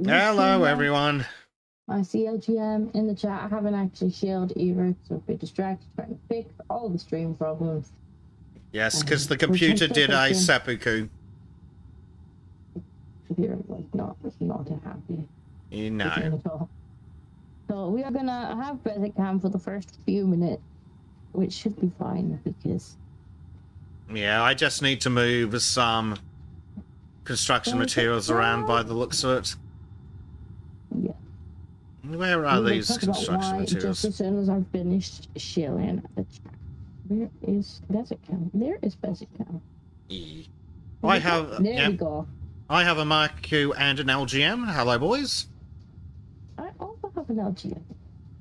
Hello, everyone. I see LGM in the chat. I haven't actually shared either, so a bit distracted trying to fix all the stream problems. Yes, because the computer did a seppuku. Computer was not happy. No. So we are gonna have basic cam for the first few minutes, which should be fine because. Yeah, I just need to move some construction materials around by the looks of it. Yeah. Where are these construction materials? Just as soon as I've finished shilling the chat. Where is basic cam? There is basic cam. I have. There we go. I have a Mark II and an LGM. Hello, boys. I also have an LGM.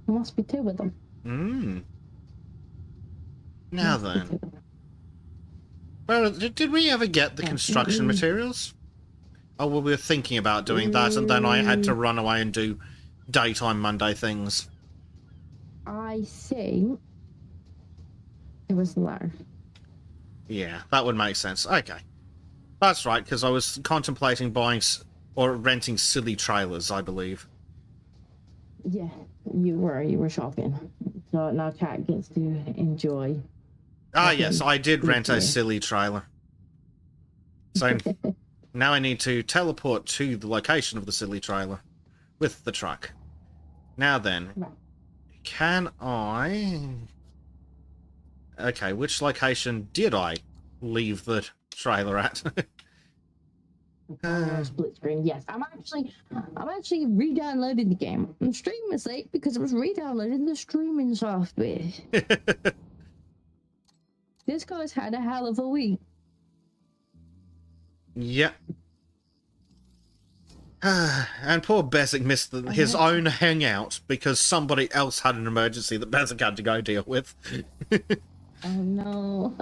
There must be two of them. Now then. Well, did we ever get the construction materials? Oh, well, we were thinking about doing that, and then I had to run away and do daytime Monday things. I think it was the latter. Yeah, that would make sense. Okay. That's right, because I was contemplating buying or renting silly trailers, I believe. Yeah, you were shopping. So now chat gets to enjoy. Ah, yes, I did rent a silly trailer. So now I need to teleport to the location of the silly trailer with the truck. Now then, can I... Okay, which location did I leave the trailer at? Split screen. Yes, I'm actually re-downloading the game. The stream was late because I was re-downloading the streaming software. This guy's had a hell of a week. Yep. And poor Bezic missed his own hangout because somebody else had an emergency that Bezic had to go deal with. Oh no.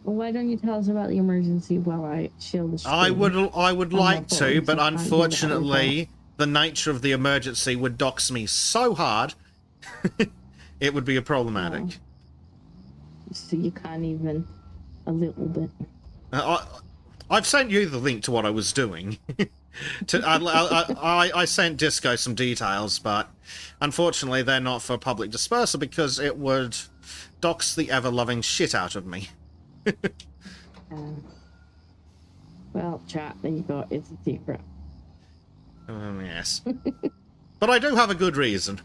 Well, why don't you tell us about the emergency while I chill the stream? I would like to, but unfortunately the nature of the emergency would dox me so hard it would be problematic. Oh. So you can't even a little bit. I've sent you the link to what I was doing. I sent Disco some details, but unfortunately they're not for public dispersal because it would dox the ever-loving shit out of me. Well, chat, there you go. It's a secret. Yes. But I do have a good reason.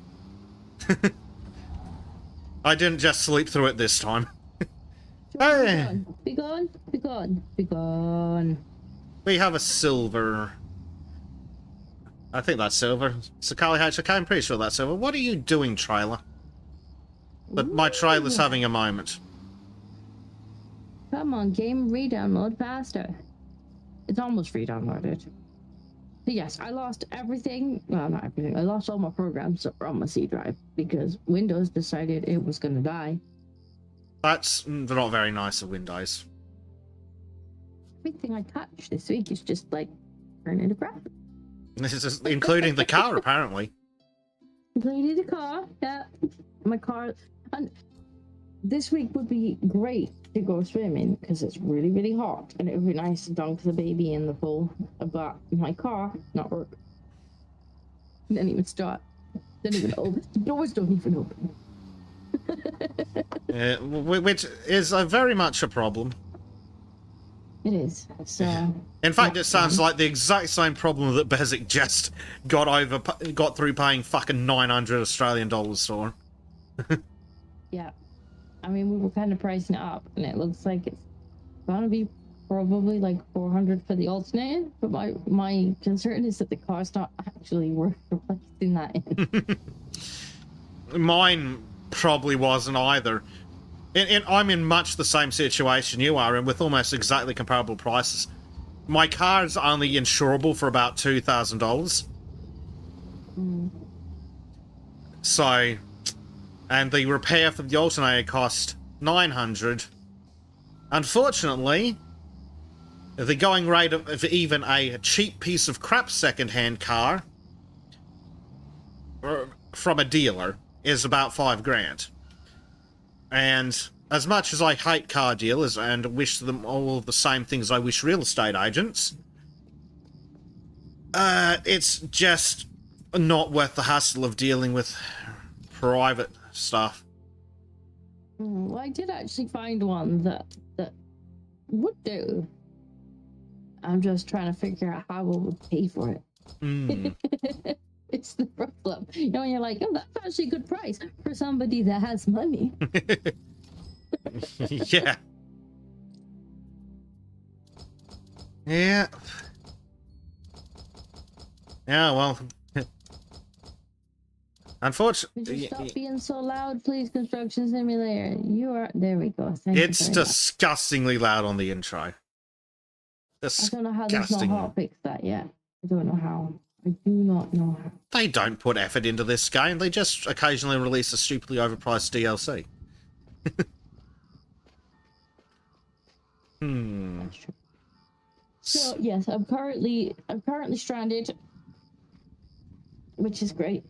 I didn't just sleep through it this time. Hey. Be gone, be gone, be gone. We have a silver. I think that's silver. Sakali Hatch, okay, I'm pretty sure that's silver. What are you doing, trailer? But my trailer's having a moment. Come on, game re-download faster. It's almost re-downloaded. Yes, I lost everything. Well, not everything. I lost all my programs that were on my C drive because Windows decided it was going to die. That's not very nice of Windows. Everything I touch this week is just like turning to crap. This is including the car, apparently. Including the car, yeah. My car. And this week would be great to go swimming because it's really, really hot, and it would be nice to dunk the baby in the pool. But my car not work. Didn't even start. Didn't even open. The doors don't even open. Which is very much a problem. It is. So, in fact, it sounds like the exact same problem that Bezic just got through paying fucking 900 Australian dollars for. Yeah. I mean, we were kind of pricing it up, and it looks like it's gonna be probably like 400 for the alternator. But my concern is that the car's not actually worth replacing that in. Mine probably wasn't either. I'm in much the same situation you are in, with almost exactly comparable prices. My car is only insurable for about $2,000. So, and the repair for the alternator cost $900. Unfortunately, the going rate of even a cheap piece of crap second-hand car from a dealer is about $5,000. And as much as I hate car dealers and wish them all the same things I wish real estate agents, It's just not worth the hassle of dealing with private stuff. Well, I did actually find one that would do. I'm just trying to figure out how I would pay for it. Mm. It's the problem. You know, you're like, oh, that's actually a good price for somebody that has money. Yeah. Yeah. Yeah, well. Would Unfortunately, you stop being so loud, please, Construction Simulator? You are... There we go. Thank you it's very much. disgustingly loud on the intro. I don't know how there's no Disgusting. hotfix that yet. I don't know how. I do not know how. They don't put effort into this game. They just occasionally release a stupidly overpriced DLC. That's true. So yes, I'm currently stranded, which is great.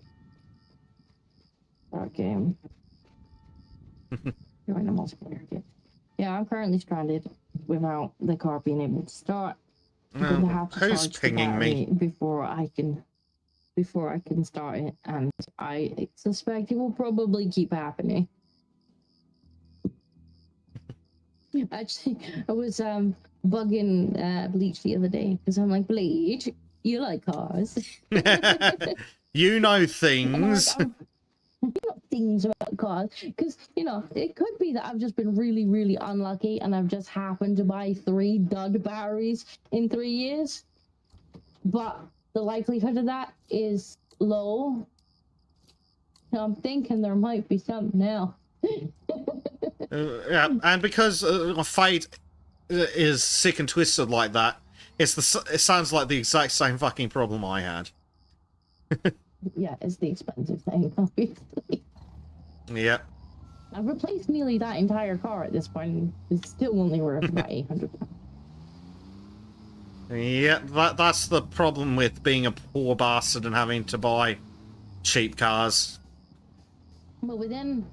Our game. Join the multiplayer game. Yeah, I'm currently stranded without the car being able to start. Because I have to Who's charge the pinging me? battery before I can start it, and I suspect it will probably keep happening. Actually, I was bugging Bleach the other day because I'm like, Bleach, you like cars. You know And I'm like, things. you know things about cars, because you know it could be that I've just been really, really unlucky, and I've just happened to buy 3 dud batteries in 3 years. But the likelihood of that is low. So I'm thinking there might be something else. Yeah, and because Fate is sick and twisted like that, it sounds like the exact same fucking problem I had. Yeah, it's the expensive thing, obviously. Yeah. I've replaced nearly that entire car at this point. It's still only worth about 800. Yeah, that's the problem with being a poor bastard and having to buy cheap cars. But within,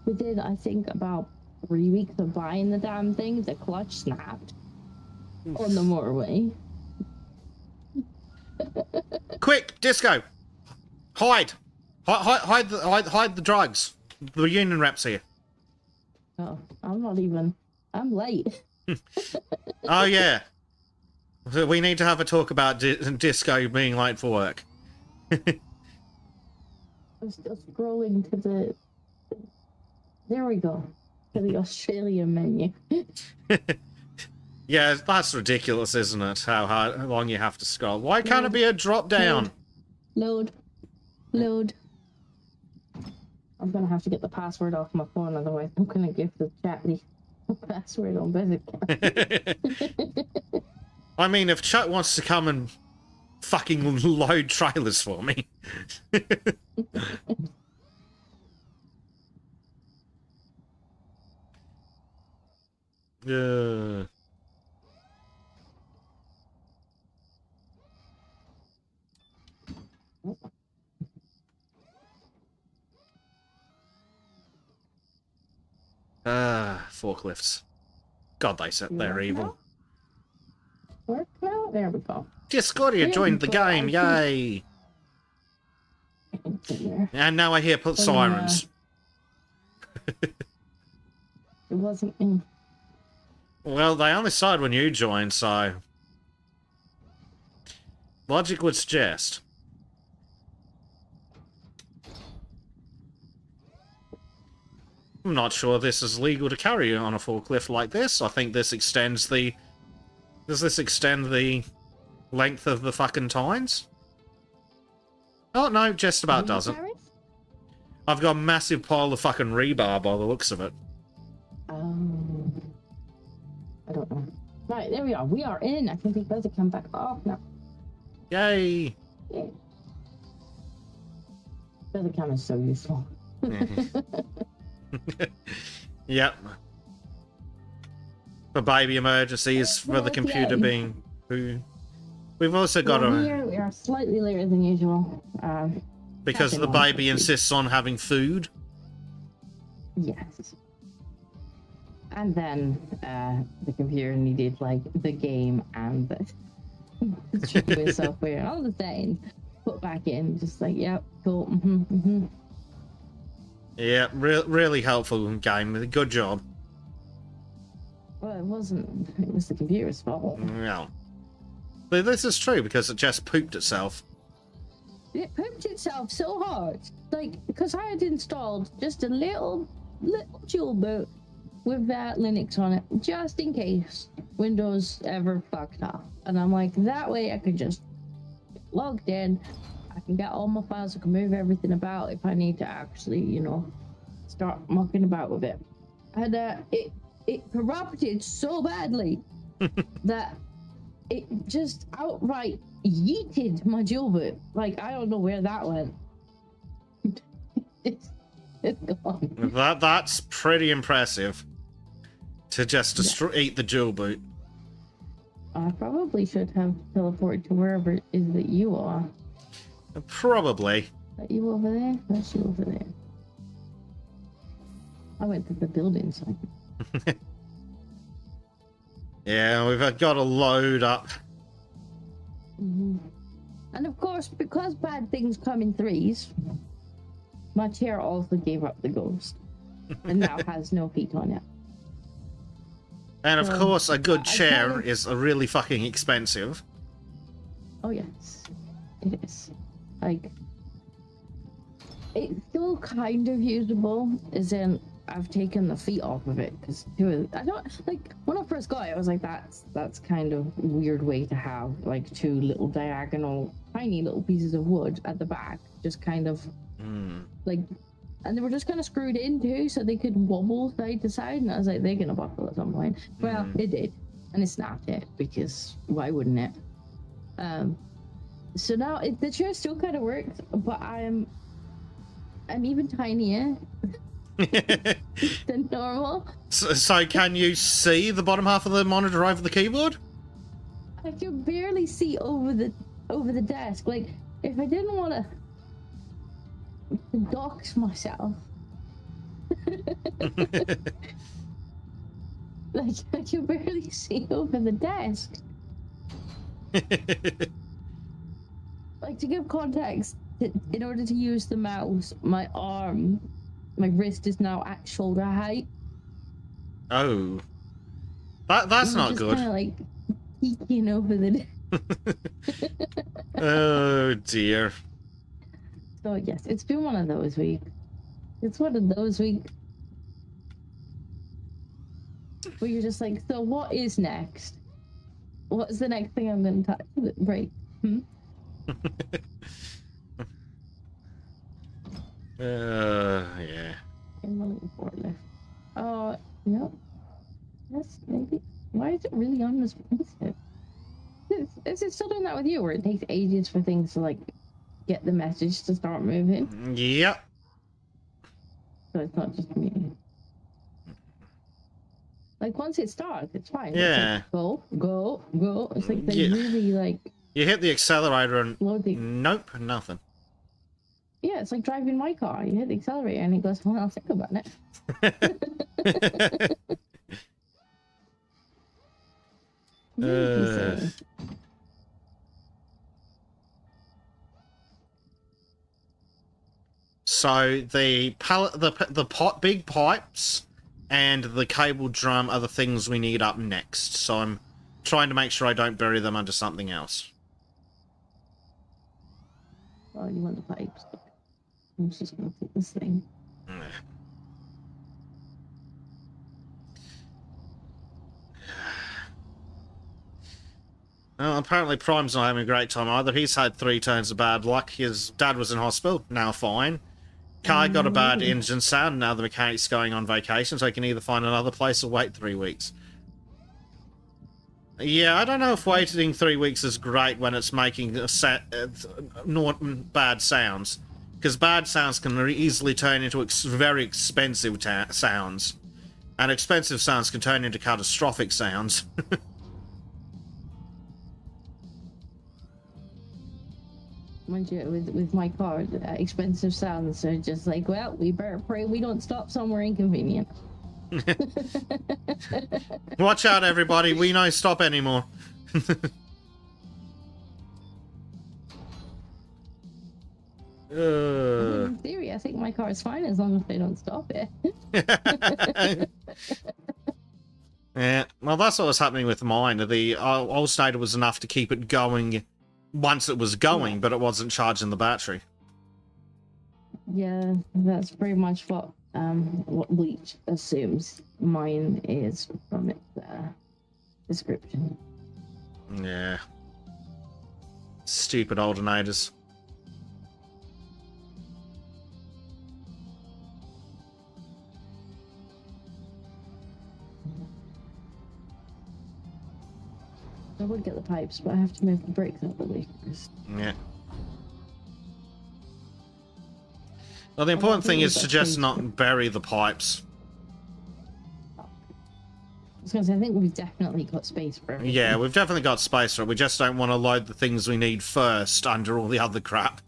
I think, about 3 weeks of buying the damn thing, the clutch snapped on the motorway. Quick, Disco! Hide! Hide the drugs. The union rep's here. Oh, I'm late. Oh, yeah. So we need to have a talk about Disco being late for work. I'm still scrolling to the... There we go. To the Australian menu. Yeah, that's ridiculous, isn't it? How long you have to scroll. Why can't it be a drop down? Load. I'm gonna have to get the password off my phone, otherwise I'm gonna give the chat the password on Basic. I mean, if Chuck wants to come and fucking load trailers for me. Forklifts. God, they're evil. Work now? There we go. Discordia joined the game, yay! And now I hear sirens. It wasn't me. Well, they only started when you joined, so... Logic would suggest. I'm not sure this is legal to carry on a forklift like this. I think this extends the... Does this extend the length of the fucking tines? Oh, no, just about doesn't. I've got a massive pile of fucking rebar by the looks of it. I don't know. Right, there we are. We are in. I can take those to come back off now. Yay! Yeah. The cam is so useful. Yep. For baby emergencies, for the computer being... We've also got We are slightly later than usual. Because the baby insists on having food? Yes. And then the computer needed like the game and With software, all the things put back in, just like, yep, cool. Yeah, really helpful game. Good job. Well, it wasn't. It was the computer's fault. Yeah. But this is true because it just pooped itself. It pooped itself so hard, like, because I had installed just a little dual boot with that Linux on it, just in case Windows ever fucked up. And I'm like, that way I could just get logged in, I can get all my files, I can move everything about if I need to actually, you know, start mucking about with it. And it corrupted so badly that it just outright yeeted my dual boot. Like, I don't know where that went. it's gone. That's pretty impressive. To just eat the dual boot. I probably should have teleported to wherever it is that you are. Probably. Is that you over there? That's you over there. I went to the building site. Yeah, we've got to load up. And of course, because bad things come in threes, my chair also gave up the ghost. And now has no feet on it. And of course, a good I chair kind of- is really fucking expensive. Oh yes, it is. Like, it's still kind of usable, as in I've taken the feet off of it because I don't like when I first got it. I was like, that's kind of a weird way to have like two little diagonal, tiny little pieces of wood at the back, just kind of like, and they were just kind of screwed in too, so they could wobble side to side. And I was like, they're gonna buckle at some point. Well, it did, and it snapped it because why wouldn't it? So now the chair still kind of works, but I'm even tinier than normal. So can you see the bottom half of the monitor over the keyboard? I can barely see over the desk. Like, if I didn't want to dox myself, like, I can barely see over the desk. Like, to give context, in order to use the mouse, my wrist is now at shoulder height. Oh. That's not good. Kind of like peeking over the. Oh dear. So yes, it's been one of those weeks. It's one of those weeks where you're just like, so what is next? What's the next thing I'm going to touch? Right. Yeah. I'm looking for it. Oh, no. Yes, maybe. Why is it really unresponsive? Is it still doing that with you, where it takes ages for things to, like, get the message to start moving? Yep. So it's not just me. Like, once it starts, it's fine. Yeah. It's like, go, go, go. It's like they really, like... You hit the accelerator and... loading. Nope, nothing. Yeah, it's like driving my car. You hit the accelerator and it goes, well, I'll think about it. So the big pipes and the cable drum are the things we need up next. So I'm trying to make sure I don't bury them under something else. Oh, you want the pipes? I'm just gonna take this thing. Well, apparently Prime's not having a great time either. He's had 3 turns of bad luck. His dad was in hospital, now fine. Kai got a bad engine sound, now the mechanic's going on vacation, so he can either find another place or wait 3 weeks. Yeah, I don't know if waiting 3 weeks is great when it's making bad sounds. Because bad sounds can easily turn into very expensive sounds. And expensive sounds can turn into catastrophic sounds. Mind you, with my car, expensive sounds are just like, well, we better pray we don't stop somewhere inconvenient. Watch out, everybody. We don't stop anymore. In theory, I think my car is fine as long as they don't stop it. Yeah, well, that's what was happening with mine. The alternator was enough to keep it going once it was going, but it wasn't charging the battery. Yeah, that's pretty much what Bleach assumes mine is from its description. Yeah. Stupid alternators. I would get the pipes, but I have to move the brakes out the way. Yeah. Well, the important thing is to just not bury the pipes. I was going to say, I think we've definitely got space for everything. Yeah, we've definitely got space for it. We just don't want to load the things we need first under all the other crap.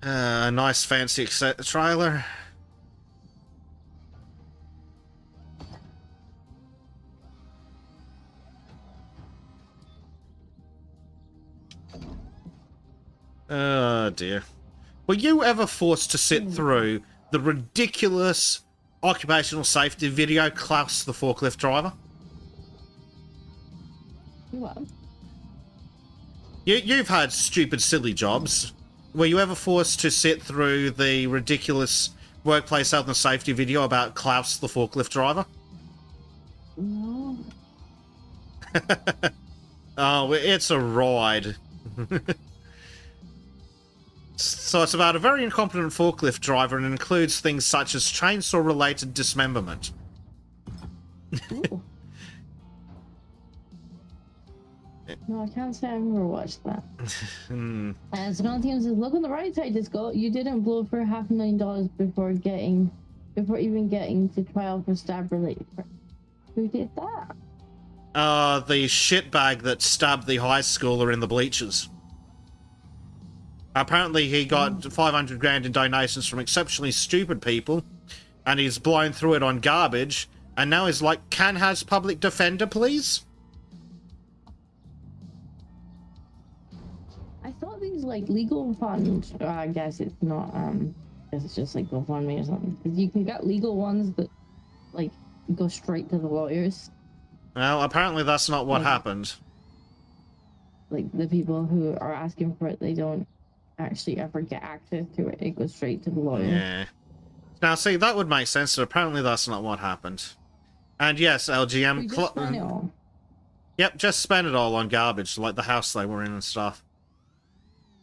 A nice fancy trailer. Oh dear. Were you ever forced to sit through the ridiculous occupational safety video Klaus the forklift driver? What? You've had stupid, silly jobs. Were you ever forced to sit through the ridiculous workplace health and safety video about Klaus the forklift driver? No. Oh, it's a ride. So it's about a very incompetent forklift driver and includes things such as chainsaw-related dismemberment. No, I can't say I've never watched that. And Sebastian says, look on the right side, Disco. You didn't blow for $500,000 before even getting to trial for stab related. Who did that? The shitbag that stabbed the high schooler in the bleachers. Apparently he got 500 grand in donations from exceptionally stupid people, and he's blown through it on garbage, and now he's like, can has public defender, please? I thought these like legal funds, I guess it's not, I guess it's just like GoFundMe or something. Because you can get legal ones that like go straight to the lawyers. Well, apparently that's not what happened. Like the people who are asking for it, they don't actually ever get access to it. It goes straight to the lawyer. Yeah. Now, see, that would make sense, but apparently that's not what happened. And yes, LGM... We just spent it all. Yep, just spend it all on garbage, like the house they were in and stuff.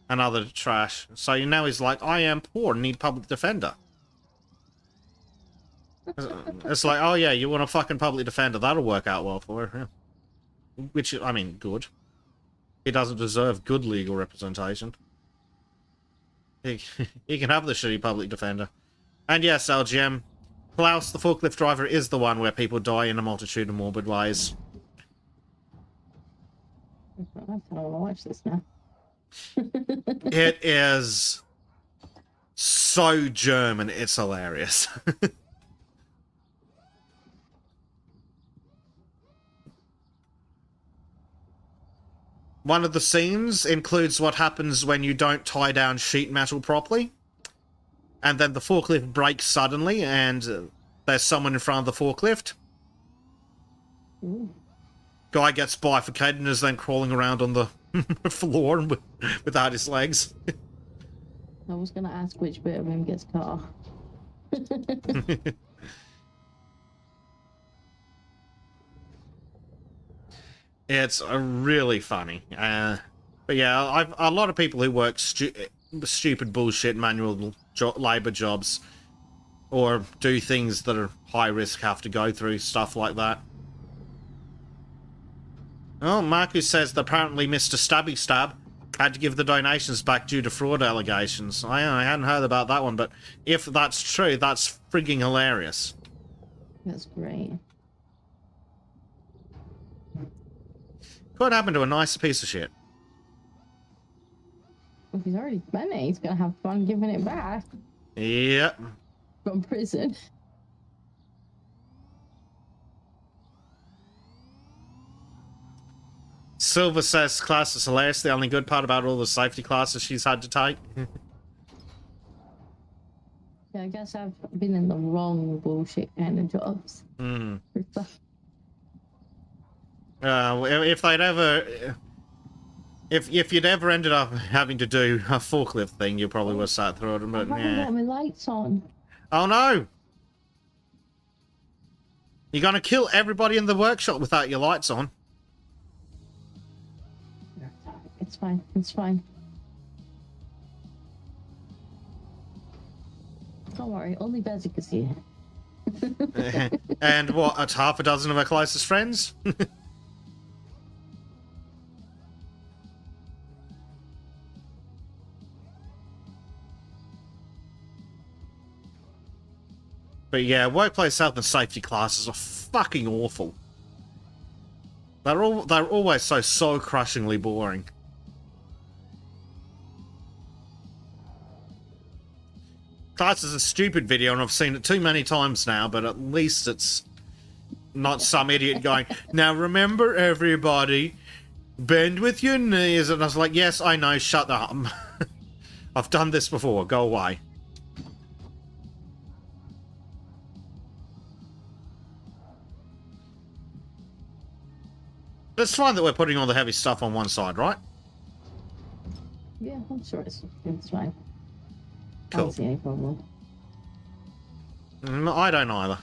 And other trash. So now he's like, I am poor, need public defender. It's like, oh yeah, you want a fucking public defender, that'll work out well for her. Yeah. Which, I mean, good. He doesn't deserve good legal representation. He can have the shitty public defender. And yes, LGM, Klaus, the forklift driver, is the one where people die in a multitude of morbid ways. I want to watch this now. It is so German, it's hilarious. One of the scenes includes what happens when you don't tie down sheet metal properly. And then the forklift breaks suddenly and there's someone in front of the forklift. Ooh. Guy gets bifurcated and is then crawling around on the floor without his legs. I was going to ask which bit of him gets cut off. It's really funny. But yeah, a lot of people who work stupid bullshit manual labor jobs or do things that are high risk have to go through stuff like that. Oh, Marcus says that apparently Mr. Stabby Stab had to give the donations back due to fraud allegations. I hadn't heard about that one, but if that's true, that's frigging hilarious. That's great. What happened to a nice piece of shit? If he's already spent it, he's gonna have fun giving it back Yep. from prison. Silver says class is hilarious. The only good part about all the safety classes she's had to take. Yeah, I guess I've been in the wrong bullshit kind of jobs. Hmm. For stuff. If they'd ever, if you'd ever ended up having to do a forklift thing, you probably would have sat through it. I But haven't yeah. got my lights on. Oh no! You're gonna kill everybody in the workshop without your lights on. It's fine. It's fine. Don't worry. Only Bezzy can see it. And what, at half a dozen of our closest friends? But yeah, workplace health and safety classes are fucking awful. They're always so crushingly boring. Class is a stupid video and I've seen it too many times now, but at least it's not some idiot going, now remember everybody, bend with your knees. And I was like, yes, I know, shut up. I've done this before, go away. It's fine that we're putting all the heavy stuff on one side, right? Yeah, I'm sure it's fine. I Cool. don't see any problem. I don't either.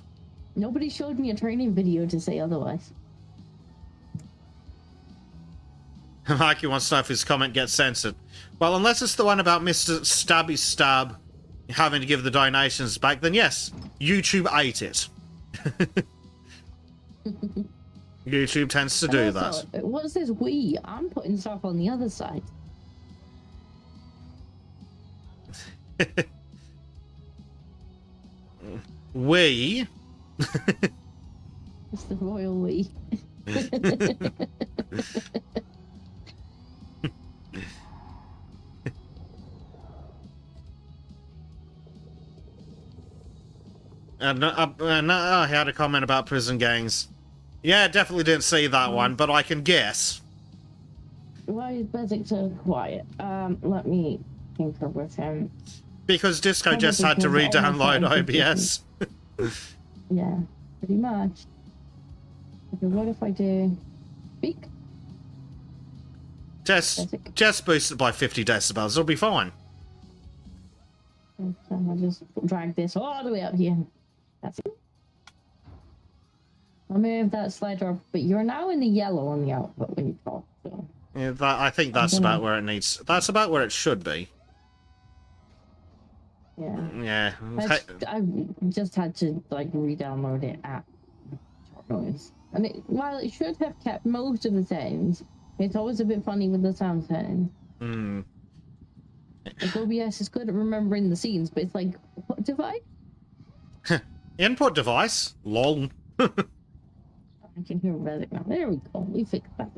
Nobody showed me a training video to say otherwise. Mikey wants to know if his comment gets censored. Well, unless it's the one about Mr. Stabby Stab having to give the donations back, then yes, YouTube ate it. YouTube tends to do And also, what's this we? I'm putting stuff on the other side. that. We. It's the royal we. I had a comment about prison gangs. Yeah, definitely didn't see that one, but I can guess. Why is Bezic so quiet? Let me tinker with him. Because Disco Probably just had to because all my re-download friends are OBS. Yeah, pretty much. Okay, what if I do speak? Just boost it by 50 decibels, it'll be fine. So I'll just drag this all the way up here. That's it. I'll move that slider up, but you're now in the yellow on the output when you talk, so. Yeah, I think that's I'm gonna- about where it needs. That's about where it should be. Yeah. Yeah. I just had to like re-download it at short noise. And while it should have kept most of the settings, it's always a bit funny with the sound settings. Hmm. Like OBS is good at remembering the scenes, but it's like, what device? Input device. Lol. I can hear Reddit now. There we go. We fixed that.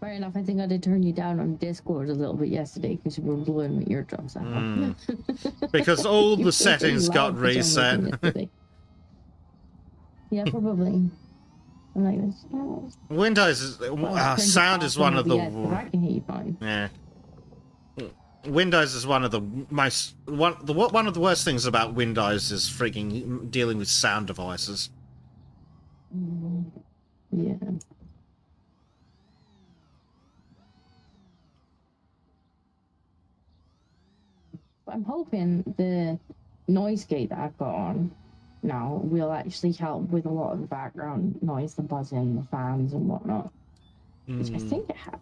Fair enough. I think I did turn you down on Discord a little bit yesterday because you were blowing my eardrums out. Because all You the were settings pretty got loud for some reason reset. yesterday. Yeah, probably. I'm like, this. Windows is sound is one of the I can hear you fine. yeah. Windows is one of the most one of the worst things about Windows is freaking dealing with sound devices. Yeah. I'm hoping the noise gate that I've got on now will actually help with a lot of the background noise, the buzzing, the fans and whatnot. Which I think it has.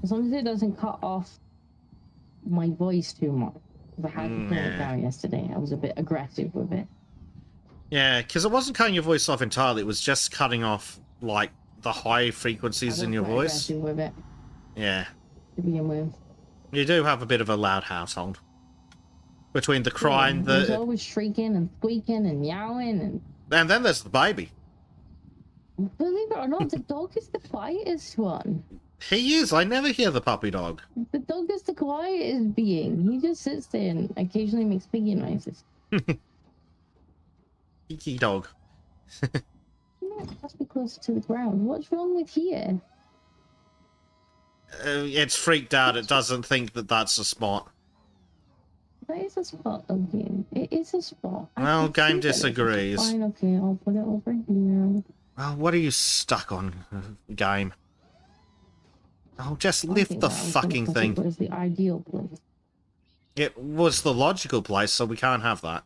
As long as it doesn't cut off my voice too much. I had to turn it down yesterday. I was a bit aggressive with it. Yeah, because it wasn't cutting your voice off entirely, it was just cutting off like the high I frequencies was in your quite voice. aggressive with it Yeah. to begin with. You do have a bit of a loud household. Between the Yeah, crying, there's always shrieking and squeaking and meowing and then there's the baby. believe it or not, the dog is the quietest one. He is. I never hear the puppy dog. The dog is the quietest being. He just sits there and occasionally makes piggy noises. Geeky dog. It must be closer to the ground. What's wrong with here? It's freaked out. It doesn't think that that's a spot. That is a spot again. It is a spot. Well, can game see that it's a disagrees. Fine, okay, I'll put it over here. Well, what are you stuck on, game? Oh, just lift the fucking thing. What is the ideal place? It was the logical place, so we can't have that.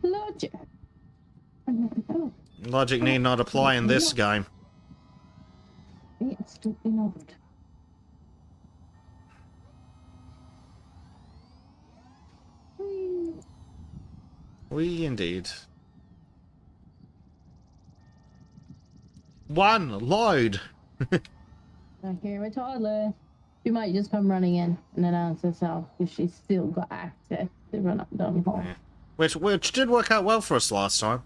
Logic. Oh, Logic need not apply in this game. it's totally not. We indeed. One load. I hear a toddler. She might just come running in and announce herself because she's still got access to run up down the hall. Yeah. Which did work out well for us last time.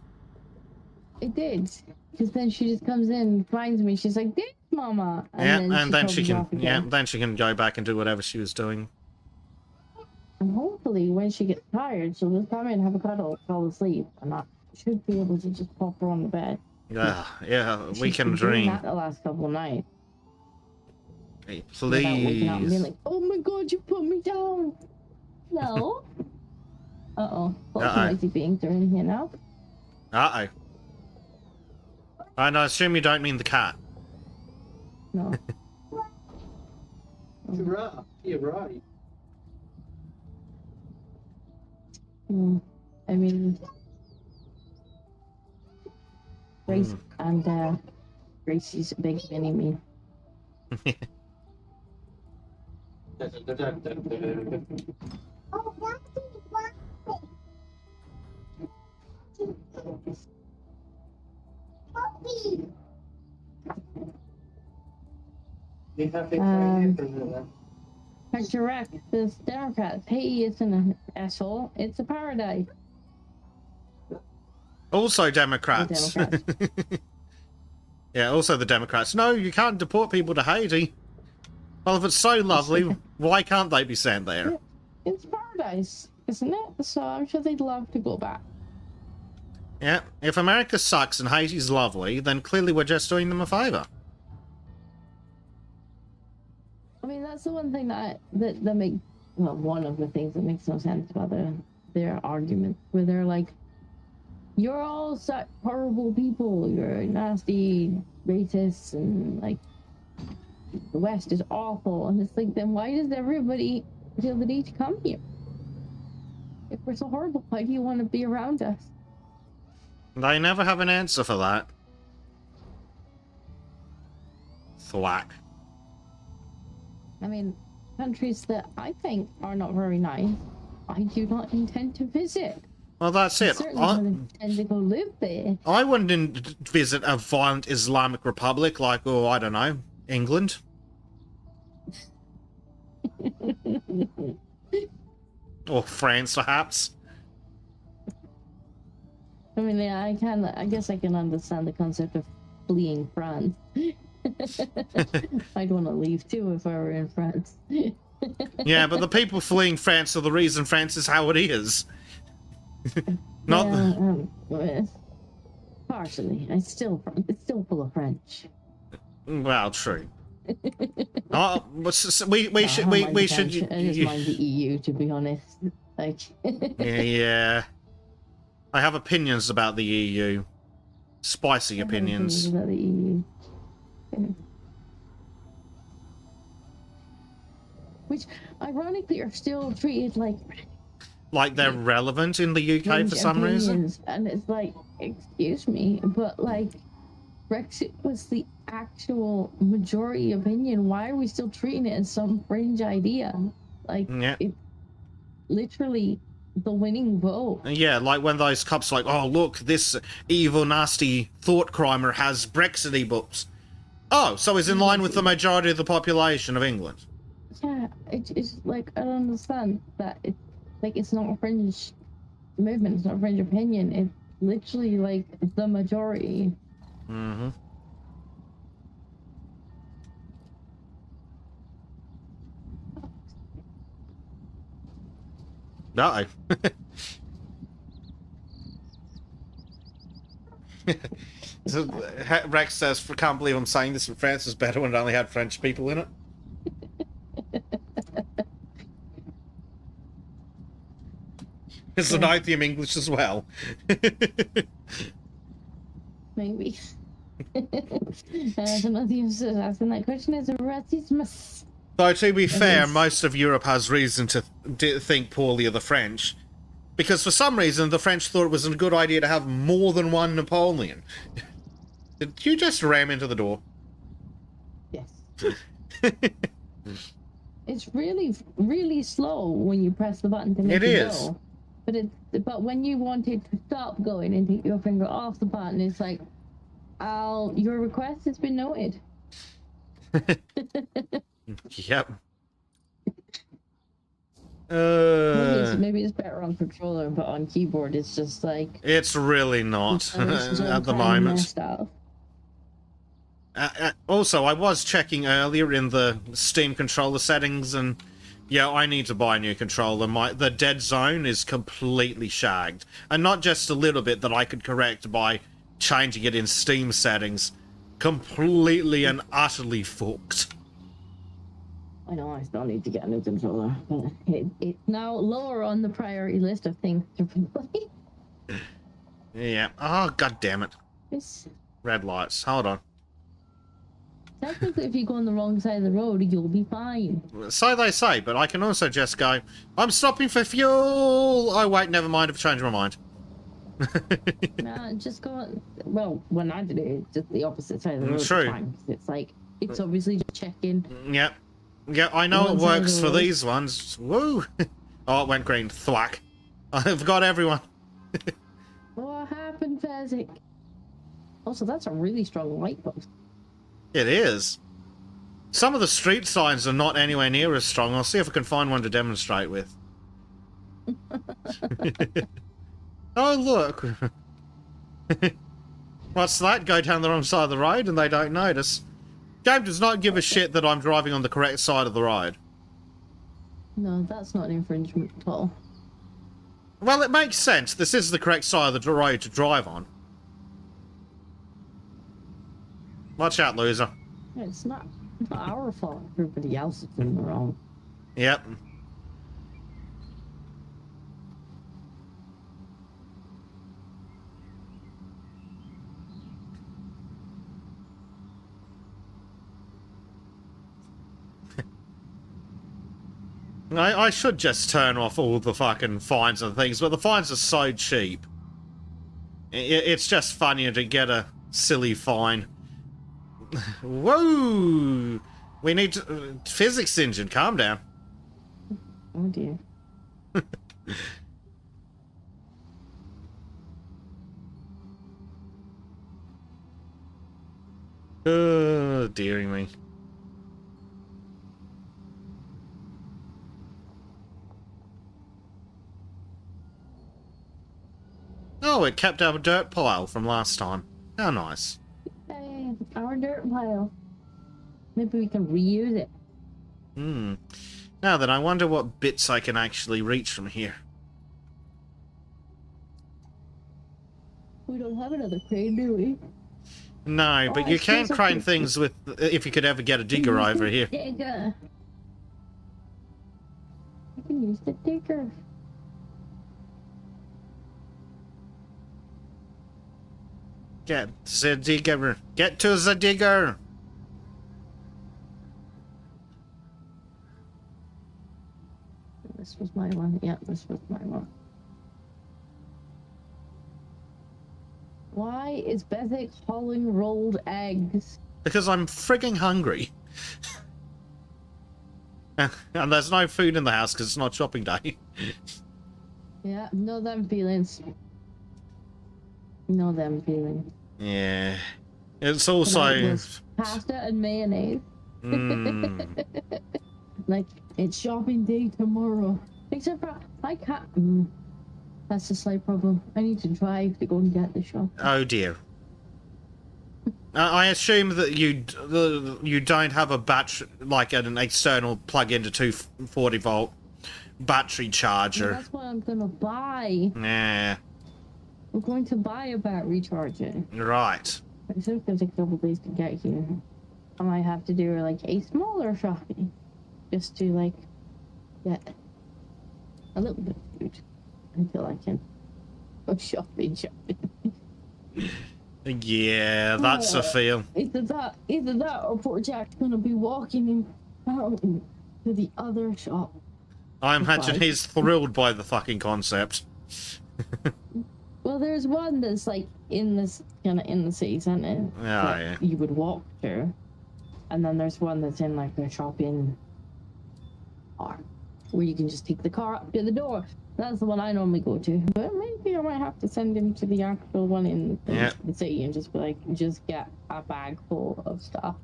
It did, because then she just comes in, finds me. She's like, "Thanks, Mama." And then she can, off again. then she can go back and do whatever she was doing. And hopefully, when she gets tired, she'll just come in, have a cuddle, fall asleep, and I should be able to just pop her on the bed. Yeah, we She's can been doing dream. that the last couple of nights. Hey, Without waking up and being please. like, "Oh my God, you put me down." No. Uh-oh. Lots of Uh-oh. noisy beings are in here now. Uh-oh. And I assume you don't mean the cat. No. You're right. I mean, Grace and Gracie's a big mini me. Dr. Rack, this Democrat, he isn't an asshole. It's a paradise. Also Democrats. The Yeah, also the Democrats. No, you can't deport people to Haiti. Well, if it's so lovely, why can't they be sent there? It's paradise, isn't it? So I'm sure they'd love to go back. Yeah, if America sucks and Haiti's lovely, then clearly we're just doing them a favor. I mean, that's the one thing that make, well, one of the things that makes no sense about their argument, where they're like, "You're all such horrible people. You're nasty racists, and like the West is awful." And it's like, then why does everybody feel the need to come here? If we're so horrible, why do you want to be around us? They never have an answer for that. Thwack. I mean, countries that I think are not very nice, I do not intend to visit. Well, that's I it. certainly don't intend to go live there. I wouldn't visit a violent Islamic republic like, oh, I don't know, England. Or France, perhaps. I mean, yeah, I guess I can understand the concept of fleeing France. I'd want to leave too if I were in France. Yeah, but the people fleeing France are the reason France is how it is. Not. Well, partially. It's still full of French. Well, true. Oh, we should. We should. I just mind the EU, to be honest. Like. Yeah. I have opinions about the EU. Spicy opinions. About the EU. Which, ironically, are still treated like they're relevant in the UK for some reason. And it's like, excuse me, but like, Brexit was the actual majority opinion. Why are we still treating it as some fringe idea? Like, Yeah. it literally the winning vote. Yeah, like when those cops are like, oh, look, this evil, nasty thought crimer has Brexity books. Oh, so he's in line with the majority of the population of England. Yeah, it's like, I don't understand that. It's like, it's not a fringe movement, it's not a fringe opinion. It's literally like the majority. Mm-hmm. Uh-oh. So, Rex says, I can't believe I'm saying this, but France is better when it only had French people in it. It's an idiom English as well. Maybe. Somebody was asking that question is a racism. Though, to be fair, is. most of Europe has reason to think poorly of the French. Because for some reason, the French thought it was a good idea to have more than one Napoleon. Did you just ram into the door? Yes. It's really, really slow when you press the button to make It it is. go. But when you want it to stop going and take your finger off the button, it's like, your request has been noted. Yep. Maybe it's better on controller, but on keyboard it's just like It's really not it's all at the kinda moment. messed up. Also, I was checking earlier in the Steam controller settings, and yeah, I need to buy a new controller. The dead zone is completely shagged, and not just a little bit that I could correct by changing it in Steam settings. Completely and utterly fucked. I know I still need to get a new controller, but it's now lower on the priority list of things to play. Yeah. Oh, god damn it. It's Red lights. Hold on. technically, if you go on the wrong side of the road, you'll be fine. So they say, but I can also just go, I'm stopping for fuel! Oh, wait, never mind, I've changed my mind. Nah, just go. Well, when I did it, it's just the opposite side of the road. True. Fine, 'cause it's like it's obviously just checking. Yep. Yeah, I know it One side of works the for road. these ones. Woo! Oh, it went green. Thwack. I've got everyone. What happened, Fezzik? Also, that's a really strong light post. It is. Some of the street signs are not anywhere near as strong. I'll see if I can find one to demonstrate with. Oh, look. What's that? Go down the wrong side of the road and they don't notice. Game does not give a shit that I'm driving on the correct side of the road. No, that's not an infringement at all. Well, it makes sense. This is the correct side of the road to drive on. Watch out, loser. It's not our fault. Everybody else is in the wrong. Yep. I should just turn off all the fucking fines and things, but the fines are so cheap. It's just funnier to get a silly fine. Whoa! We need to... physics engine, calm down. Oh dear. Oh, dearie me. Oh, it kept our dirt pile from last time. How nice. Hey, our dirt pile. Maybe we can reuse it. Hmm. Now then, I wonder what bits I can actually reach from here. We don't have another crane, do we? No, but Oh, you I can suppose I crane could- things with... if you could ever get a digger over here. Digger. I can use the digger. Get the digger. Get to the digger. This was my one. Yeah, this was my one. Why is Bezic hauling rolled eggs? Because I'm frigging hungry. And there's no food in the house because it's not shopping day. Yeah, know them feelings. Know them feelings. Yeah. It's Tonight also... was pasta and mayonnaise. Mm, Like, it's shopping day tomorrow. Except for, I can't. That's a slight problem. I need to drive to go and get the shop. oh dear. I assume that you don't have a battery, like an external plug-in to 240 volt battery Well, charger. that's what I'm gonna buy. Nah. We're going to buy a battery charger. Right. It's going to take a couple days to get here. I might have to do like a smaller shopping just to like get a little bit of food until I can go shopping. Yeah, that's a feel. Either that or poor Jack's gonna be walking in out to the other shop. I imagine Right. he's thrilled by the fucking concept. Well, there's one that's like in this kind of in the city centre that yeah. you would walk to, and then there's one that's in like a shopping car where you can just take the car up to the door. That's the one I normally go to, but maybe I might have to send him to the actual one in Yeah. the city and just be like, just get a bag full of stuff.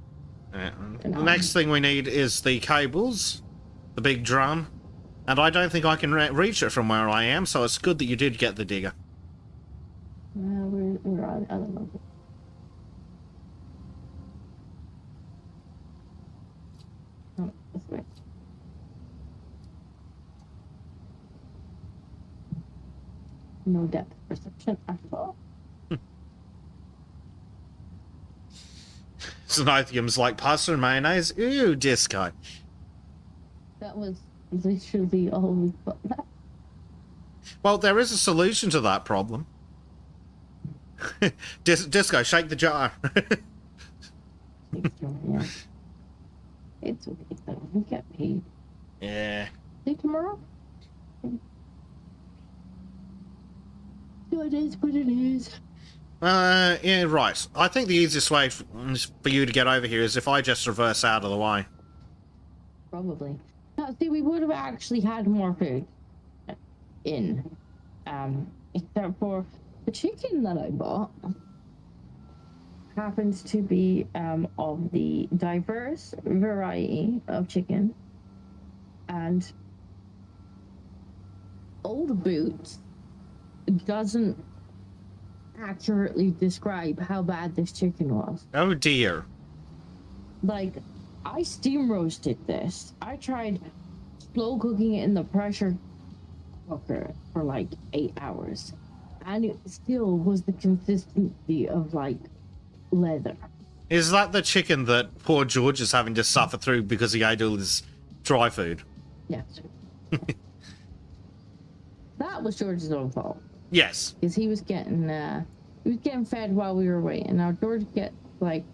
Yeah. The next thing we need is the cables, the big drum, and I don't think I can reach it from where I am, so it's good that you did get the digger. We're on other level. Oh, this way. No depth perception at all. Zenithium's like pasta and mayonnaise. Ooh, disco. That was literally all we got left. Well, there is a solution to that problem. Disco, shake the jar. Yeah. It's okay though. We get paid. Yeah. See tomorrow? So it is what it is. Yeah, right. I think the easiest way for you to get over here is if I just reverse out of the way. Probably. Now, see, we would have actually had more food in, except for the chicken that I bought happens to be of the diverse variety of chicken, and Old Boots doesn't accurately describe how bad this chicken was. Oh dear. Like, I steam roasted this. I tried slow cooking it in the pressure cooker for like 8 hours, and it still was the consistency of like leather. Is that the chicken that poor George is having to suffer through because he ate all his dry food? Yes. That was George's own fault, Yes. because he was getting fed while we were waiting. Now George gets like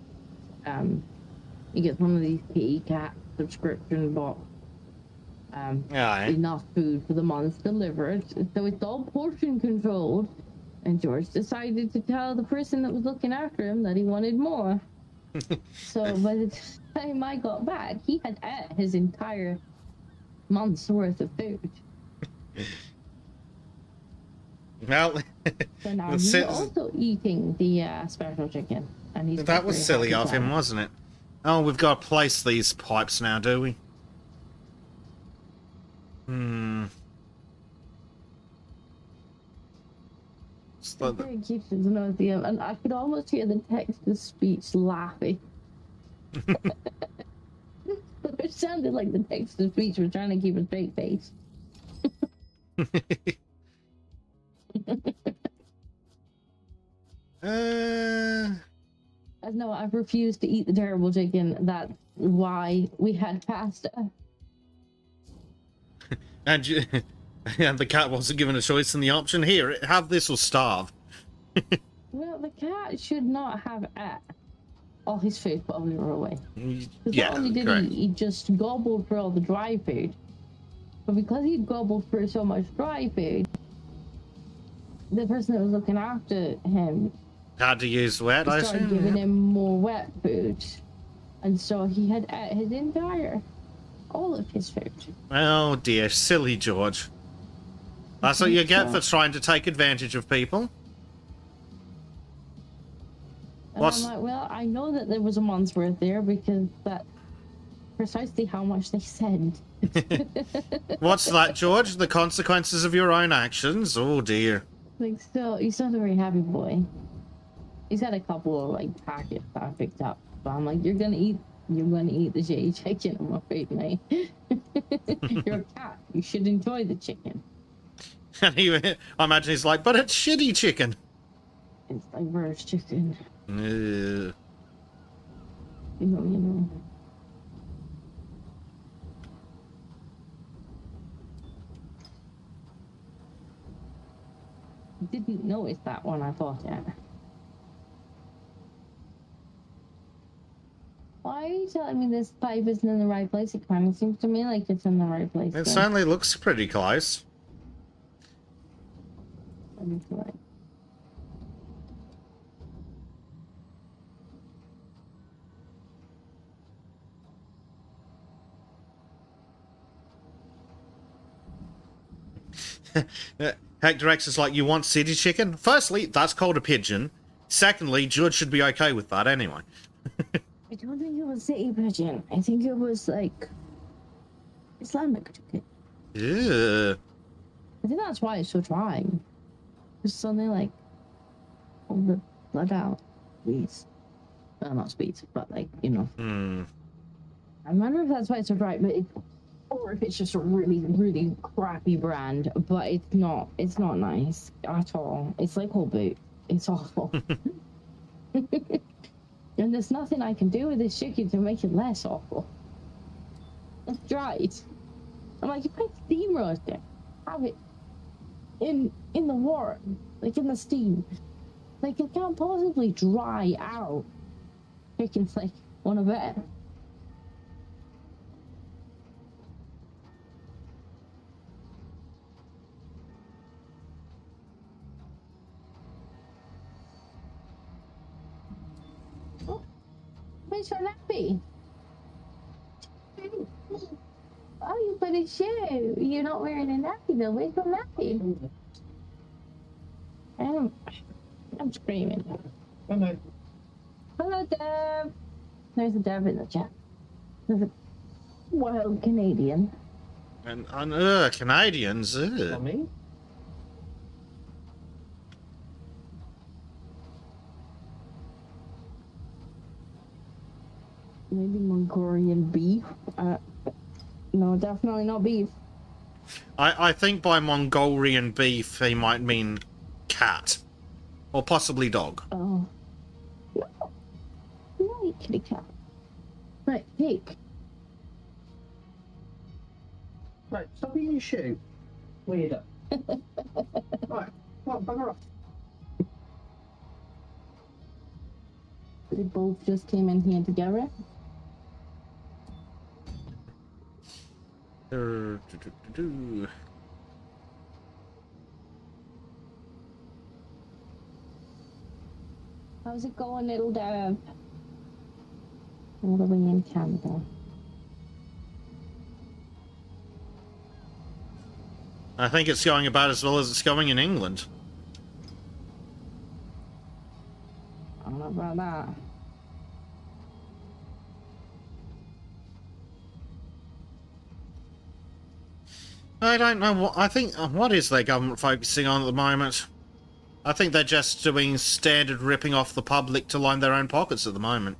he gets one of these kitty cat subscription box. Yeah. Enough food for the month delivered, so it's all portion controlled. And George decided to tell the person that was looking after him that he wanted more. So by the time I got back, he had ate his entire month's worth of food. Well, So now The he's si- also eating the special chicken, and he's that was very silly happy of him, about it. wasn't it? Oh, we've got to place these pipes now, do we? So It's very cute to know the and I could almost hear the text to speech laughing. It sounded like the text to speech was trying to keep a straight face. As no, I've refused to eat the terrible chicken. That's why we had pasta. and and the cat wasn't given a choice in the option. Here, have this or starve. Well, the cat should not have ate all his food while we were away. Because Yeah, not only did correct. he just gobbled for all the dry food, but because he gobbled for so much dry food, the person that was looking after him Had to use wet, I started assume. giving Yeah. him more wet food. And so he had ate all of his food. Oh dear, silly George. That's what you get for trying to take advantage of people. And What's- I'm like, well, I know that there was a month's worth there because that's precisely how much they said. What's that, George? The consequences of your own actions? Oh dear. Like, so he's not a very happy boy. He's had a couple of like packets that I picked up, but I'm like, you're gonna eat the shitty chicken, I'm afraid, mate. You're a cat. You should enjoy the chicken. And I imagine he's like, but it's shitty chicken. It's like roast chicken. Ugh. You know. Didn't notice that when I bought it. Why are you telling me this pipe isn't in the right place? It kind of seems to me like it's in the right place. It though. certainly looks pretty close. Let me try. Hector X is like, you want city chicken? Firstly, that's called a pigeon. Secondly, Judge should be okay with that anyway. I don't think it was city pigeon. I think it was like Islamic chicken. Ew. I think that's why it's so dry. Because suddenly, like, all the blood out. Sweets. Well, not sweets, but like, you know. Hmm. I wonder if that's why it's so dry, but or if it's just a really, really crappy brand. But it's not nice at all. It's like whole boot. It's awful. And there's nothing I can do with this chicken to make it less awful. It's dried. I'm like, if I steam roast it, have it in the water, like in the steam. Like, it can't possibly dry out. Chicken's like one of it. Oh, where's your nappy? Oh, you put a shoe. You're not wearing a nappy though. Where's your nappy? I'm screaming. Hello. Hello, Dev. There's a Dev in the chat. There's a wild Canadian. And Canadians. Ugh. Tommy? Maybe Mongolian beef. No, definitely not beef. I think by Mongolian beef he might mean cat. Or possibly dog. Oh. No. No, kitty cat. Right, pig. Right, stop eating your shoe. Weirdo. Right, well, bugger off. They both just came in here together. How's it going, little Dev? All the way in Canada. I think it's going about as well as it's going in England. I don't know about that. I don't know what I think. What is their government focusing on at the moment? I think they're just doing standard ripping off the public to line their own pockets at the moment.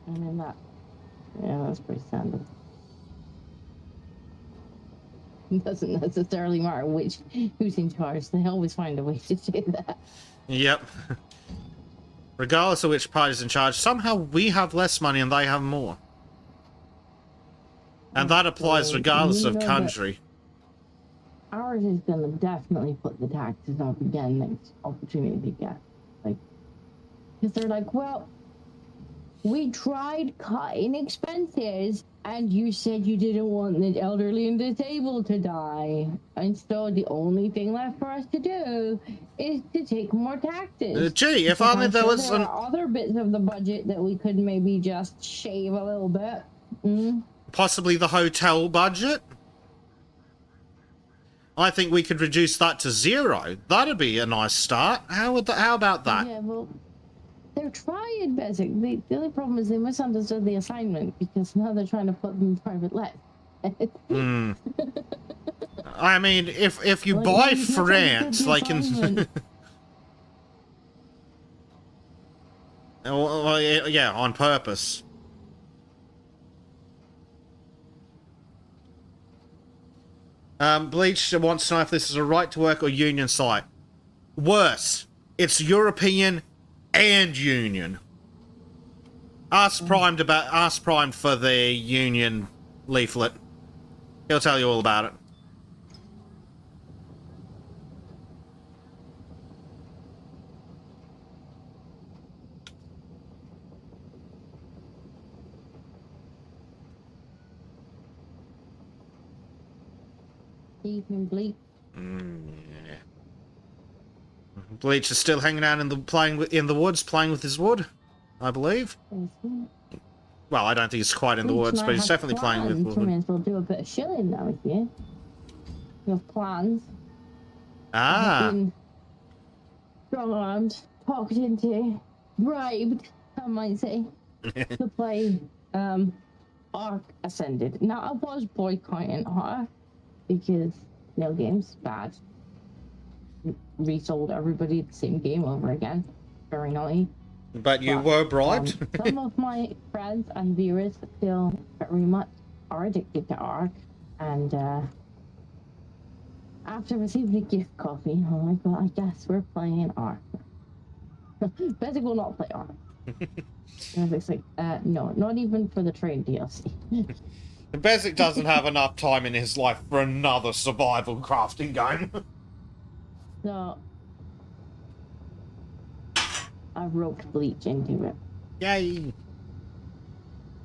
I mean that. Yeah, that's pretty standard. It doesn't necessarily matter who's in charge. They always find a way to say that. Yep. Regardless of which party's in charge, somehow we have less money and they have more. And that applies regardless of country. Ours is gonna definitely put the taxes up again next opportunity they get. Like, because they're like, well, we tried cutting expenses and you said you didn't want the elderly and disabled to die. And so the only thing left for us to do is to take more taxes. Gee, if Because only I'm there sure was there an... are other bits of the budget that we could maybe just shave a little bit. Possibly the hotel budget? I think we could reduce that to 0. That'd be a nice start. How about that? Yeah, well, they're trying, basic. The only problem is they misunderstood the assignment because now they're trying to put them in private let. I mean, if you Like, buy no, you've not France, understood the like in... assignment. Well, yeah, on purpose. Bleach wants to know if this is a right to work or union site. Worse. It's European and Union. Ask Primed for the Union leaflet. He'll tell you all about it. Evening Bleak. Yeah. Bleach is still hanging out in the woods, playing with his wood, I believe. Well, I don't think he's quite in the woods, but he's definitely playing with wood. We may as well do a bit of shilling now here. We have plans. Ah. Strong-armed, talked into, bribed, I might say, to play Ark Ascended. Now, I was boycotting Ark because no game's bad. Resold everybody the same game over again. Very naughty. But you were bribed? Some of my friends and viewers still very much are addicted to Ark, and after receiving a gift copy, I'm like, well, I guess we're playing Ark. Better will not play Ark. And it's like, no, not even for the train DLC. Bezic doesn't have enough time in his life for another survival crafting game. So, I roped Bleach into it. Yay!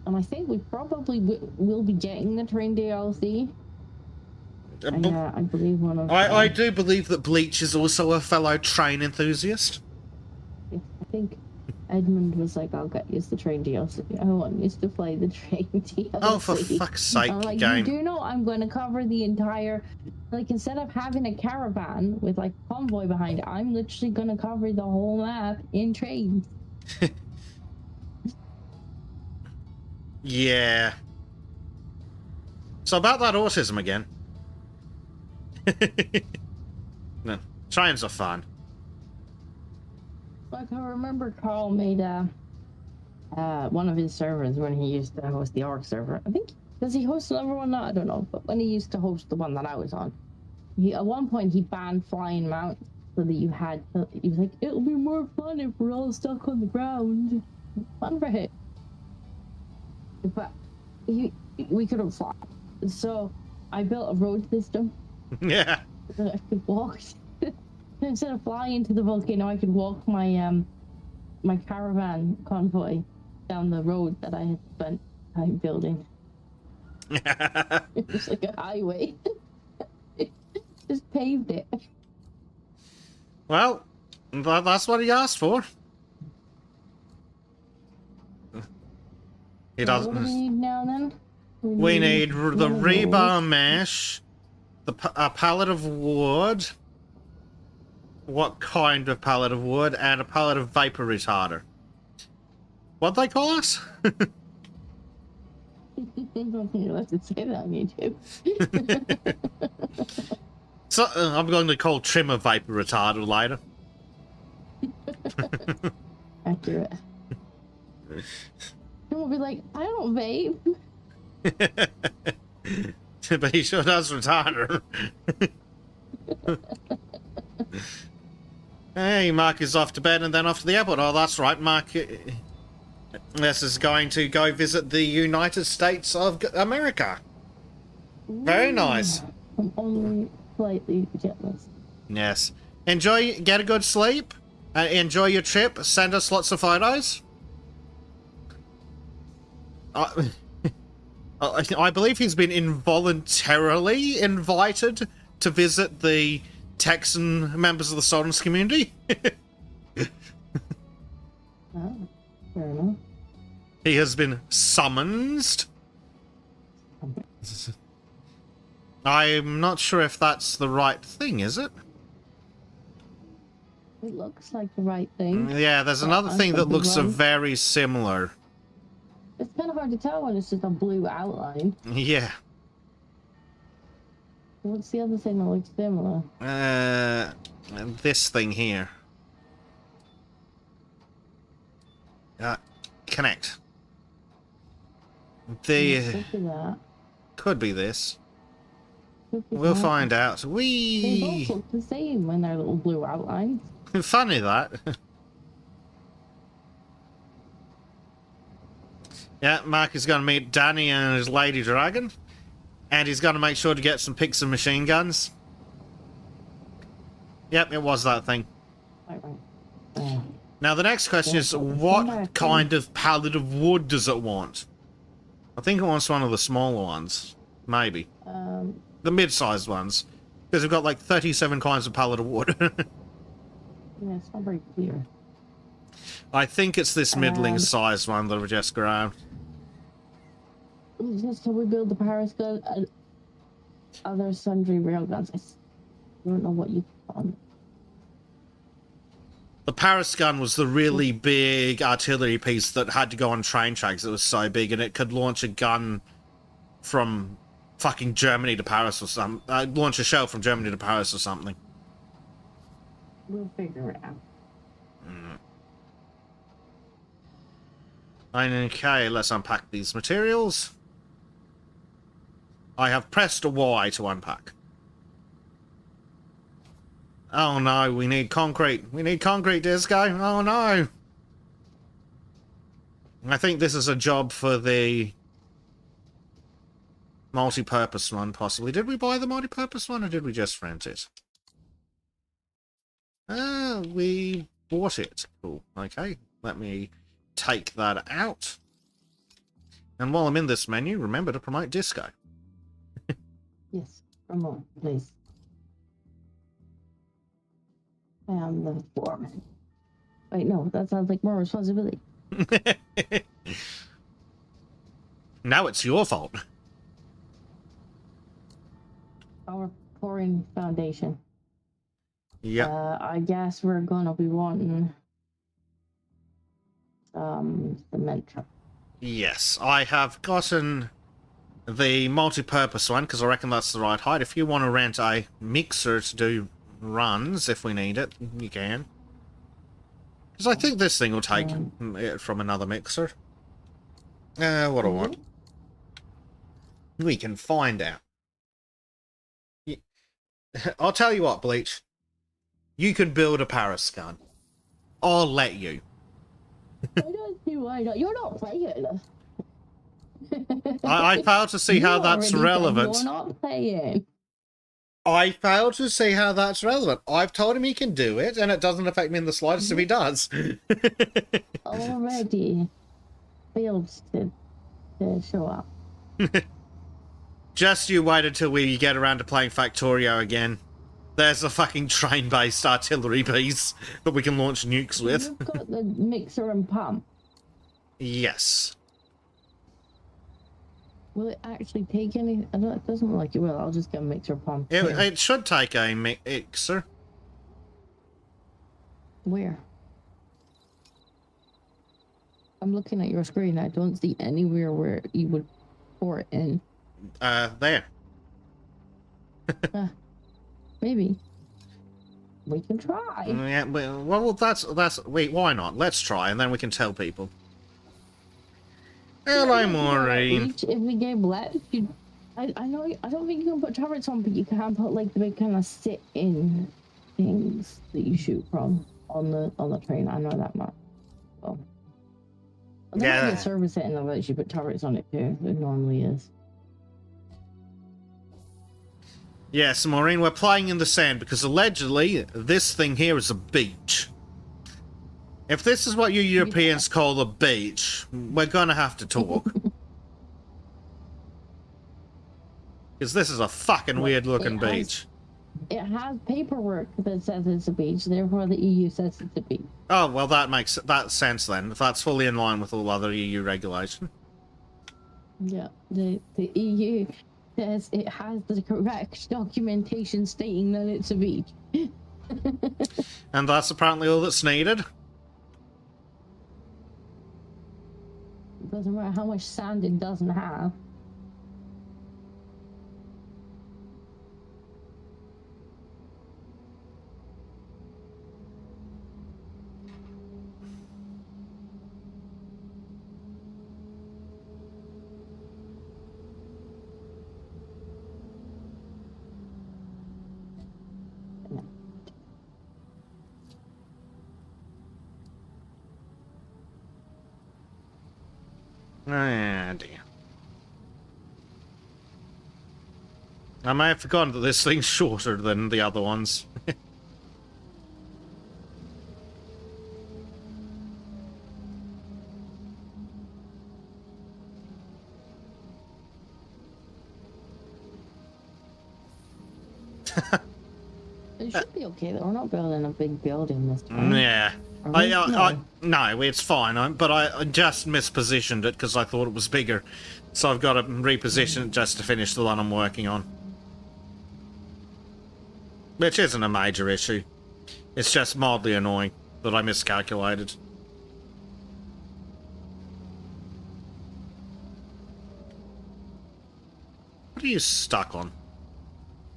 And I think we probably will be getting the train DLC. I believe one of I do believe that Bleach is also a fellow train enthusiast. I think Edmund was like, I'll get you the train DLC. I want you to play the train DLC. Oh, for fuck's sake, I'm like, game. you do know I'm going to cover the entire... Like, instead of having a caravan with, like, convoy behind it, I'm literally going to cover the whole map in trains. Yeah. So about that autism again. No, trains are fun. Like, I remember Carl made one of his servers when he used to host the Ark server. I think, does he host another one now? I don't know. But when he used to host the one that I was on, at one point he banned flying mounts so that he was like, it'll be more fun if we're all stuck on the ground. Fun for him. But we couldn't fly. So I built a road system. Yeah. So I could walk. Instead of flying to the volcano, I could walk my my caravan convoy down the road that I had spent time building. It was like a highway. Just paved it. Well, that's what he asked for. He doesn't. What do we need now then? We need the rebar mesh, a pallet of wood. What kind of pallet of wood? And a pallet of vapor retarder. What'd they call us? I don't think you'll have to say that on YouTube. So, I'm going to call trim a vapor retarder later. Accurate. And we'll be like, I don't vape. But he sure does retarder. Hey, Mark is off to bed and then off to the airport. Oh, that's right, Mark. This is going to go visit the United States of America. Very nice. I'm only slightly jealous. Yes. Enjoy, get a good sleep. Enjoy your trip. Send us lots of photos. I believe he's been involuntarily invited to visit the Texan members of the Soldans community. Oh, fair enough. He has been summoned. I'm not sure if that's the right thing, is it? It looks like the right thing. Yeah, there's another thing that looks wrong. very similar. It's kind of hard to tell when it's just a blue outline. Yeah. What's the other thing that looks similar? This thing here. Connect. Could The be that. could be this. Could be We'll that. find out. They We both look the same when they're little blue outlines. Funny that. Yeah, Mark is going to meet Danny and his lady dragon. And he's going to make sure to get some picks and machine guns. Yep, it was that thing. Right. Now the next question is, what kind of pallet of wood does it want? I think it wants one of the smaller ones. Maybe. The mid-sized ones. Because we've got like 37 kinds of pallet of wood. Yeah, it's not very clear. I think it's this middling-sized one that we just grabbed. Just how we build the Paris gun and other sundry railguns. I don't know what you call them. The Paris gun was the really big artillery piece that had to go on train tracks. It was so big, and it could launch a gun from fucking Germany to Paris or something. Launch a shell from Germany to Paris or something. We'll figure it out. Okay, let's unpack these materials. I have pressed a Y to unpack. Oh no, we need concrete. We need concrete, Disco. Oh no. I think this is a job for the multi-purpose one, possibly. Did we buy the multi-purpose one, or did we just rent it? We bought it. Cool. Okay, let me take that out. And while I'm in this menu, remember to promote Disco. Yes, promote, please. I am the foreman. Wait, no, that sounds like more responsibility. Now it's your fault. Our pouring foundation. Yeah. I guess we're gonna be wanting cement truck. Yes, I have gotten the multi-purpose one because I reckon that's the right height. If you want to rent a mixer to do runs, if we need it, you can. Because I think this thing will take it from another mixer. What do I want? We can find out. I'll tell you what, Bleach. You can build a Paris gun. I'll let you. I don't see why not. You're not playing. I fail to see how that's relevant. You're not playing. I fail to see how that's relevant. I've told him he can do it, and it doesn't affect me in the slightest if he does. Already failed to show up. Just you wait until we get around to playing Factorio again. There's a fucking train-based artillery piece that we can launch nukes with. You've got the mixer and pump. Yes. Will it actually take any? I don't, it doesn't look like it will. I'll just get a mixer pump. It should take a mixer. Where? I'm looking at your screen. I don't see anywhere where you would pour it in. There. Maybe. We can try. Yeah, well, that's... Wait, why not? Let's try, and then we can tell people. Hello, Maureen. If we get left, I know. I don't think you can put turrets on, but you can put like the big kind of sit-in things that you shoot from on the train. I know that much. Well, there might be a service setting that lets you put turrets on it too. It normally is. Yes, Maureen, we're playing in the sand because allegedly this thing here is a beach. If this is what you Europeans call a beach, we're gonna have to talk. Because this is a fucking weird looking beach. It has paperwork that says it's a beach, therefore the EU says it's a beach. Oh, well that makes that sense then, if that's fully in line with all other EU regulation. Yeah, the EU says it has the correct documentation stating that it's a beach. And that's apparently all that's needed. It doesn't matter how much sand it doesn't have. Ah, dear. I may have forgotten that this thing's shorter than the other ones. It should be okay though. We're not building a big building this time. Yeah. Are we? No, it's fine. But I just mispositioned it because I thought it was bigger. So I've got to reposition it just to finish the one I'm working on. Which isn't a major issue. It's just mildly annoying that I miscalculated. What are you stuck on?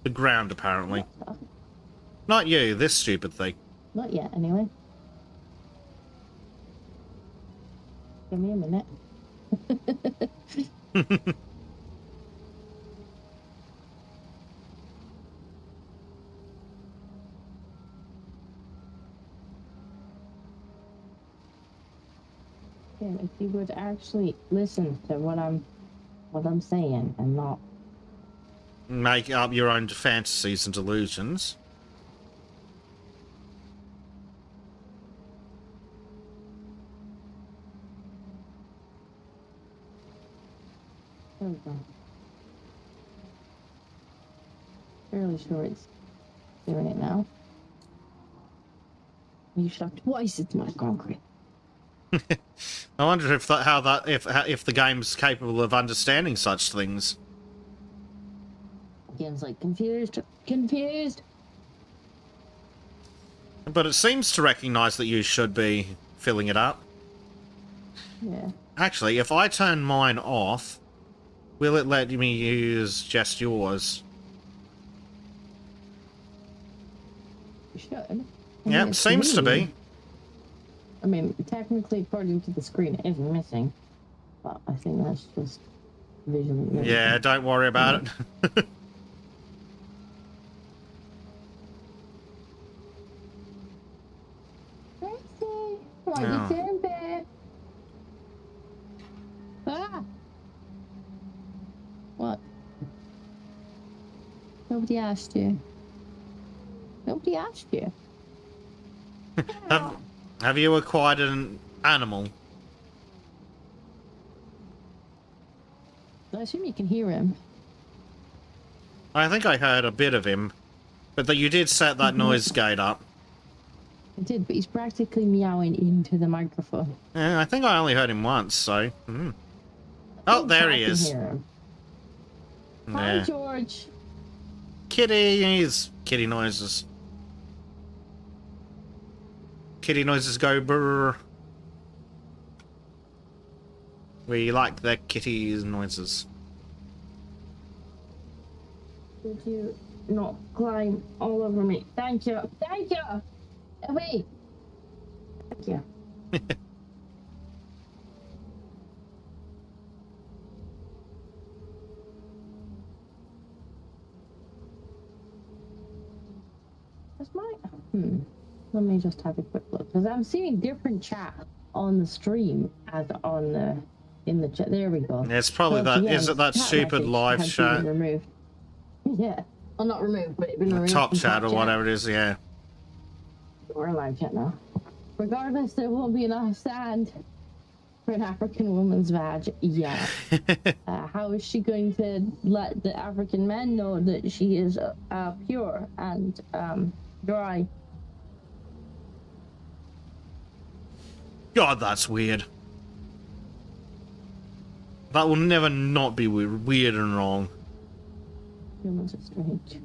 The ground, apparently. Not you, this stupid thing. Not yet, anyway. Give me a minute. Yeah, if you would actually listen to what I'm saying and not Make up your own fantasies and delusions. there we go. Fairly sure it's doing it now. You shoved twice as much concrete. I wonder if if the game's capable of understanding such things. Again's like confused. But it seems to recognize that you should be filling it up. Yeah. Actually, if I turn mine off, will it let me use just yours? You should. I mean, Yep, it's seems to be. I mean, technically, according to the screen, it is missing. But I think that's just visually. Yeah, don't worry about it. Why No. you doing there? Ah! What? Nobody asked you. Nobody asked you. Have you acquired an animal? I assume you can hear him. I think I heard a bit of him. But that you did set that noise gate up. I did, but he's practically meowing into the microphone. Yeah, I think I only heard him once, so... Oh, there he is. Hear him. Hi, Yeah. George. Kitties! Kitty noises. Kitty noises go brrr. We like the kitties noises. Did you not climb all over me? Thank you. Thank you. Away. Thank you. That's my. Let me just have a quick look because I'm seeing different chat on the stream as on the in the chat. There we go. It's probably So, that. yeah, Is it that chat stupid message live has chat? been removed. Yeah. Well, not removed, but it's been removed. Top from chat or whatever it is, yeah. We're in live chat now. Regardless, there won't be enough sand for an African woman's vag. Yeah. How is she going to let the African men know that she is pure and dry? God, that's weird. That will never not be weird and wrong. Humans are strange.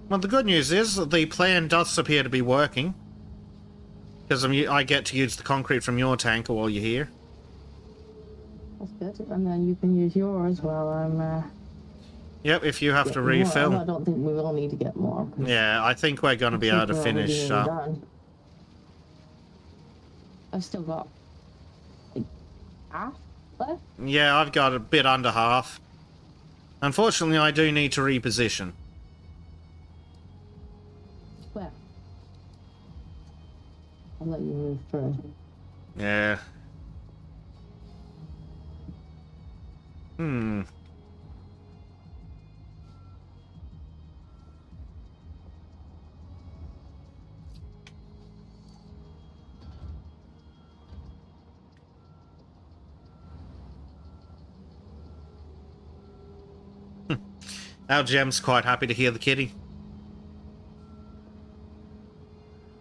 Well, the good news is that the plan does appear to be working. Because I get to use the concrete from your tanker while you're here. That's good. And then you can use yours while I'm... Yep, if you have to getting refill. more. I don't think we will need to get more. 'Cause Yeah, I think we're going to be I able think to we're already finish nearly up. done. I've still got like half left. Yeah, I've got a bit under half. Unfortunately, I do need to reposition. Well, I'll let you move first. Yeah. Hmm. Our Gem's quite happy to hear the kitty.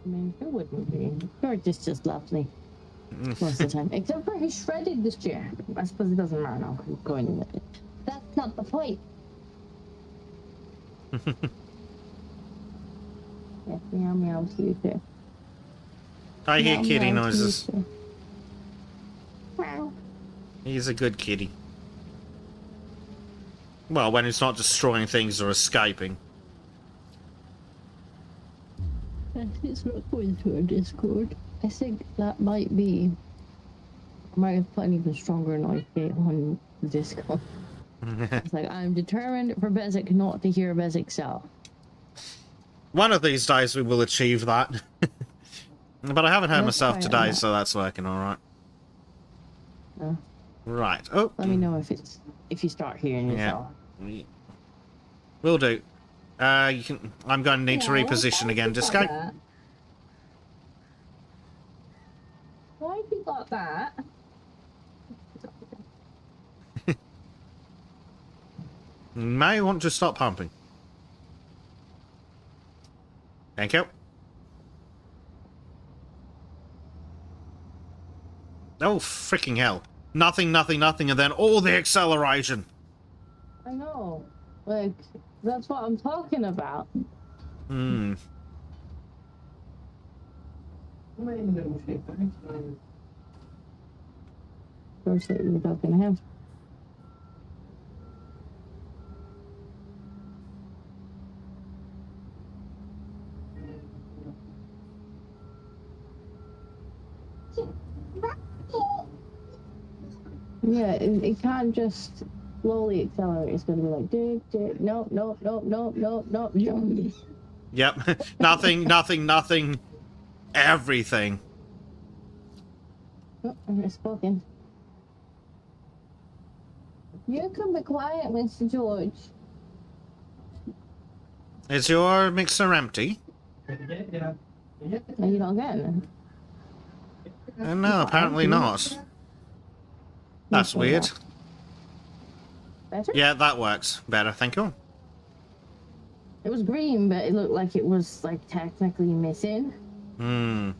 I mean, who wouldn't be? George is just lovely most of the time. Except for he's shredded this year. I suppose it doesn't matter now. I'm going with it. That's not the point. Yes, meow meow to you too. I hear Meow, kitty meow to you noises. too. Meow. He's a good kitty. Well, when it's not destroying things or escaping. It's not going to our Discord. I think that might be. I might have put an even stronger noise gate on Discord. It's like, I'm determined for Bezic not to hear Bezic self. One of these days we will achieve that. But I haven't heard Let's myself try it today, out. so that's working alright. No. Right. Oh. Let me know if you start hearing Yeah. yourself. Will do. You can. I'm going to need to reposition again. Just go. Why have you got that? You may want to stop pumping. Thank you. Oh, freaking hell. Nothing, nothing, nothing, and then all the acceleration. I know. Like, that's what I'm talking about. Hmm. First that you were talking to him. Yeah, it can't just slowly accelerate. It's gonna be like, nope, nope, nope, nope, nope, nope, jump. Yep. Nothing, nothing, nothing. Everything. Oh, I'm spoken. You can be quiet, Mr. George. Is your mixer empty? No, you don't get it. No, apparently not. That's Okay, weird. Better? Yeah, that works. Better, thank you. It was green, but it looked like it was like technically missing. Hmm.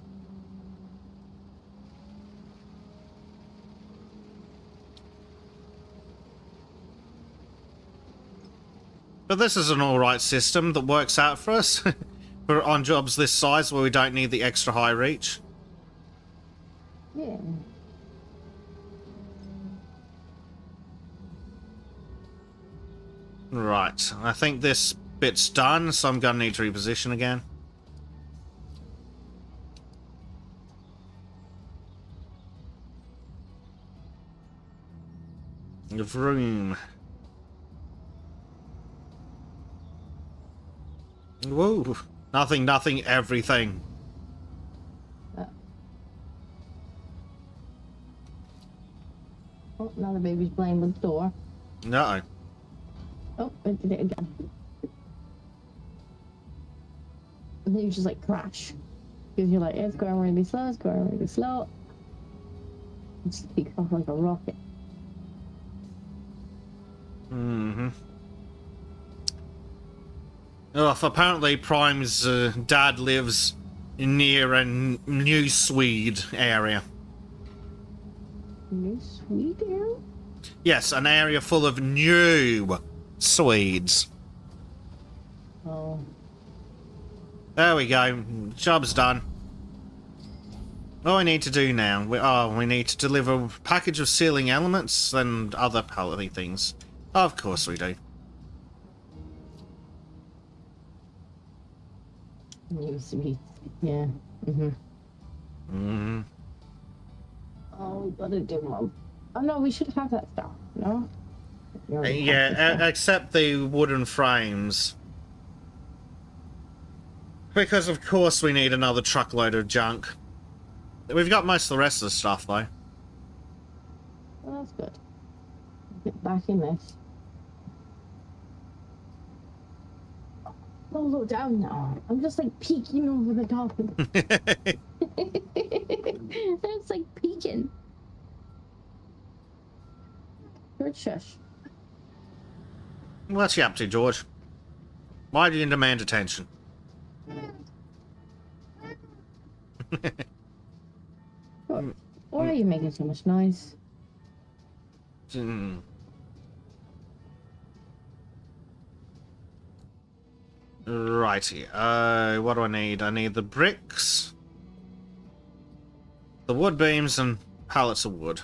But this is an alright system that works out for us. For on jobs this size where we don't need the extra high reach. Yeah. Right, I think this bit's done, so I'm gonna need to reposition again. Vroom. Whoa. Nothing, nothing, everything. Oh, now the baby's playing with the door. No. Oh, it did it again. And then you just like crash. Because you're like, it's going really slow, it's going really slow. It just takes off like a rocket. Mm-hmm. Oh, apparently Prime's dad lives near a New Swede area. New Sweden? Yes, an area full of new Swedes. Oh. There we go. Job's done. All we need to do now, we need to deliver a package of sealing elements and other pallet things. Of course we do. New Sweden. Yeah. Mm-hmm. Mm-hmm. Oh, we gotta do more. Oh no, we should have that stuff, no? You already have Yeah, the stuff. except the wooden frames. Because of course we need another truckload of junk. We've got most of the rest of the stuff though. Well, that's good. Get back in this. Don't look down now. I'm just like peeking over the top. It's like peeking. Good shush. What's you up to, George? Why do you demand attention? Why are you making so much noise? Hmm. Righty. What do I need? I need the bricks, the wood beams, and pallets of wood.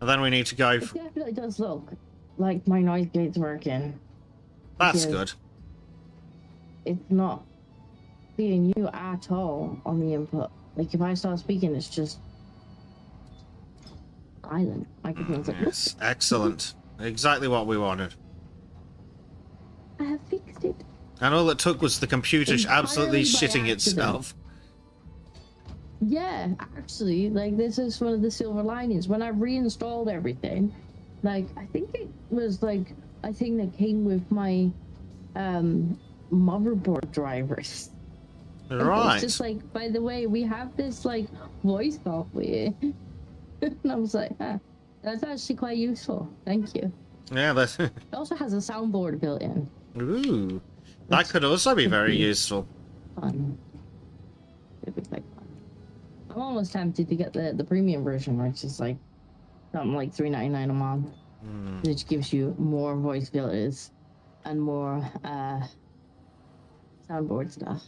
And then we need to go. It definitely does look like my noise gate's working. That's Yes. good. It's not seeing you at all on the input. Like if I start speaking, it's just silent. Microphone's like, Yes, excellent. Exactly what we wanted. I have fixed it. And all it took was the computer absolutely Entirely by shitting accident. itself. Yeah, actually, like this is one of the silver linings. When I reinstalled everything, like I think it was like a thing that came with my motherboard drivers. Right. It's just like, by the way, we have this like voice software. And I was like, that's actually quite useful. Thank you. Yeah, that's... It also has a soundboard built in. Ooh. That could also be very useful. Fun. It'd be quite fun. I'm almost tempted to get the premium version, which is like something like $3.99 a month, which gives you more voice filters and more soundboard stuff.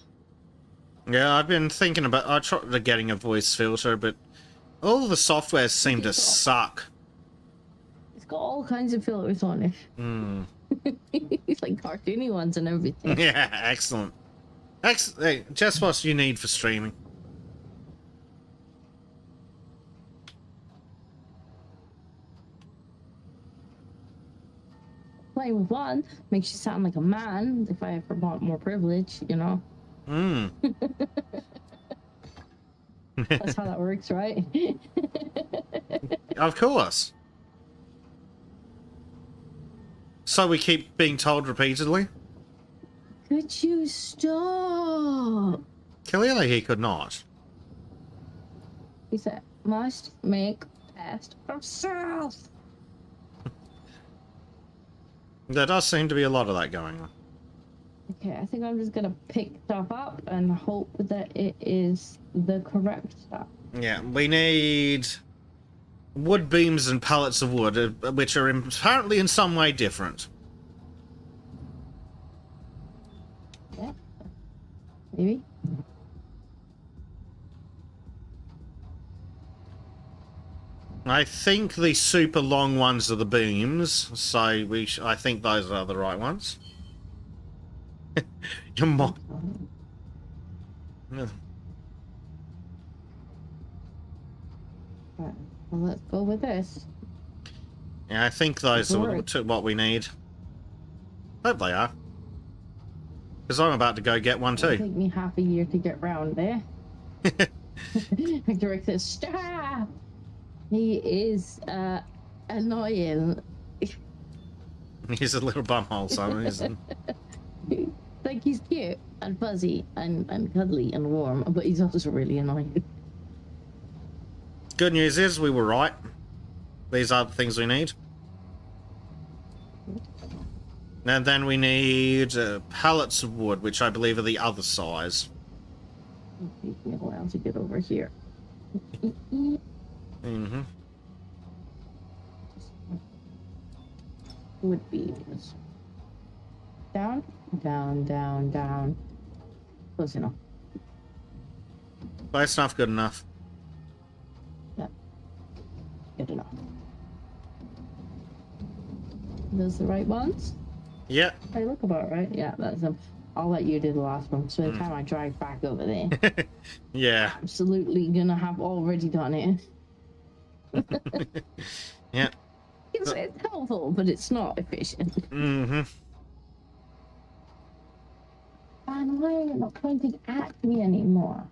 Yeah, I've been thinking about... I tried getting a voice filter, but all the softwares seem to suck. It's got all kinds of filters on it. Hmm. It's like cartoony ones and everything. Yeah, excellent. Hey, just what you need for streaming. Playing with one makes you sound like a man. If I ever want more privilege, you know. Hmm. That's how that works, right? Of course. So we keep being told repeatedly? Could you stop? Clearly he could not. He said, must make test of self. There does seem to be a lot of that going on. Okay, I think I'm just gonna pick stuff up and hope that it is the correct stuff. Yeah, we need wood beams and pallets of wood, which are apparently in some way different. Yeah. Maybe. I think the super long ones are the beams, so I think those are the right ones. Your mom. Right. Well, let's go with this. Yeah, I think those are Right. what we need. Hope they are. Because I'm about to go get one It'll too. take me half a year to get round there. Direct says, stop! He is annoying. He's a little bumhole, so isn't he? Like he's cute and fuzzy and cuddly and warm, but he's also really annoying. Good news is we were right. These are the things we need. And then we need pallets of wood, which I believe are the other size. Take me a while to get over here. Mm-hmm. Would be down, down, down, down. Close enough. Close enough, good enough. Good enough. Those the right ones? Yep. They look about right. Yeah, that's them. I'll let you do the last one. So by the time I drive back over there, Yeah. absolutely gonna have already done it. Yeah. It's helpful but it's not efficient. Mm-hmm. And why are you not pointing at me anymore?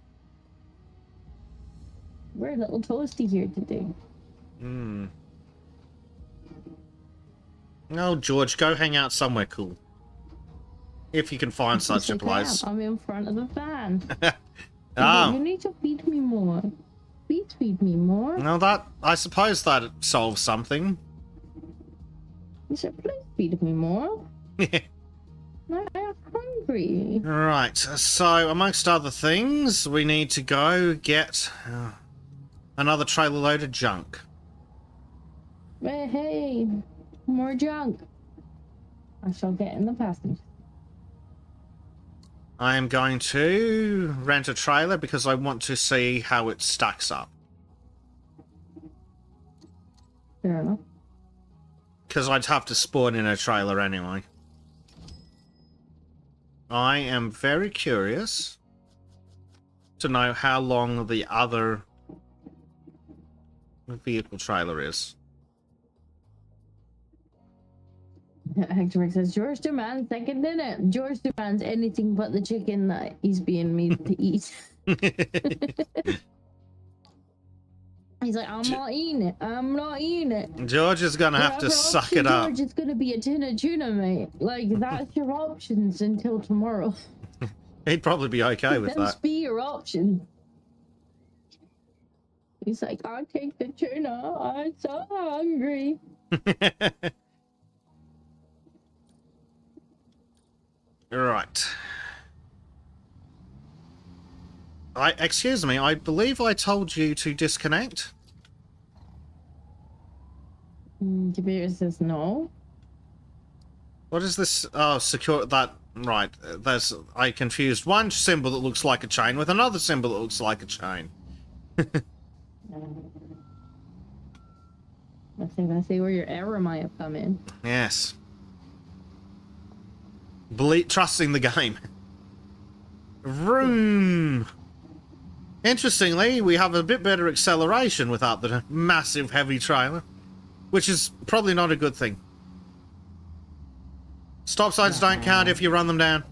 We're a little toasty here today. Hmm. Oh, George, go hang out somewhere cool. If you can find such a place. I'm in front of the fan. Oh. You need to feed me more. Please feed me more. Well, I suppose that solves something. You said, please feed me more. I'm hungry. Right, so amongst other things, we need to go get another trailer load of junk. Hey, more junk. I shall get in the passenger. I am going to rent a trailer because I want to see how it stacks up. Fair enough. Because I'd have to spawn in a trailer anyway. I am very curious to know how long the other vehicle trailer is. Hector says, George demands second dinner. George demands anything but the chicken that he's being made to eat. He's like, I'm not eating it. I'm not eating it. George is going to have to suck it up. George, it's going to be a tin of tuna, mate. Like, that's your options until tomorrow. He'd probably be okay with Those that. be your options. He's like, I'll take the tuna. I'm so hungry. Right. Excuse me, I believe I told you to disconnect. Kabir says no. What is this? Oh, secure that. Right. I confused one symbol that looks like a chain with another symbol that looks like a chain. I think I see where your error might have come in. Yes. Trusting the game. Vroom. Interestingly, we have a bit better acceleration without the massive heavy trailer, which is probably not a good thing. Stop signs don't count if you run them down.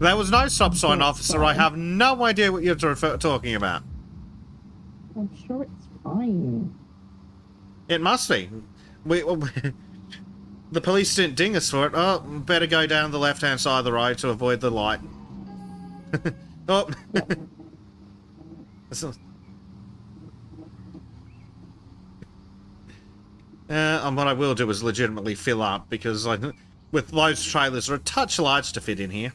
There was no stop sign, officer. I have no idea what you're talking about. I'm sure it's fine. It must be. The police didn't ding us for it. Oh, better go down the left-hand side of the road to avoid the light. Oh. And what I will do is legitimately fill up, because with those trailers are a touch large to fit in here.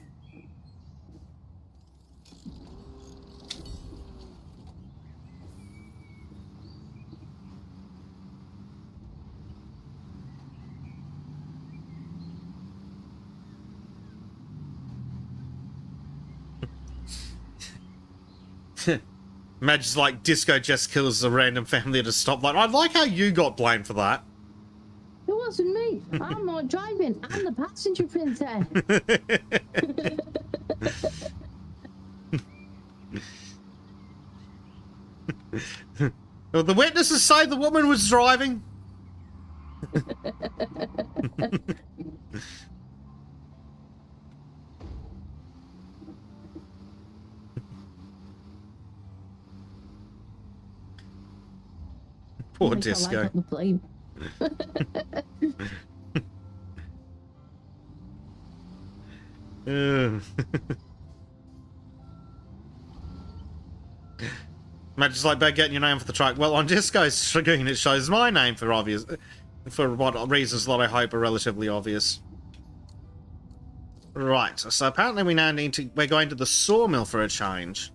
Imagine like Disco just kills a random family at a stoplight. I like how you got blamed for that. It wasn't me. I'm not driving. I'm the passenger princess. Well, the witnesses say the woman was driving. Poor Disco. The blame. Imagine like about getting your name for the truck. Well, on Disco's screen it shows my name for what reasons that I hope are relatively obvious. Right, so apparently we now we're going to the sawmill for a change.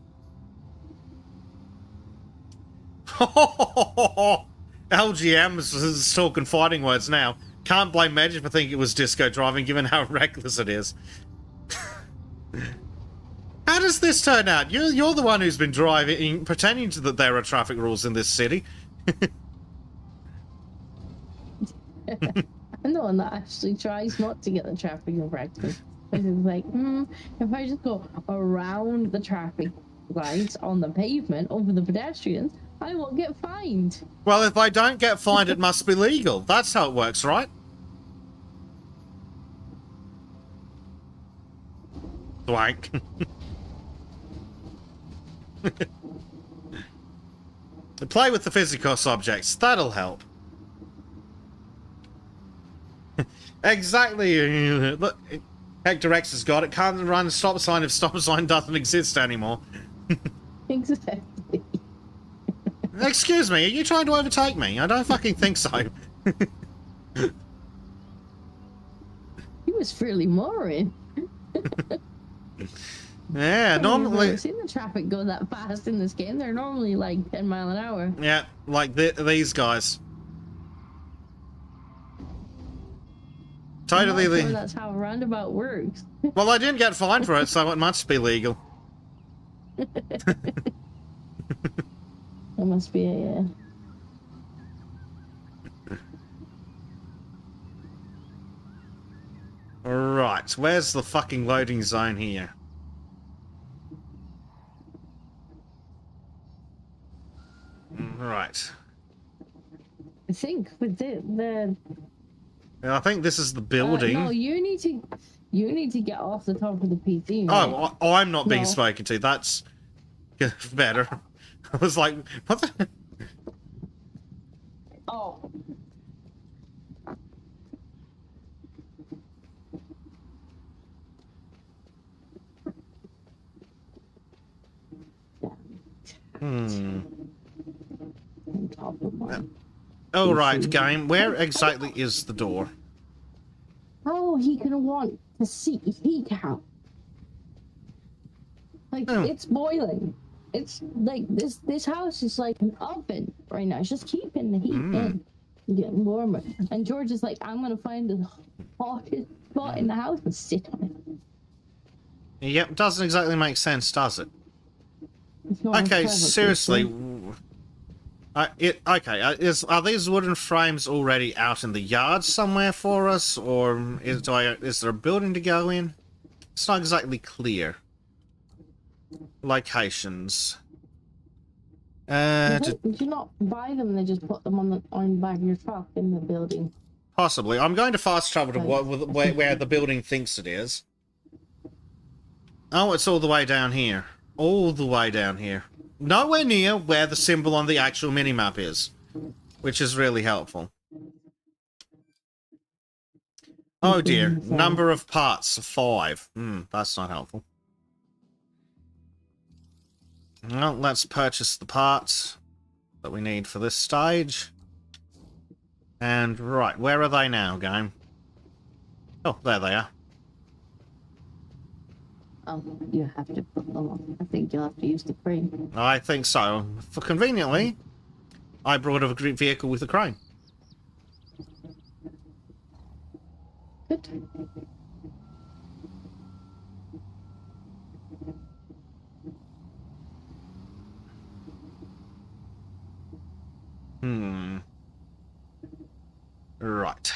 LGM is talking fighting words now. Can't blame Magic for thinking it was Disco driving, given how reckless it is. How does this turn out? You're the one who's been driving, pretending that there are traffic rules in this city. I'm the one that actually tries not to get the traffic infraction. It's like, if I just go around the traffic, rides on the pavement over the pedestrians, I will get fined. Well, if I don't get fined, it must be legal. That's how it works, right? Blank. Play with the physical objects. That'll help. Exactly. Look, Hector X has got it. Can't run a stop sign if stop sign doesn't exist anymore. Exactly. Excuse me, are you trying to overtake me? I don't fucking think so. He was fairly mooring. Yeah, I've normally... never seen the traffic go that fast in this game. They're normally like 10 mile an hour. Yeah, like these guys. Totally. I'm not sure that's how a roundabout works. Well, I didn't get fined for it, so it must be legal. It must be a Right, where's the fucking loading zone here? Right. I think with the I think this is the building. no, you need to get off the top of the PC. Right? Oh, I'm not being No. spoken to. That's better. I was like, what the... Oh. Hmm. On top of mine. Oh, right, game. Where exactly is the door? Oh, he gonna want to see heat out. Like Oh. it's boiling. It's like this house is like an oven right now. It's just keeping the heat in, getting warmer. And George is like, I'm gonna find the hottest spot in the house and sit on it. Yep, doesn't exactly make sense, does it? It's not Okay, clever, seriously. Kristen. Are these wooden frames already out in the yard somewhere for us, or is there a building to go in? It's not exactly clear. Locations. Did you not buy them? They just put them on the back of your truck in the building. Possibly. I'm going to fast travel to where the building thinks it is. Oh, it's all the way down here. All the way down here. Nowhere near where the symbol on the actual minimap is, which is really helpful. Oh dear, number of parts, 5. That's not helpful. Well, let's purchase the parts that we need for this stage. And, right, where are they now, game? Oh, there they are. Oh, you have to put them on. I think you'll have to use the crane. I think so. For conveniently, I brought a vehicle with a crane. Good. Right.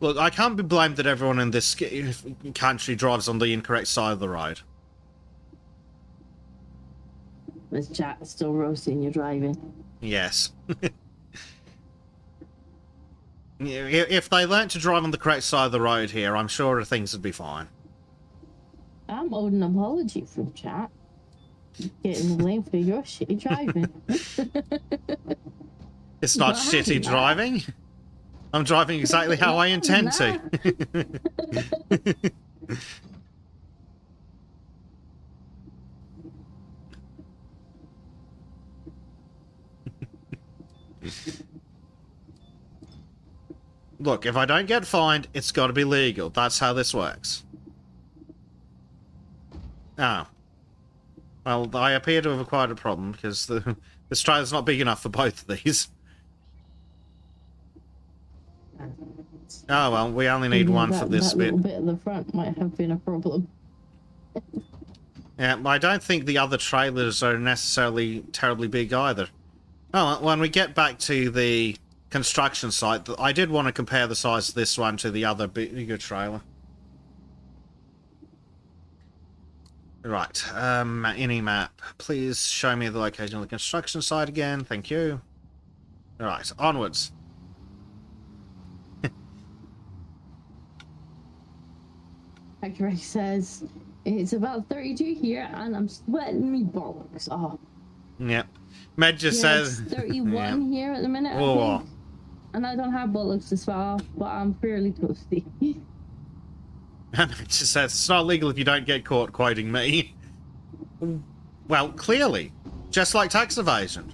Look, I can't be blamed that everyone in this country drives on the incorrect side of the road. This chat is still roasting you driving. Yes. If they learnt to drive on the correct side of the road here, I'm sure things would be fine. I'm owed an apology from chat. Getting blamed for your shitty driving. It's not Not shitty having that. driving. I'm driving exactly how I intend to. Look, if I don't get fined, it's got to be legal. That's how this works. Oh. Well, I appear to have acquired a problem because this trailer's not big enough for both of these. Oh well, we only need Maybe one for this that bit. little bit at the front might have been a problem. Yeah, I don't think the other trailers are necessarily terribly big either. Oh, when we get back to the construction site, I did want to compare the size of this one to the other bigger trailer. Right, any map. Please show me the location of the construction site again. Thank you. Right, onwards. Hector says, it's about 32 here and I'm sweating me bollocks off. Yep. Med just says... It's 31 here at the minute, I think. And I don't have bollocks this far, but I'm fairly toasty. And it just says, it's not legal if you don't get caught quoting me. Well, clearly. Just like tax evasion.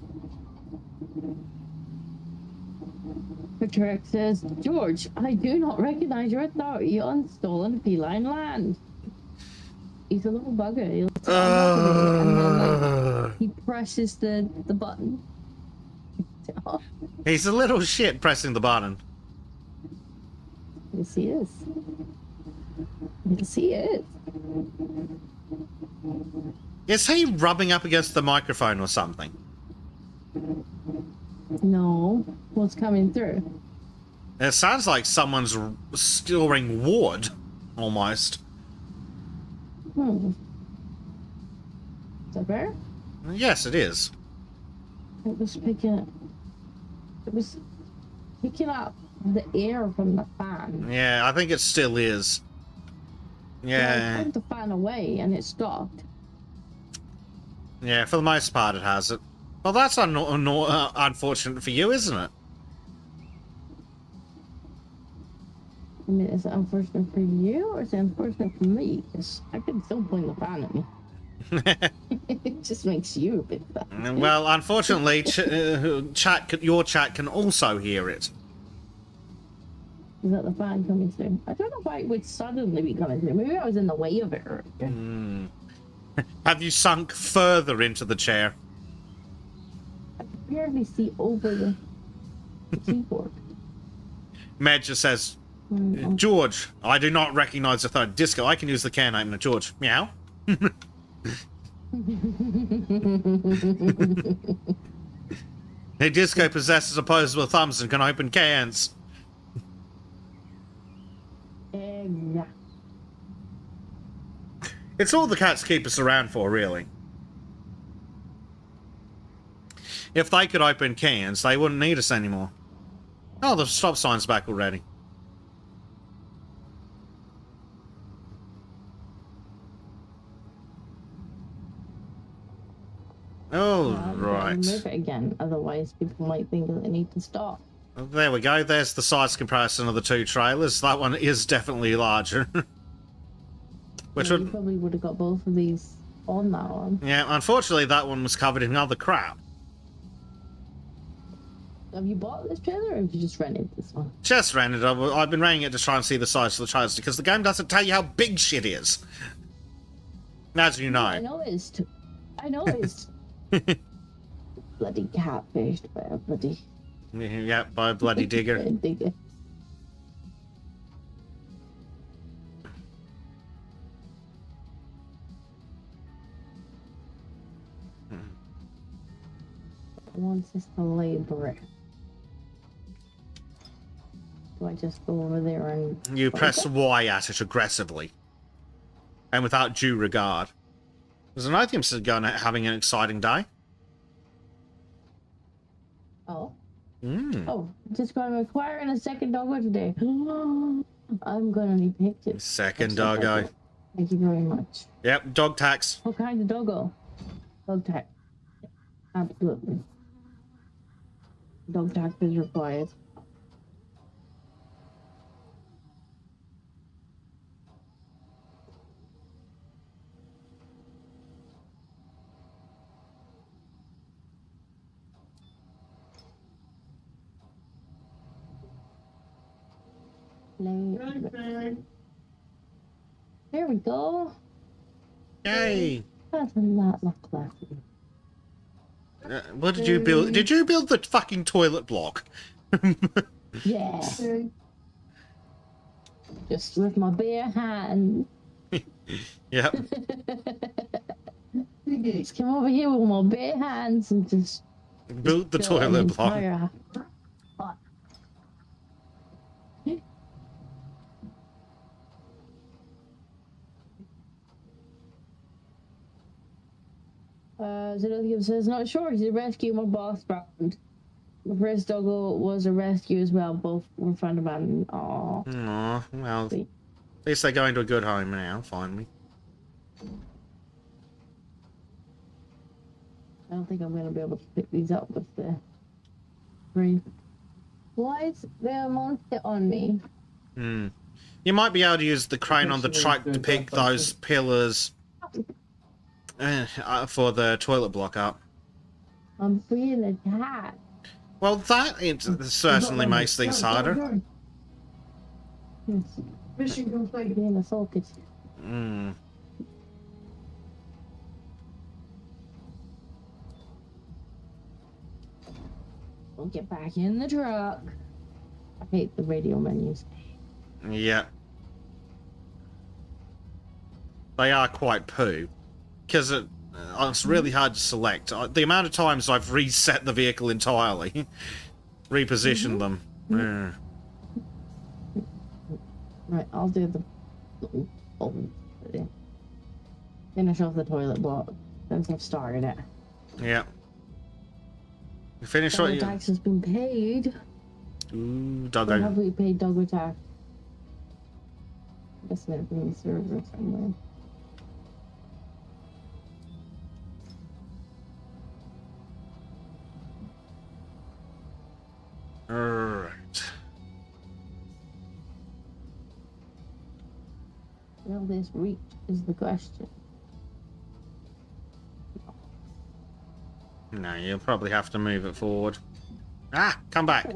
Patrick says, George, I do not recognize your authority on stolen feline land. He's a little bugger. He'll sit on top of it, and then, like, he presses the button. He's a little shit pressing the button. Yes, he is. Yes, he is. Is he rubbing up against the microphone or something? No. What's coming through? It sounds like someone's storing wood, almost. Is that better? Yes, it is. It was picking up the air from the fan. Yeah, I think it still is. Yeah. I put the fan away and it stopped. Yeah, for the most part it has it. Well, that's unfortunate for you, isn't it? I mean, is it unfortunate for you or is it unfortunate for me? Because I can still point the fan at me. It just makes you a bit bad. Well, unfortunately, your chat can also hear it. Is that the fan coming through? I don't know why it would suddenly be coming through. Maybe I was in the way of it. Have you sunk further into the chair? I can barely see over the keyboard. Med just says, George, I do not recognize the third disco. I can use the can opener, George. Meow. A disco possesses opposable thumbs and can open cans. Yeah. It's all the cats keep us around for, really. If they could open cans, they wouldn't need us anymore. Oh, the stop sign's back already. Oh, right. Move it again, otherwise people might think that they need to stop. There we go. There's the size comparison of the two trailers. That one is definitely larger. Which You probably would have got both of these on that one. Yeah, unfortunately that one was covered in other crap. Have you bought this trailer or have you just rented this one? Just rented. I've been renting it to try and see the size of the trailers because the game doesn't tell you how big shit is. As you know. I noticed. Bloody catfished by a bloody... Yeah, by a bloody digger. digger. Wants us to labor it. Do I just go over there and... You press Y at it aggressively. And without due regard. There's an item having an exciting day. Oh. Oh, just got acquiring a second doggo today. I'm gonna need pictures. Second doggo. Thank you very much. Yep, dog tax. What kind of doggo? Dog tax. Absolutely. Dog tax is required. There we go. Yay! Doesn't that look lovely? What did you build? Did you build the fucking toilet block? Yeah. Just with my bare hand. Yep. Just come over here with my bare hands and just Built the Built an toilet block. entire- Zenithia says, not sure, he's a rescue, my boss found. My first doggo was a rescue as well, both were found abandoned. Aww. Aw, well, Sweet. at least they're going to a good home now, finally. I don't think I'm gonna be able to pick these up with the brain. Why is there a monster on me? Hmm. You might be able to use the crane on the truck to pick those pillars for the toilet block up. I'm being attacked. Well, that certainly makes things harder. Yes, Mission complete. being assaulted. Hmm. We'll get back in the truck. I hate the radio menus. Yeah. They are quite poo. Because it's really hard to select. The amount of times I've reset the vehicle entirely, repositioned them. Right, I'll do the. Finish off the toilet block since I've started it. Yeah. You finish what Dog you... tax has been paid. Ooh, Or doggo. have we paid dog tax? Guess it's in the server somewhere. Alright. Will this reach is the question. No, you'll probably have to move it forward. Ah, come back.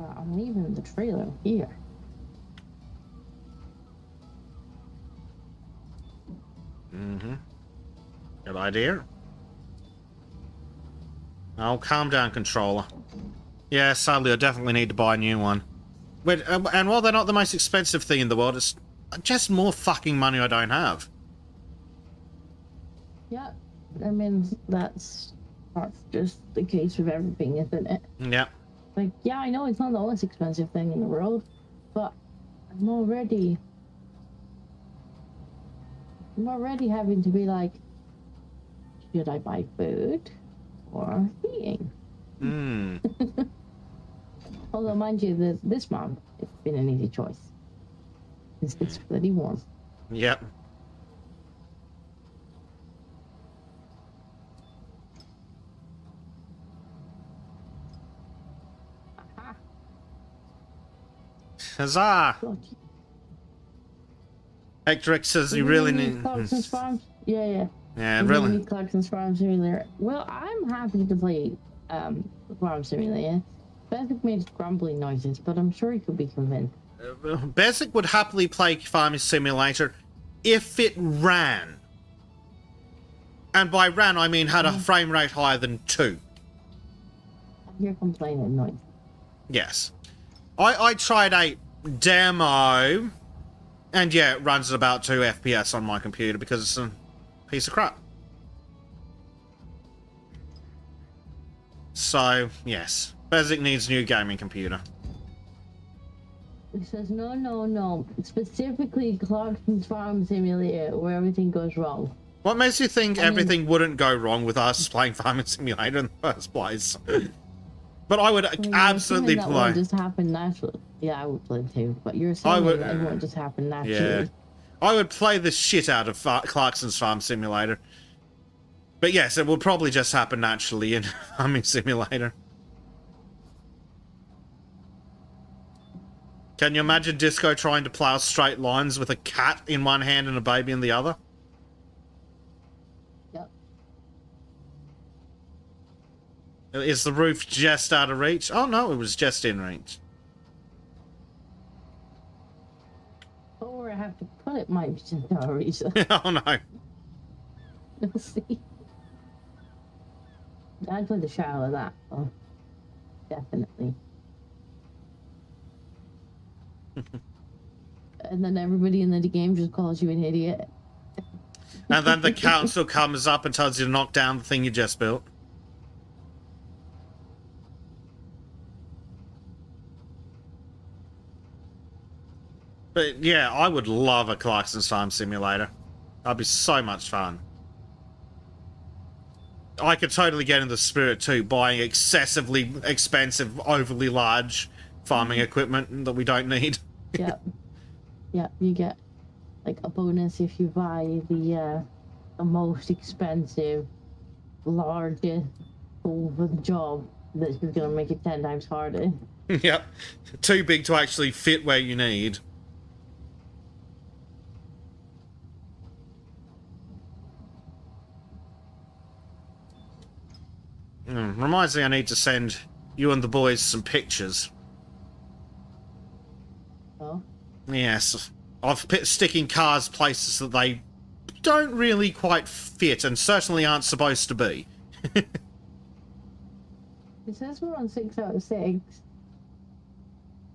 I'm leaving the trailer here. Mm-hmm. Good idea. Oh, calm down, controller. Yeah, sadly, I definitely need to buy a new one. But, and while they're not the most expensive thing in the world, it's just more fucking money I don't have. Yeah, I mean, that's just the case with everything, isn't it? Yeah. Like, yeah, I know it's not the most expensive thing in the world, but I'm already having to be like, should I buy food or heating? Hmm. Although, mind you, this month, it's been an easy choice. It's bloody warm. Yep. Aha. Huzzah! God. Hectoric says you really need... Clarkson's Farms? Yeah. Yeah, You really... need Clarkson's Farm Simulator. Well, I'm happy to play Farm Simulator. Basic made grumbling noises, but I'm sure he could be convinced. Basic would happily play Farming Simulator if it ran. And by ran, I mean had a frame rate higher than 2. You're complaining noise. Yes. I tried a demo, and yeah, it runs at about 2 FPS on my computer because it's a piece of crap. So, yes. Bezic needs a new gaming computer. He says, no. Specifically Clarkson's Farm Simulator, where everything goes wrong. What makes you think I mean- everything wouldn't go wrong with us playing Farming Simulator in the first place? But I would I mean, absolutely you're assuming that won't play. just happen naturally. Yeah, I would play too, but you're saying would- that it won't just happen naturally. Yeah. I would play the shit out of Clarkson's Farm Simulator. But yes, it will probably just happen naturally in Farming Simulator. Can you imagine Disco trying to plow straight lines with a cat in one hand and a baby in the other? Yep. Is the roof just out of reach? Oh no, it was just in reach. But where I have to put it might be just no reason. Oh no. We'll see. I'd play the shower of that. Oh, definitely. And then everybody in the game just calls you an idiot. And then the council comes up and tells you to knock down the thing you just built. But yeah, I would love a Clarkson's Farm Simulator. That'd be so much fun. I could totally get in the spirit too, buying excessively expensive, overly large farming equipment that we don't need. Yep. Yep, you get like a bonus if you buy the most expensive, largest tool for the job that's just gonna make it 10 times harder. Yep. Too big to actually fit where you need. Reminds me I need to send you and the boys some pictures. Oh? Yes. Of sticking cars places that they don't really quite fit and certainly aren't supposed to be. It says we're on 6 out of 6.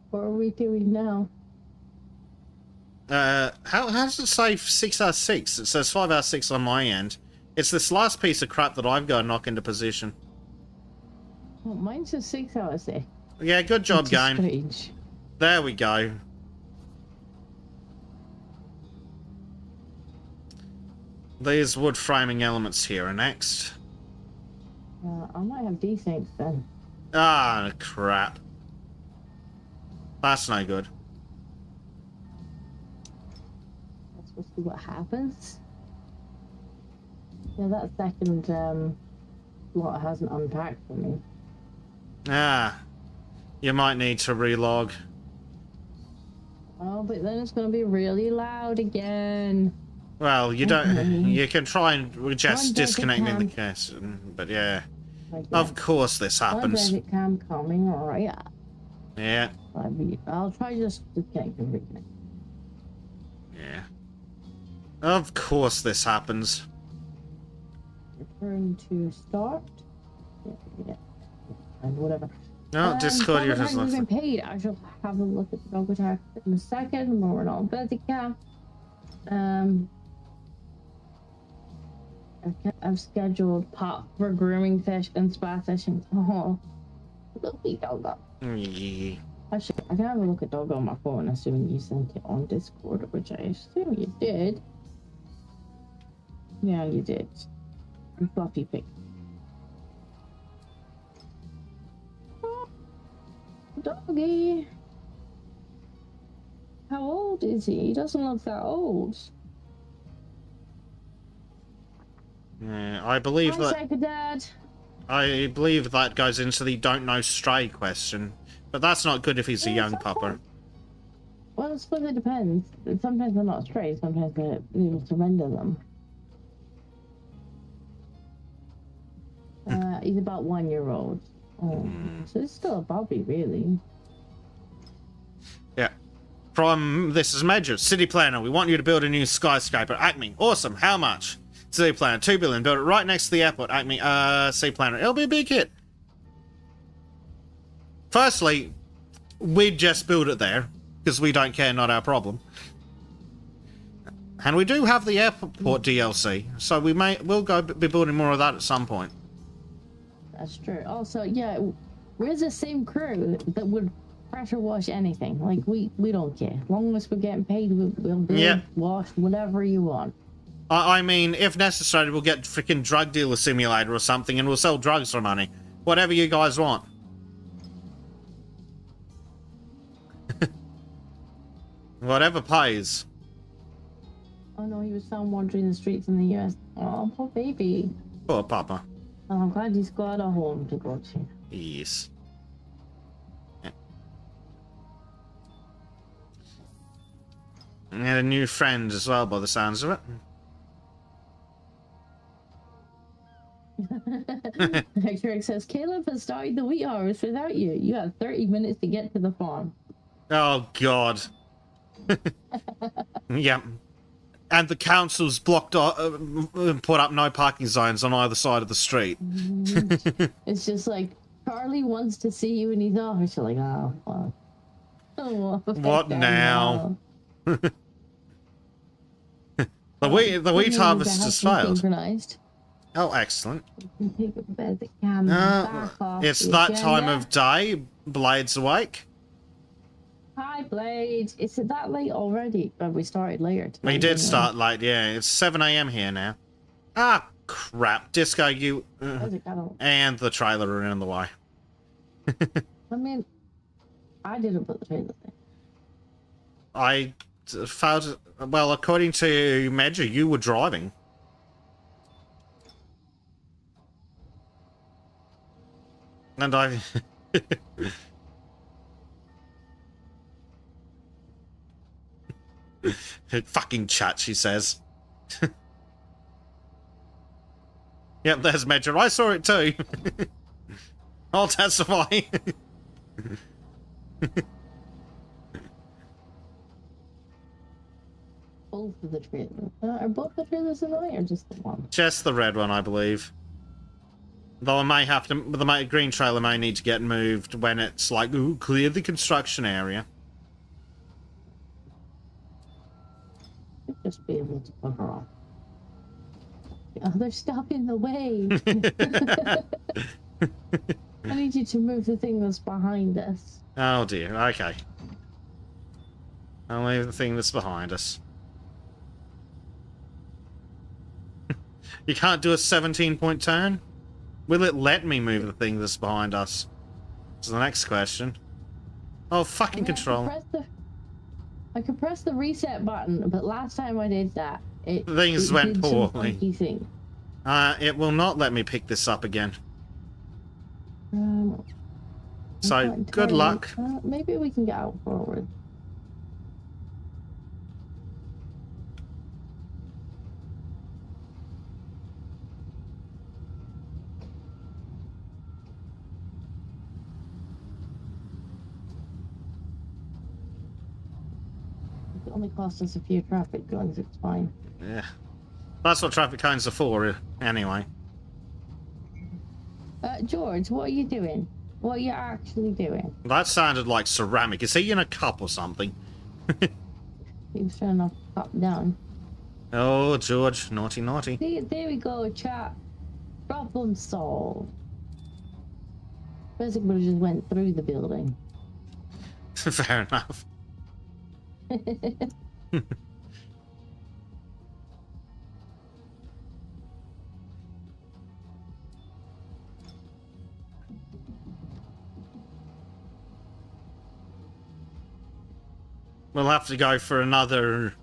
What are we doing now? How does it say 6 out of 6? It says 5 out of 6 on my end. It's this last piece of crap that I've got to knock into position. Oh, mine says 6 out of 6. Yeah, good job, Which is game. strange. There we go. These wood framing elements here are next. I might have D-Sinks then. Ah, crap. That's no good. That's supposed to be what happens. Yeah, that second lot hasn't unpacked for me. Ah. You might need to relog. Oh, but then it's going to be really loud again. Well, you don't... Okay. You can try and just One disconnecting the second. case. But yeah. Like, Of course this happens. One cam coming right up. Yeah. I'll try just disconnect and reconnect. Yeah. Of course this happens. Return to start. Yeah. And whatever. No, Discord, you're Dog just attack has left. been paid. I shall have a look at the dog attack in a second when we're not on Bezica. I've scheduled pop for grooming fish and spa sessions. Oh, lovely doggo. Yeah. Actually, I can have a look at doggo on my phone, assuming you sent it on Discord, which I assume you did. Yeah, you did. Fluffy pig. Doggy. How old is he? He doesn't look that old. Yeah, I believe One that... second, Dad. I believe that goes into the don't know stray question. But that's not good if he's a Yeah, young sometimes- pupper. Well, I suppose it depends. Sometimes they're not stray, sometimes they're able to render them. He's about 1 year old. So it's still a puppy, really. Yeah. From this is Major, City Planner. We want you to build a new skyscraper. Acme. Awesome. How much? City Planner, 2 billion. Build it right next to the airport. Acme. City Planner. It'll be a big hit. Firstly, we'd just build it there because we don't care. Not our problem. And we do have the airport DLC, so we'll go be building more of that at some point. That's true. Also, yeah, we're the same crew that would pressure wash anything. Like, we don't care. As long as we're getting paid, we'll build, Yeah. wash, whatever you want. I mean, if necessary, we'll get freaking drug dealer simulator or something, and we'll sell drugs for money. Whatever you guys want. Whatever pays. Oh no, he was found wandering the streets in the US. Oh, poor baby. Poor Papa. Well, I'm glad he's got a home to go to. Yes. Yeah. And had a new friend as well, by the sounds of it. Hector says, Caleb has started the wheat harvest without you. You have 30 minutes to get to the farm. Oh, God. Yep. And the council's blocked, put up no parking zones on either side of the street. It's just like, Charlie wants to see you in his office. You're like, oh, fuck. Oh, What now? The wheat harvest has failed. Synchronized. Oh, excellent. You can pick up bed that can back off It's the that agenda. time of day. Blade's awake. Hi, Blade. Is it that late already? We started later tonight. We did didn't start late, yeah. It's 7 a.m. here now. Ah, crap. Disco, you... How's it going? and the trailer are in the way. I mean, I didn't put the trailer there. I felt... Well, according to Medja, you were driving. And I... Fucking chat, she says. Yep, there's Medja. I saw it too. I'll testify. Both of the trailers. Are both the trailers in the way or just the one? Just the red one, I believe. Though I may have to... The green trailer may need to get moved when it's like, ooh, clear the construction area. Should just be able to put her off. Oh, there's stuff in the way. I need you to move the thing that's behind us. Oh dear, okay. I'll leave the thing that's behind us. You can't do a 17-point turn? Will it let me move the thing that's behind us? That's the next question. Oh, fucking control. I could press the reset button, but last time I did that, Things it went did some poorly. funky thing. It will not let me pick this up again. I'm So, not good entirely- luck. Maybe we can get out forward. It only cost us a few traffic guns, it's fine. Yeah. That's what traffic cones are for, anyway. George, what are you doing? What are you actually doing? That sounded like ceramic. Is he in a cup or something? He was trying to pop down. Oh, George. Naughty, naughty. See, there we go, chat. Problem solved. Basically, just went through the building. Fair enough. We'll have to go for another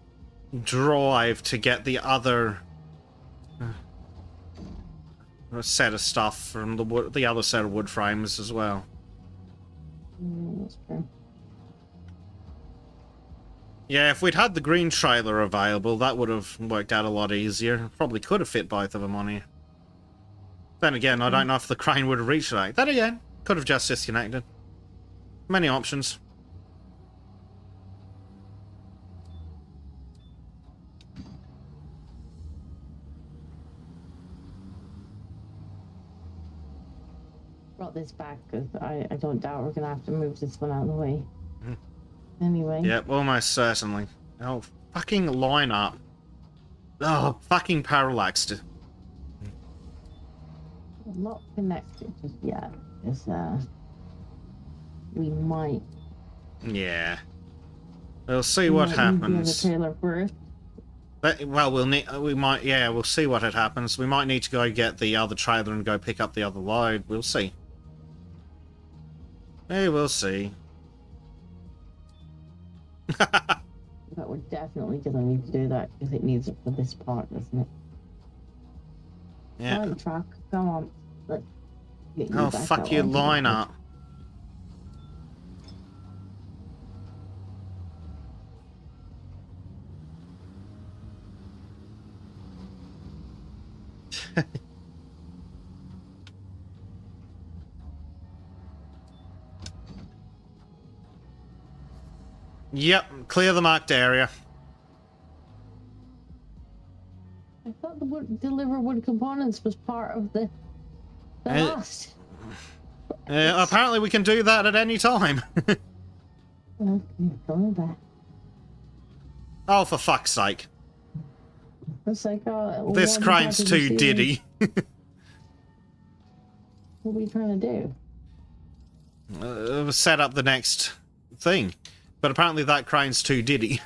drive to get the other set of stuff from the other set of wood frames as well. That's true. Yeah, if we'd had the green trailer available, that would have worked out a lot easier. Probably could have fit both of them on here. Then again, I don't know if the crane would have reached that. Then again, could have just disconnected. Many options. Brought this back because I don't doubt we're gonna have to move this one out of the way. Mhm. Anyway. Yep, almost certainly. Oh, fucking line up. Oh, fucking parallaxed. I'm not connected just yet. Because we might. Yeah. We'll see what happens. The trailer first. Well, we'll see what happens. We might need to go get the other trailer and go pick up the other load. We'll see. Hey, we'll see. But we're definitely gonna need to do that because it needs it for this part, doesn't it? Yeah. Right, truck. Come on. Let's get you Oh, back fuck out you, onto the line road. up. Yep, clear the marked area. I thought the deliver wood components was part of the last. Apparently we can do that at any time. Okay, going back. Oh, for fuck's sake. It's like, This crime's too diddy. What are we trying to do? Set up the next thing. But apparently that crime's too diddy.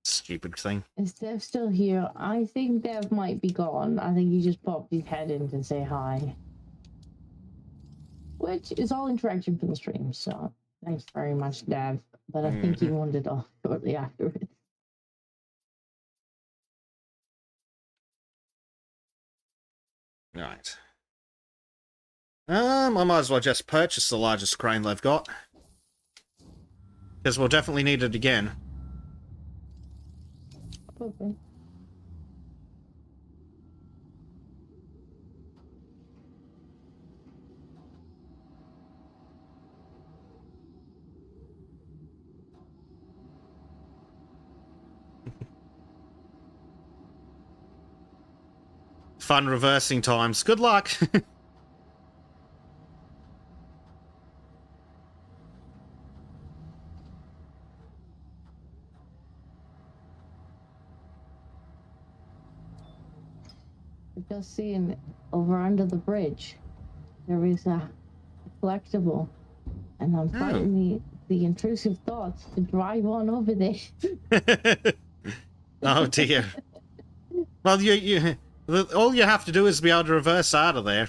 Stupid thing. Is Dev still here? I think Dev might be gone. I think he just popped his head in to say hi. Which is all interaction for the stream, so thanks very much, Dev. But I think he wandered off shortly afterwards. Right. I might as well just purchase the largest crane they've got. Because we'll definitely need it again. Okay. Fun reversing times. Good luck! Just seeing over under the bridge, there is a collectible, and I'm fighting the intrusive thoughts to drive on over there. Oh dear. Well, all you have to do is be able to reverse out of there.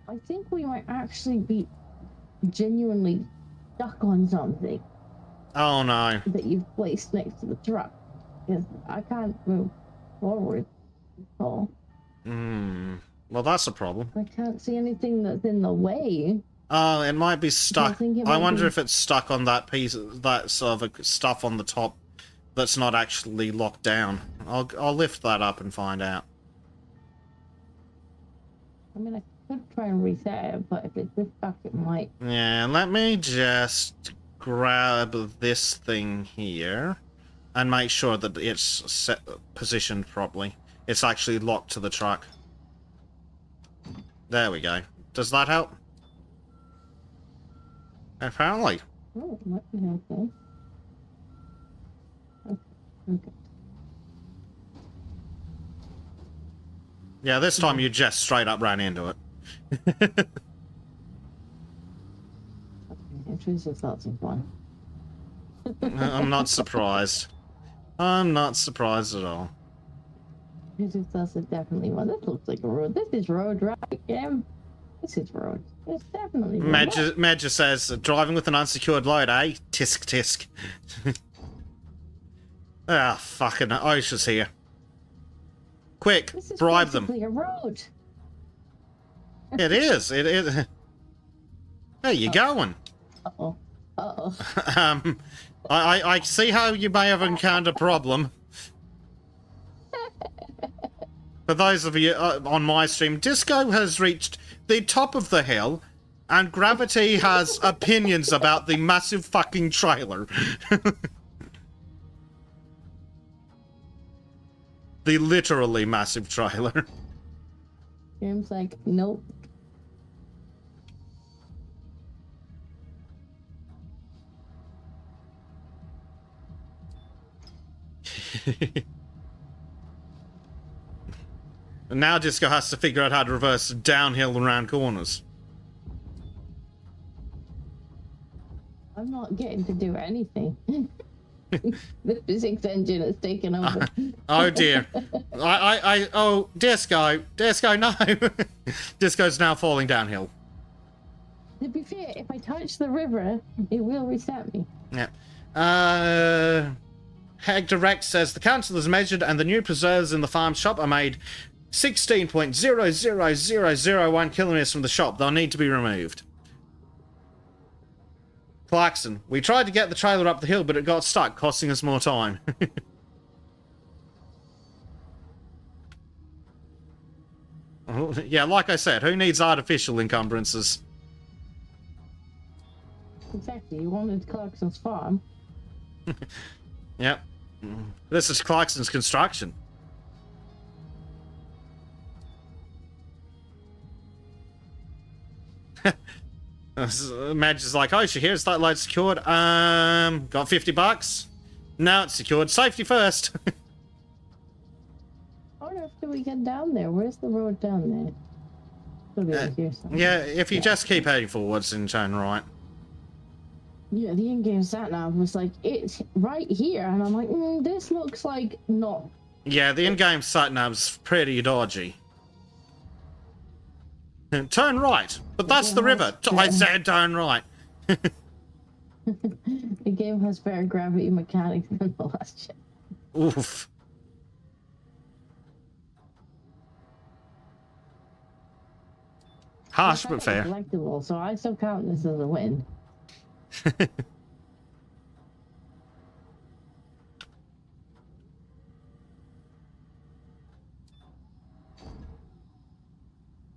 I think we might actually be genuinely stuck on something Oh no. that you've placed next to the truck, because I can't move forward at all. Well, that's a problem. I can't see anything that's in the way. Oh, it might be stuck. think it I might wonder be- if it's stuck on that piece, that sort of stuff on the top that's not actually locked down. I'll lift that up and find out. I mean, I could try and reset it, but if it's this stuck, it might. Yeah, let me just grab this thing here and make sure that it's positioned properly. It's actually locked to the truck. There we go. Does that help? Apparently. Oh, it might be helpful. Okay. Yeah, this time you just straight up ran into it. Intrusive thoughts are fun. I'm not surprised. I'm not surprised at all. Intrusive thoughts are definitely one. This looks like a road. This is road, right, Kim? This is road. It's definitely road. Medja says, driving with an unsecured load, eh? Tisk tisk. Ah, fucking OSHA's here. Quick, This is bribe them. basically a road. It is. It is. Hey, you going? Uh-oh. Uh-oh. I see how you may have encountered a problem. For those of you on my stream, Disco has reached the top of the hill, and Gravity has opinions about the massive fucking trailer. The literally massive trailer. Kim's like, nope. And now Disco has to figure out how to reverse downhill and around corners. I'm not getting to do anything. The physics engine has taken over. Oh dear. Oh, Disco, no. Disco's now falling downhill. To be fair, if I touch the river, it will reset me. Yeah. Hector Rex says the council is measured and the new preserves in the farm shop are made 16.00001 kilometers from the shop. They'll need to be removed. Clarkson, we tried to get the trailer up the hill, but it got stuck, costing us more time. Yeah, like I said, who needs artificial encumbrances? Exactly, you wanted Clarkson's farm. Yep. This is Clarkson's construction. Madge is like, oh, she hears that load secured. Got $50. Now it's secured. Safety first. I wonder if we get down there. Where's the road down there? It'll be over here somewhere. Yeah, if you just keep heading forwards and turn right. Yeah, the in-game sat nav was like, it's right here, and I'm like, this looks like not. Yeah, the in-game sat-nav's pretty dodgy. Turn right, but that's the river. I said turn right. The game has better gravity mechanics than the last ship. Oof. Harsh but fair. Collectible, so I still count this as a win.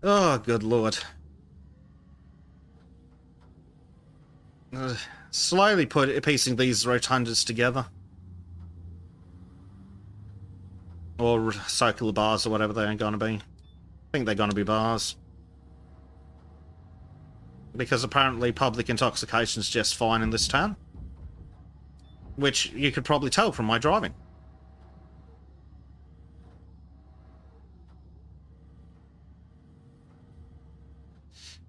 Oh, good lord. Slowly piecing these rotundas together. Or circular bars or whatever they're going to be. I think they're going to be bars. Because apparently public intoxication is just fine in this town. Which you could probably tell from my driving.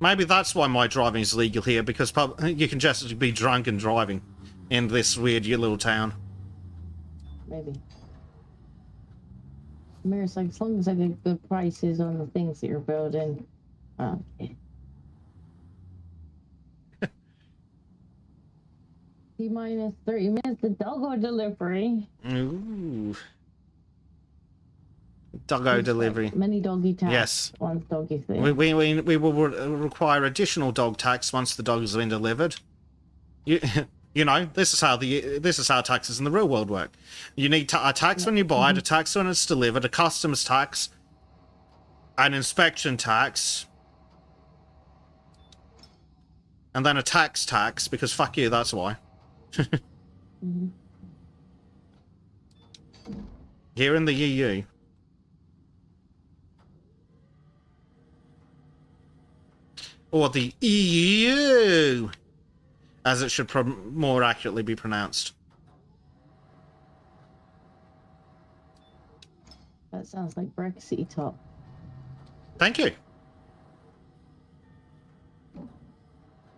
Maybe that's why my driving is legal here, because you can just be drunk and driving in this weird little town. Maybe. It's like, as long as I get good prices on the things that you're building. Okay. T-minus 30 minutes to doggo delivery. Ooh. Doggo delivery. Many doggy tax. Yes. One doggy thing. We will require additional dog tax once the dogs have been delivered. You know, this is how taxes in the real world work. You need a tax when you buy it, a tax when it's delivered, a customs tax, an inspection tax, and then a tax, because fuck you, that's why. Here in the EU. Or the EU, as it should more accurately be pronounced. That sounds like Brexit talk. Thank you.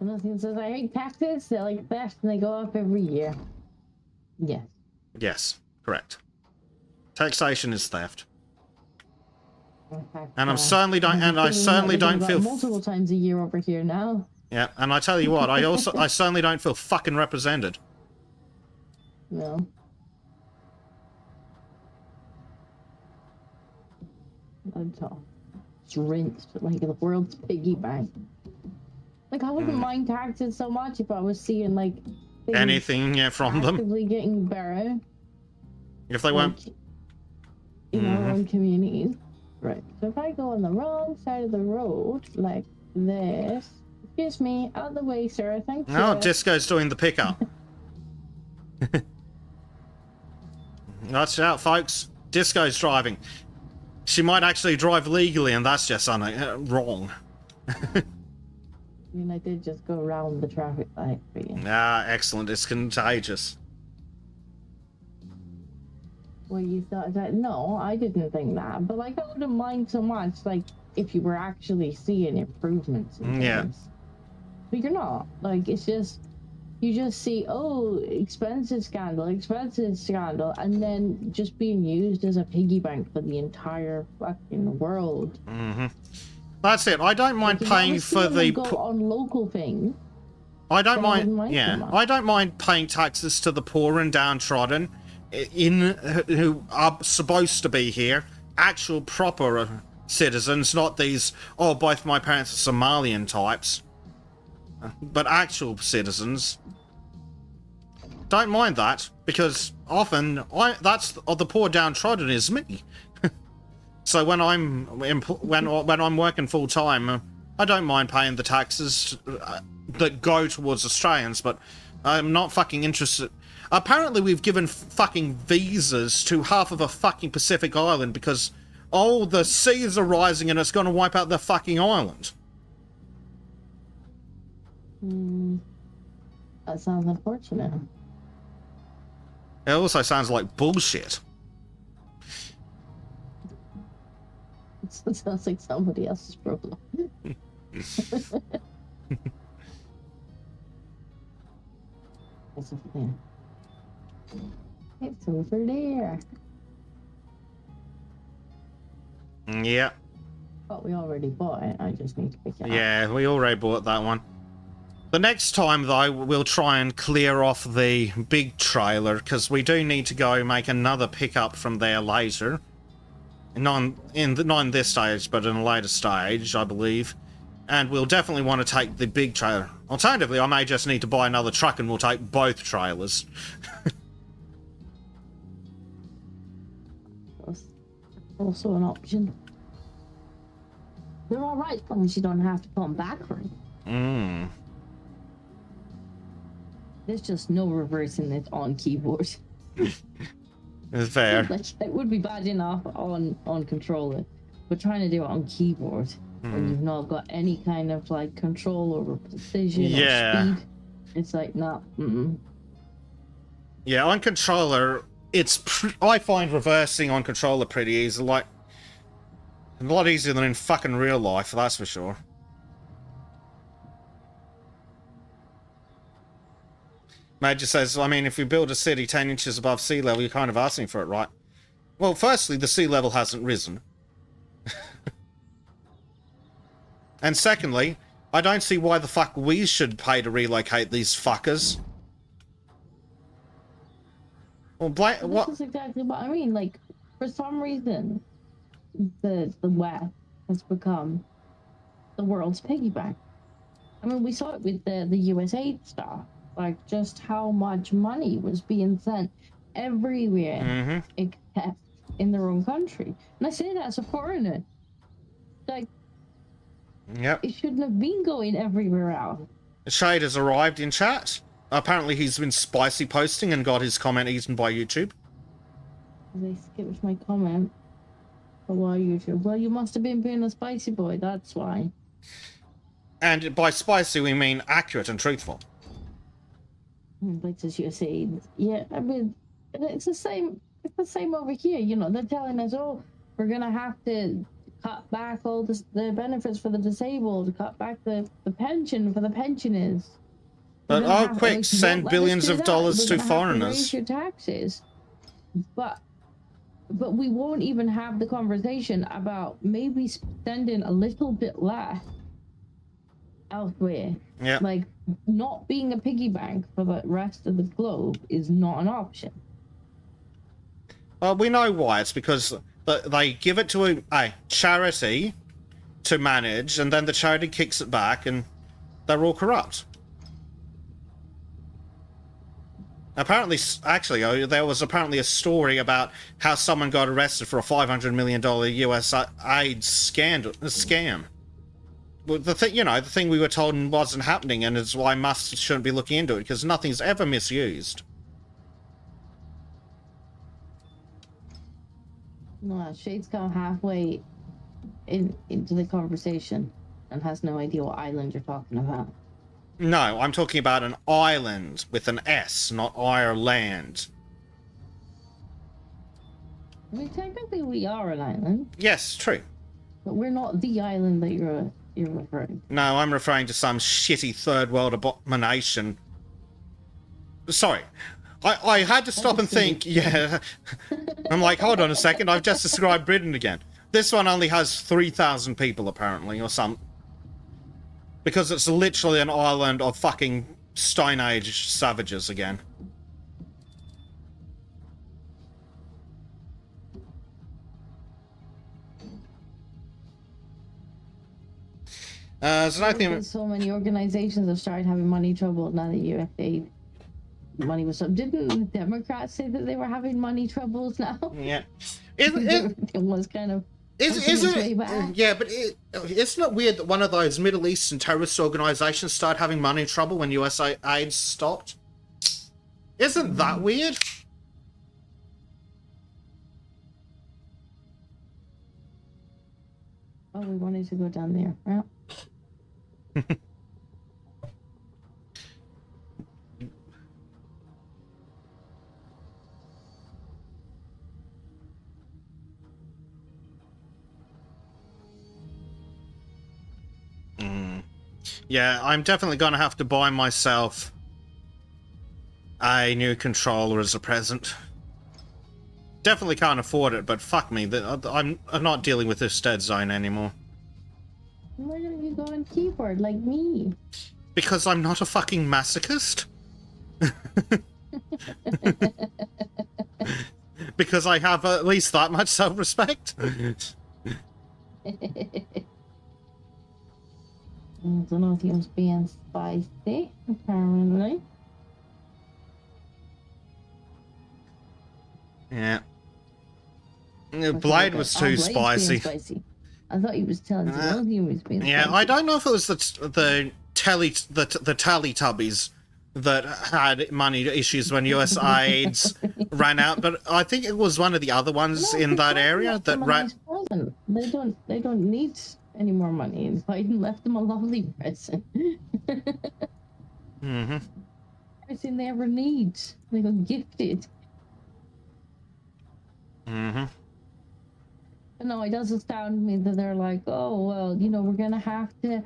And nothing says, I hate taxes, they're like theft and they go up every year. Yes. Yes, correct. Taxation is theft. Fact, And I certainly don't feel multiple times a year over here now. Yeah, and I tell you what, I certainly don't feel fucking represented. No. Not at all. It's rinsed like the world's piggy bank. Like I wouldn't mind taxes so much if I was seeing like anything from them. Actively getting better. If they weren't in our own communities. Right. So if I go on the wrong side of the road, like this, excuse me, out of the way, sir. Thank you. No, Disco's doing the pickup. Watch out, folks. Disco's driving. She might actually drive legally, and that's just wrong. I mean, I did just go around the traffic light for you. Ah, excellent. It's contagious. Well, you thought that? No, I didn't think that. But like, I wouldn't mind so much, like, if you were actually seeing improvements. In things. But you're not. Like, it's just, you just see, oh, expensive scandal, and then just being used as a piggy bank for the entire fucking world. That's it. I don't mind paying for the on local things. I don't mind. Yeah, I don't mind paying taxes to the poor and downtrodden, who are supposed to be here, actual proper citizens, not these. Oh, both my parents are Somalian types, but actual citizens. Don't mind that, because often that's the poor downtrodden is me. So when I'm when I'm working full time, I don't mind paying the taxes that go towards Australians, but I'm not fucking interested. Apparently, we've given fucking visas to half of a fucking Pacific island because the seas are rising and it's going to wipe out the fucking island. That sounds unfortunate. It also sounds like bullshit. It sounds like somebody else's problem. It's over there. It's over there. Yeah. But we already bought it. I just need to pick it up. Yeah, we already bought that one. The next time, though, we'll try and clear off the big trailer, because we do need to go make another pickup from there later. Not in this stage, but in a later stage, I believe. And we'll definitely want to take the big trailer. Alternatively, I may just need to buy another truck and we'll take both trailers. That's also an option. They're alright as long as you don't have to come back for it. There's just no reversing it on keyboard. It's fair. Like, it would be bad enough on controller, but trying to do it on keyboard when you've not got any kind of like control over precision or speed, it's like nah. Yeah, on controller, I find reversing on controller pretty easy. Like a lot easier than in fucking real life, that's for sure. Major says, I mean, if we build a city 10 inches above sea level, you're kind of asking for it, right? Well, firstly, the sea level hasn't risen. And secondly, I don't see why the fuck we should pay to relocate these fuckers. Well, what? This is exactly what I mean. Like, for some reason, the West has become the world's piggy bank. I mean, we saw it with the USA stuff. Like, just how much money was being sent everywhere except in their own country. And I say that as a foreigner. Like, yep. It shouldn't have been going everywhere else. Shade has arrived in chat. Apparently he's been spicy posting and got his comment eaten by YouTube. They skipped my comment. Oh, why YouTube? Well, you must have been being a spicy boy, that's why. And by spicy, we mean accurate and truthful. But as you say, yeah, I mean, it's the same. It's the same over here. You know, they're telling us, oh, we're gonna have to cut back all the benefits for the disabled, cut back the pension for the pensioners. But oh, quick, send billions of dollars to foreigners. Raise your taxes, but we won't even have the conversation about maybe spending a little bit less elsewhere. Yeah. Like, not being a piggy bank for the rest of the globe is not an option. Well, we know why. It's because they give it to a charity to manage, and then the charity kicks it back, and they're all corrupt. Apparently, actually, there was apparently a story about how someone got arrested for a $500 million US aid scam. Well, the thing we were told wasn't happening, and is why Musk shouldn't be looking into it, because nothing's ever misused. No, Shade's come halfway into the conversation and has no idea what island you're talking about. No, I'm talking about an island with an S, not Ireland. I mean, technically we are an island. Yes, true. But we're not the island that you're referring to. No, I'm referring to some shitty third world abomination. Sorry. I had to stop and think, yeah. I'm like, hold on a second, I've just described Britain again. This one only has 3,000 people, apparently, or some. Because it's literally an island of fucking Stone Age savages again. So many organizations have started having money trouble now that USA money was up. Didn't the Democrats say that they were having money troubles now? Yeah. It was kind of... Isn't it? Yeah, but isn't it weird that one of those Middle Eastern terrorist organizations started having money trouble when USA aid stopped? Isn't that weird? Oh, we wanted to go down there. Well. Yeah, I'm definitely gonna have to buy myself a new controller as a present. Definitely can't afford it, but fuck me, I'm not dealing with this dead zone anymore. Why don't you go on keyboard like me? Because I'm not a fucking masochist? Because I have at least that much self-respect? I don't know if he was being spicy, apparently. Yeah. Blade was too spicy. I thought he was telling you he was being Yeah, spicy. I don't know if it was the Teletubbies that had money issues when USAID's ran out, but I think it was one of the other ones No, in that Biden area left that them a ran. nice present. They don't need any more money. And Biden left them a lovely present. Mm-hmm. Everything they ever need. They got gifted. Mm-hmm. But no, it does astound me that they're like, oh well, you know, we're gonna have to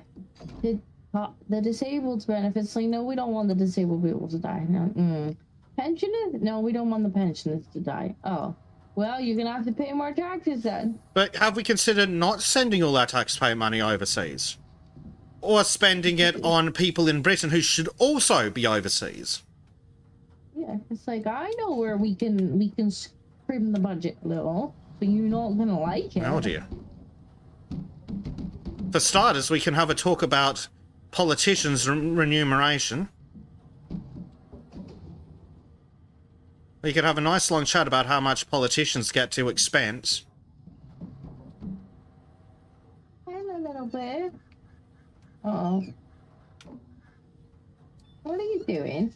cut the disabled benefits. Like, no, we don't want the disabled people to die. No, pensioners? No, we don't want the pensioners to die. Oh, well, you're gonna have to pay more taxes then. But have we considered not sending all our taxpayer money overseas? Or spending it on people in Britain who should also be overseas? Yeah, it's like, I know where we can trim the budget a little, but you're not gonna like it. Oh dear. For starters, we can have a talk about politicians' remuneration. We could have a nice long chat about how much politicians get to expense. And a little bit. Uh-oh. What are you doing?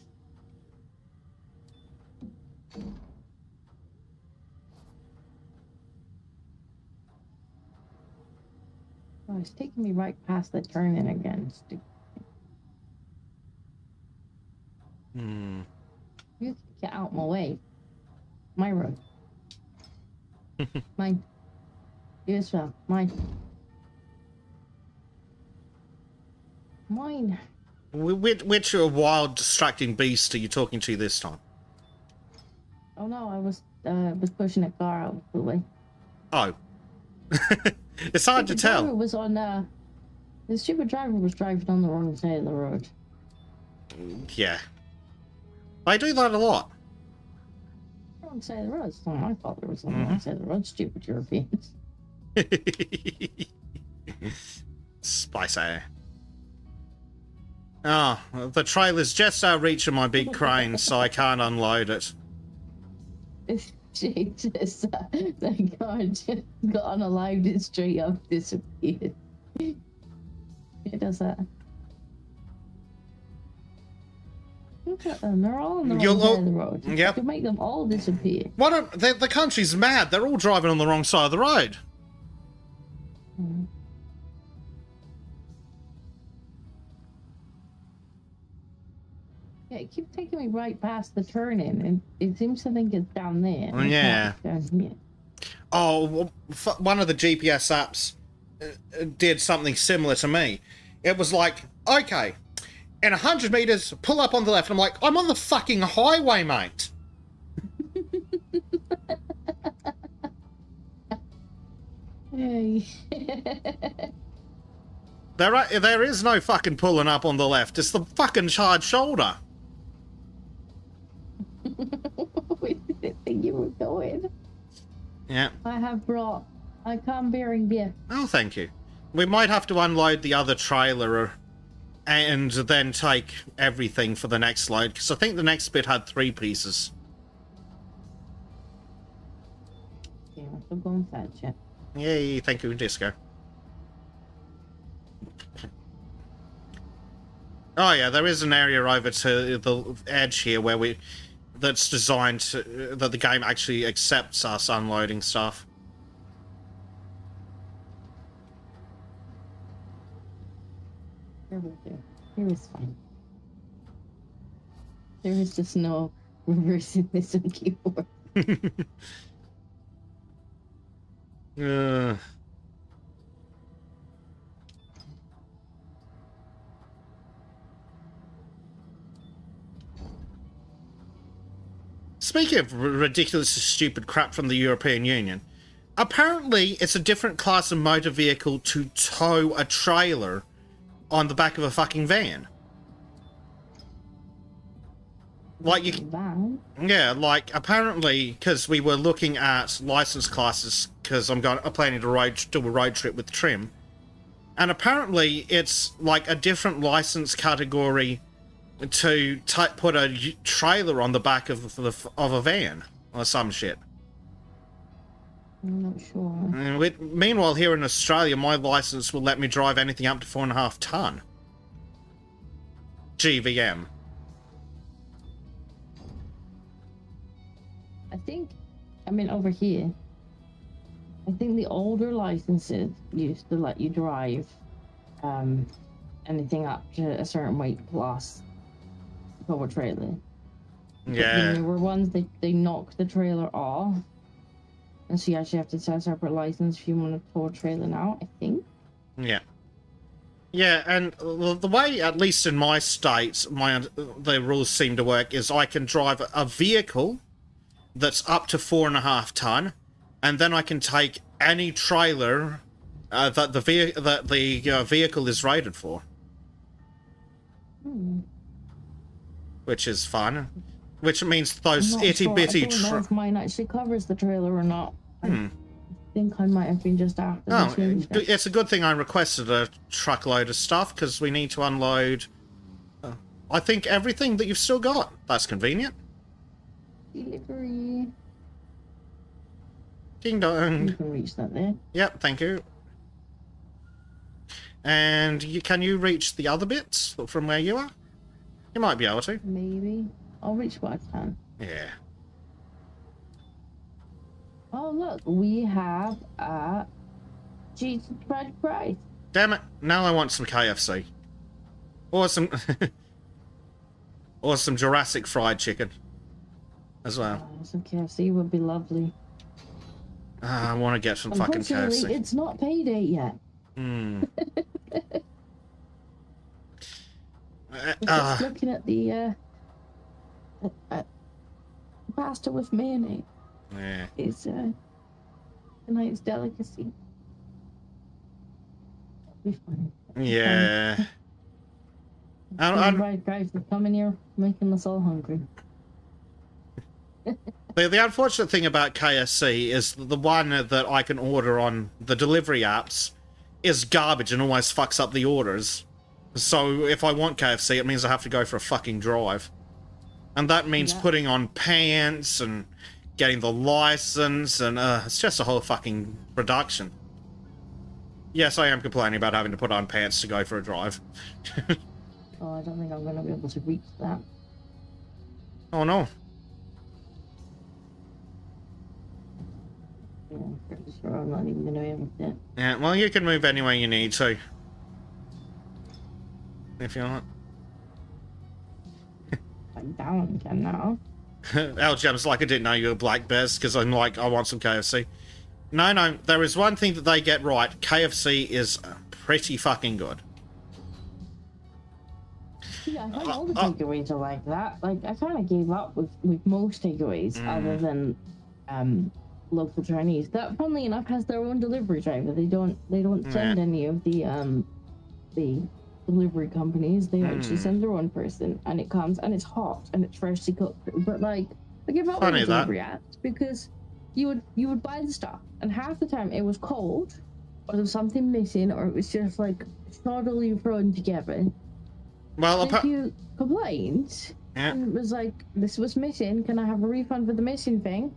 Oh, it's taking me right past the turn-in again. Stupid. You get out my way. My road. Mine. You as well. Mine. Mine. Which wild, distracting beast are you talking to this time? Oh no, I was pushing a car out of the way. Oh. It's hard to tell. Was on, the stupid driver was driving on the wrong side of the road. Yeah. I do that a lot. Wrong side of the road. It's not my fault there was on the wrong side of the road, stupid Europeans. Spicy. Oh, the trailer's just out of reach of my big crane, so I can't unload it. Jesus, that car just got unaligned and straight up disappeared. It does that. Look at them, they're all on the wrong side of the road. Yep. You can make them all disappear. The country's mad. They're all driving on the wrong side of the road. Yeah, it keeps taking me right past the turn-in, and it seems to think it's down there. Oh, yeah. Down here. Oh, one of the GPS apps did something similar to me. It was like, okay, in 100 meters, pull up on the left. I'm like, I'm on the fucking highway, mate. Hey. There is no fucking pulling up on the left. It's the fucking charred shoulder. We didn't think you were going. Yeah. I come bearing beer. Oh, thank you. We might have to unload the other trailer and then take everything for the next load, because I think the next bit had 3 pieces. Yeah, I'm going fetch it. Yay, thank you, Disco. Oh yeah, there is an area over to the edge here where that's designed to, that the game actually accepts us unloading stuff. Here we go. Here is fine. There is just no reversing this on keyboard. speaking of ridiculous, stupid crap from the European Union, apparently it's a different class of motor vehicle to tow a trailer on the back of a fucking van. Like you, Van? yeah, like apparently because we were looking at license classes because I'm planning to do a road trip with Trim, and apparently it's like a different license category to put a trailer on the back of a van or some shit. I'm not sure. And meanwhile, here in Australia, my license will let me drive anything up to 4.5 ton GVM. I mean, over here, I think the older licenses used to let you drive anything up to a certain weight class tow a trailer. But Yeah. the newer ones, they knock the trailer off. And so you actually have to set a separate license if you want to tow a trailer now, I think. Yeah. Yeah, and the way, at least in my state, the rules seem to work is I can drive a vehicle that's up to 4.5 ton, and then I can take any trailer that the vehicle is rated for, which is fun. Which means those I'm not itty sure. bitty. I don't know if mine actually covers the trailer or not. I think I might have been just after Oh, the change. it's a good thing I requested a truckload of stuff because we need to unload. I think everything that you've still got. That's convenient. Delivery. Ding You dong. can reach that there. Yep, thank you. And can you reach the other bits from where you are? You might be able to. Maybe. I'll reach what I can. Yeah. Oh, look. We have a cheese fried fries. Damn it! Now I want some KFC, or some, or some Jurassic fried chicken, as well. Oh, some KFC would be lovely. I want to get some fucking Unfortunately, KFC. it's not payday yet. Just looking at the pasta with mayonnaise Yeah. is a nice delicacy. Be fine. Yeah. Right, guys, they're coming here, making us all hungry. The unfortunate thing about KFC is the one that I can order on the delivery apps is garbage and always fucks up the orders. So if I want KFC, it means I have to go for a fucking drive. And that means putting on pants and getting the license, and it's just a whole fucking production. Yes, I am complaining about having to put on pants to go for a drive. Oh, I don't think I'm going to be able to reach that. Oh no. Yeah, I'm pretty sure I'm not even going to be able to. Yeah, well, you can move anywhere you need to. If you want. Like down again now. LGM's like, I didn't know you were Black Bears, because I'm like, I want some KFC. No, there is one thing that they get right. KFC is pretty fucking good. Yeah, I find all the takeaways are like that. Like, I kind of gave up with most takeaways, other than local Chinese. That, funnily enough, has their own delivery driver. They don't send any of the delivery companies. They actually send their own person, and it comes and it's hot and it's freshly cooked. But like, I give up with the delivery apps because you would buy the stuff, and half the time it was cold, or there was something missing, or it was just like shoddily thrown together. Well, If you complained and it was like, this was missing, can I have a refund for the missing thing?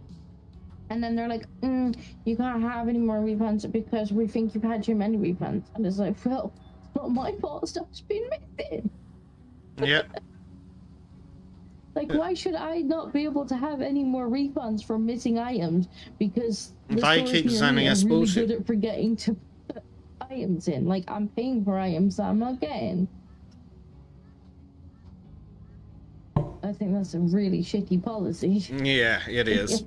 And then they're like, you can't have any more refunds because we think you've had too many refunds. And it's like, well, it's not my fault, stuff's been missing. Yeah. Like, why should I not be able to have any more refunds for missing items? Because the They stores keep near sending me us are really bullshit. good at forgetting to put items in. Like, I'm paying for items that I'm not getting. I think that's a really shitty policy. Yeah, it is.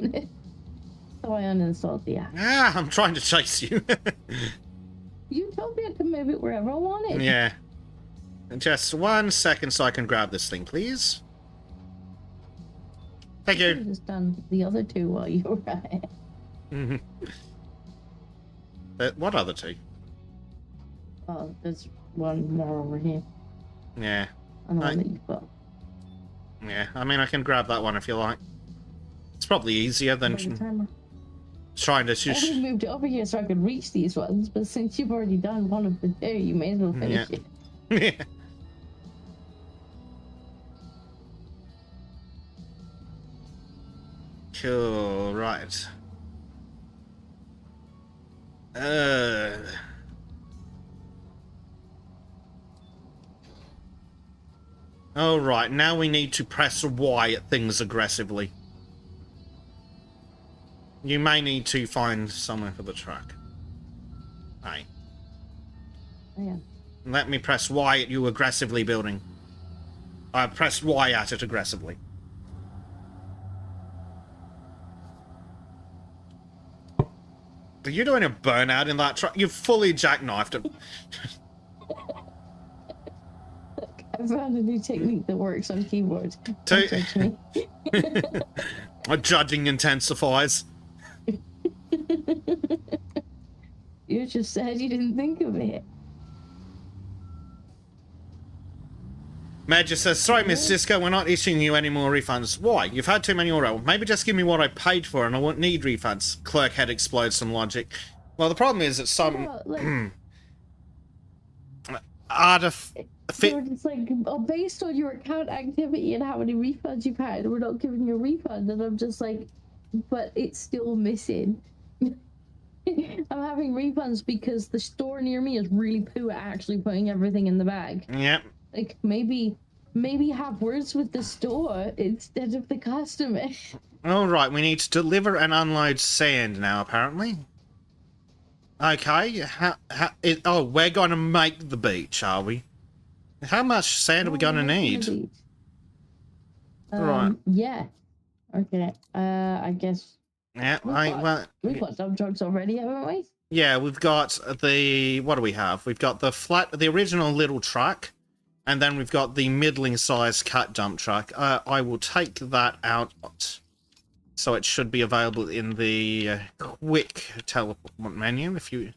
So I uninstalled the app. I'm trying to chase you. You told me I could move it wherever I wanted. Yeah. Just 1 second so I can grab this thing, please. Thank I you. could have just done the other two while you were at it. Mhm. What other two? Oh, there's one more over here. Yeah, And the Right. one that you've got. yeah. I mean, I can grab that one if you like. It's probably easier than By the timer. trying to I shush. only moved it over here so I could reach these ones, but since you've already done one of the two, you may as well finish Yeah. it. Yeah. Cool, right. Oh, right. Now we need to press Y at things aggressively. You may need to find somewhere for the truck. Aye. Oh, yeah. Let me press Y at you aggressively building. I pressed Y at it aggressively. Are you doing a burnout in that truck? You've fully jackknifed it. I found a new technique that works on keyboards. Two- Don't judge me. Judging intensifies. You just said you didn't think of it. Major says, sorry, Miss Cisco, we're not issuing you any more refunds. Why? You've had too many already. Maybe just give me what I paid for and I won't need refunds. Clerk head explodes some logic. Well, the problem is that some Well, like, fit. You're just like, oh, based on your account activity and how many refunds you've had, we're not giving you a refund. And I'm just like, but it's still missing. I'm having refunds because the store near me is really poo at actually putting everything in the bag. Yep. Like, maybe have words with the store instead of the customer. All right, we need to deliver and unload sand now, apparently. Okay. Oh, we're going to make the beach, are we? How much sand are we going to need? Right. Yeah. Okay. I guess Yeah. we've got dump trucks already, haven't we? Yeah, we've got the... What do we have? We've got the original little truck, and then we've got the middling-sized cat dump truck. I will take that out, so it should be available in the quick teleport menu. If you...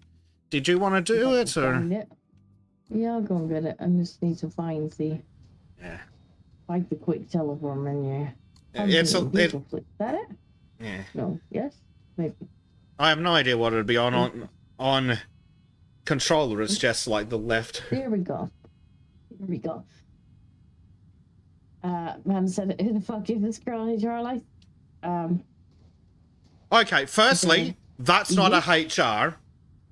Did you want to do it, or...? Yeah, I'll go and get it. I just need to find the... Yeah. Like the quick teleport menu. Is that it? Yeah. No. Yes? Maybe. I have no idea what it would be on controller. It's just like the left. There we go. Here we go. Man said, who the fuck is this girl in your life? Okay, firstly, that's not a HR.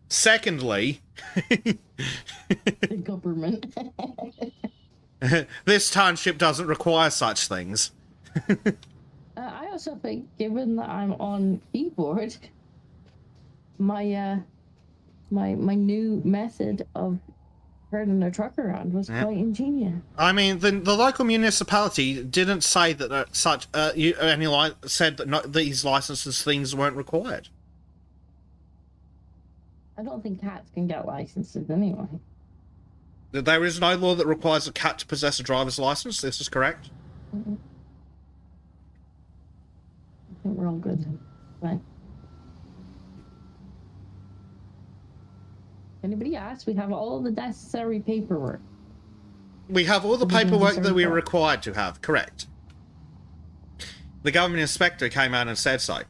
Secondly, The government. this township doesn't require such things. I also think, given that I'm on keyboard, my my new method of turning a truck around was quite ingenious. I mean, the local municipality didn't say that said that these licenses things weren't required. I don't think cats can get licenses anyway. There is no law that requires a cat to possess a driver's license. This is correct. I think we're all good. Fine. Anybody else? We have all the necessary paperwork. We have all the paperwork that we are required to have, correct. The government inspector came out and said so.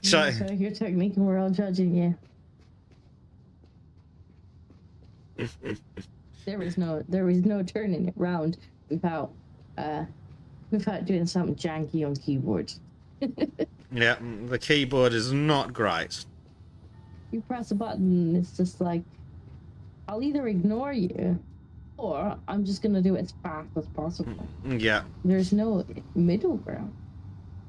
So your technique and we're all judging you. There is no turning it round without doing something janky on keyboard. yeah, the keyboard is not great. You press a button and it's just like, I'll either ignore you or I'm just gonna do it as fast as possible. Yeah. There's no middle ground.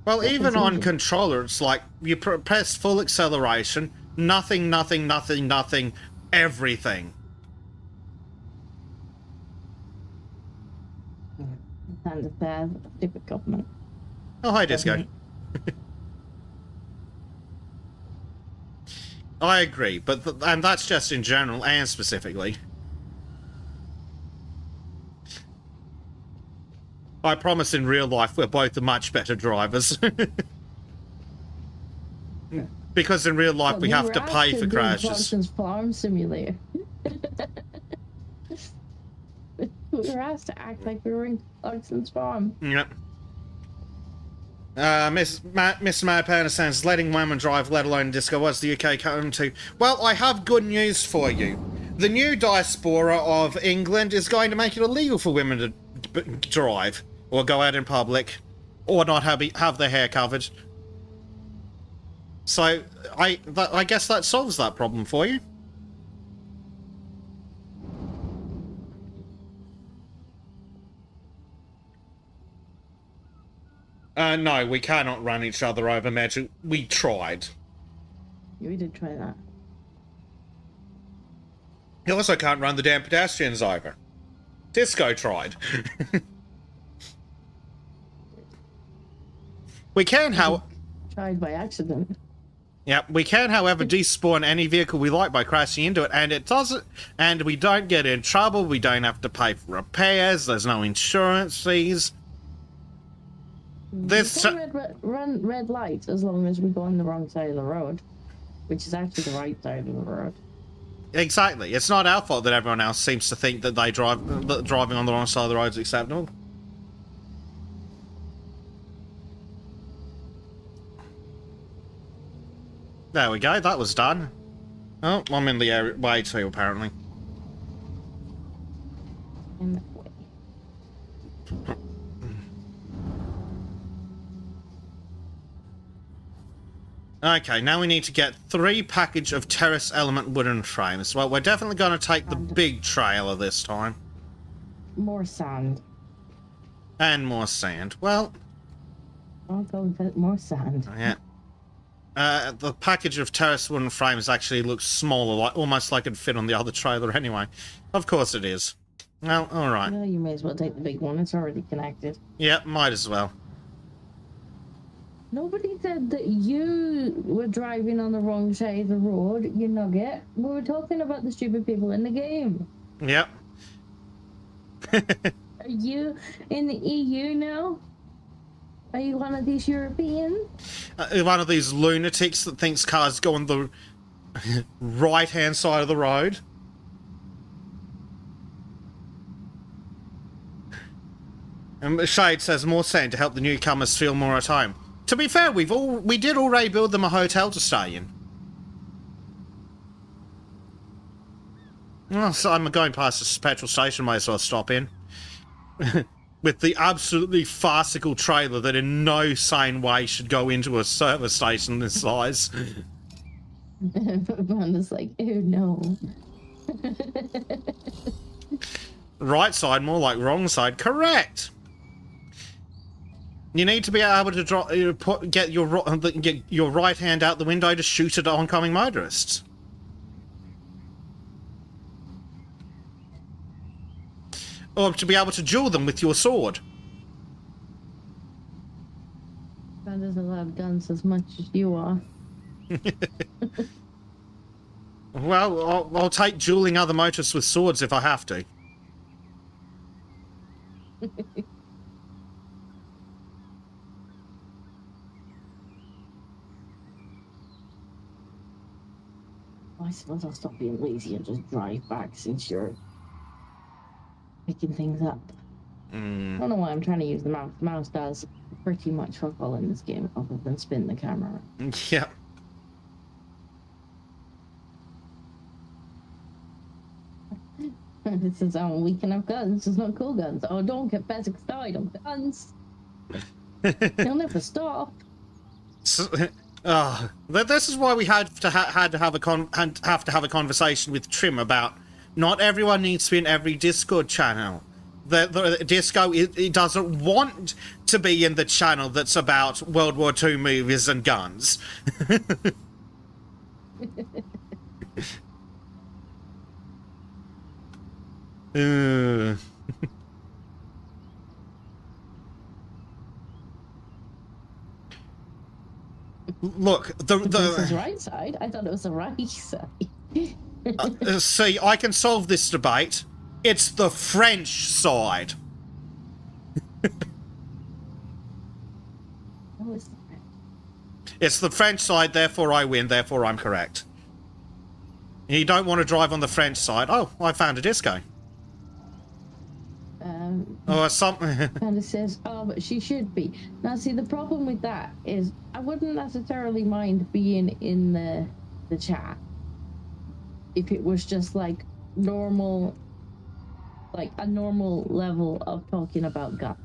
Well, That's even on easy. controller, it's like you press full acceleration, nothing, everything. And it's a stupid government. Oh, hi, Disco. I agree, but and that's just in general and specifically. I promise in real life we're both much better drivers. Because in real life we have to pay for crashes. Clarkson's Farm Simulator. We were asked to act like we were in Clarkson's Farm. Yep. Mr. Madpan says, letting women drive, let alone disco, what's the UK coming to? Well, I have good news for you. The new diaspora of England is going to make it illegal for women to drive, or go out in public, or not have their hair covered. So, I guess that solves that problem for you. No, we cannot run each other over, Magic. We tried. We did try that. You also can't run the damn pedestrians over. Disco tried. We can, Tried by accident. yeah, we can, however, despawn any vehicle we like by crashing into it, and it doesn't. And we don't get in trouble. We don't have to pay for repairs. There's no insurance fees. This Run red lights as long as we go on the wrong side of the road, which is actually the right side of the road. Exactly. It's not our fault that everyone else seems to think that that driving on the wrong side of the road is acceptable. There we go. That was done. Oh, I'm in the area way too, apparently. In that way. Okay, now we need to get 3 package of terrace element wooden frames. Well, we're definitely going to take the big trailer this time. More sand. And more sand. Well, I'll go with more sand. yeah. The package of terrace wooden frames actually looks smaller, almost like it'd fit on the other trailer anyway. Of course it is. Well, alright. Well, you may as well take the big one. It's already connected. Yeah, might as well. Nobody said that you were driving on the wrong side of the road, you nugget. We were talking about the stupid people in the game. Yep. Are you in the EU now? Are you one of these Europeans? One of these lunatics that thinks cars go on the right-hand side of the road. And Shade says more sand to help the newcomers feel more at home. To be fair, we did already build them a hotel to stay in. Oh, so I'm going past this petrol station, might as well stop in. With the absolutely farcical trailer that in no sane way should go into a service station this size. Amanda's like, oh no. Right side, more like wrong side. Correct! You need to be able to get your right hand out the window to shoot at oncoming motorists. Or to be able to duel them with your sword. God doesn't love guns as much as you are. Well, I'll take dueling other motorists with swords if I have to. I suppose I'll stop being lazy and just drive back since you're picking things up. I don't know why I'm trying to use the mouse. The mouse does pretty much fuck all in this game other than spin the camera. Yeah. This is we can have guns, it's not cool guns. Oh, don't get better started on guns. They'll never stop. So, this is why we had to have a conversation with Trim about not everyone needs to be in every Discord channel. The Disco it doesn't want to be in the channel that's about World War II movies and guns. Look, This is right side. I thought it was the right side. see, I can solve this debate. It's the French side. it's It's the French side, therefore I win, therefore I'm correct. You don't want to drive on the French side. Oh, I found a disco. Or something. kind of says, oh, but she should be. Now, see, the problem with that is I wouldn't necessarily mind being in the chat if it was just like normal, like a normal level of talking about guns.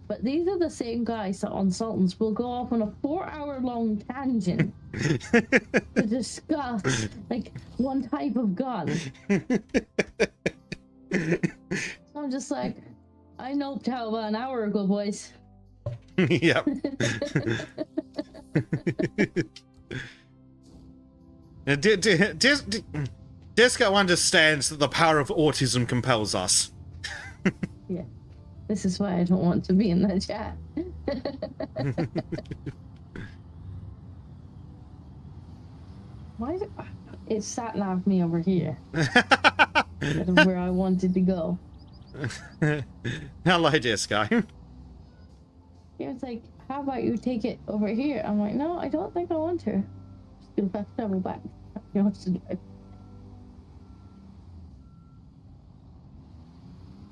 But these are the same guys that on Sultans will go off on a 4-hour-long tangent to discuss like one type of gun. I'm just like, I noped out about an hour ago, boys. Yep. Disco understands that the power of autism compels us. Yeah. This is why I don't want to be in that chat. Why is it sat nav me over here? Instead of where I wanted to go. Hello, Disco. He was like, how about you take it over here? I'm like, no, I don't think I want to. Just gonna have to travel back. You know what to do.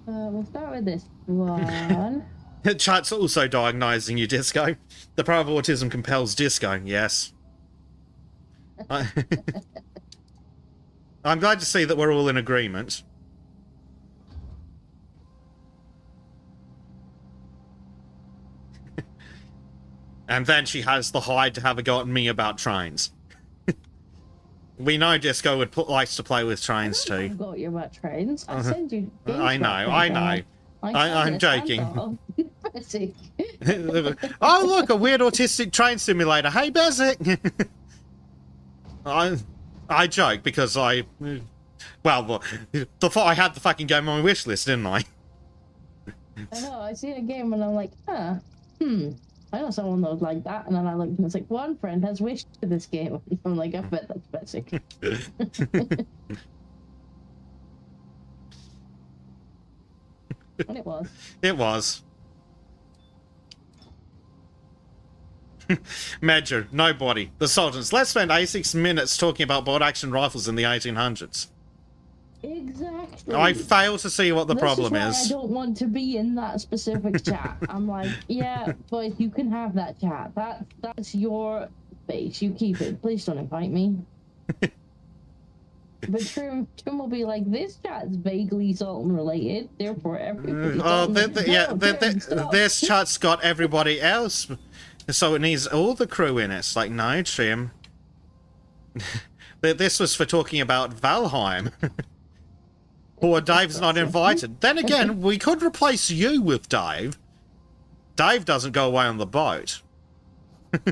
We'll start with this one. Chat's also diagnosing you, Disco. The power of autism compels Disco, yes. I'm glad to see that we're all in agreement. And then she has the hide to have a go at me about trains. We know Disco would likes to play with trains too. I got you about trains. I send you. I know. I'm joking. Oh look, a weird autistic train simulator. Hey, Bezic. I joke because I had the fucking game on my wish list, didn't I? I know. I see a game and I'm like, I know someone that was like that, and then I looked and it's like, one friend has wished for this game. I'm like, I bet that's basic. And it was. It was. Major, nobody. The Sultans. Let's spend 86 minutes talking about bolt-action rifles in the 1800s. Exactly. I fail to see what the problem is. is. I don't want to be in that specific chat. I'm like, yeah, boys, you can have that chat. That's your space. You keep it. Please don't invite me. But Trim will be like, this chat's vaguely Sultan related, therefore everybody. This chat's got everybody else, so it needs all the crew in it. It's like, no, Trim. This was for talking about Valheim. Poor Dave's not invited. Then again, we could replace you with Dave. Dave doesn't go away on the boat. The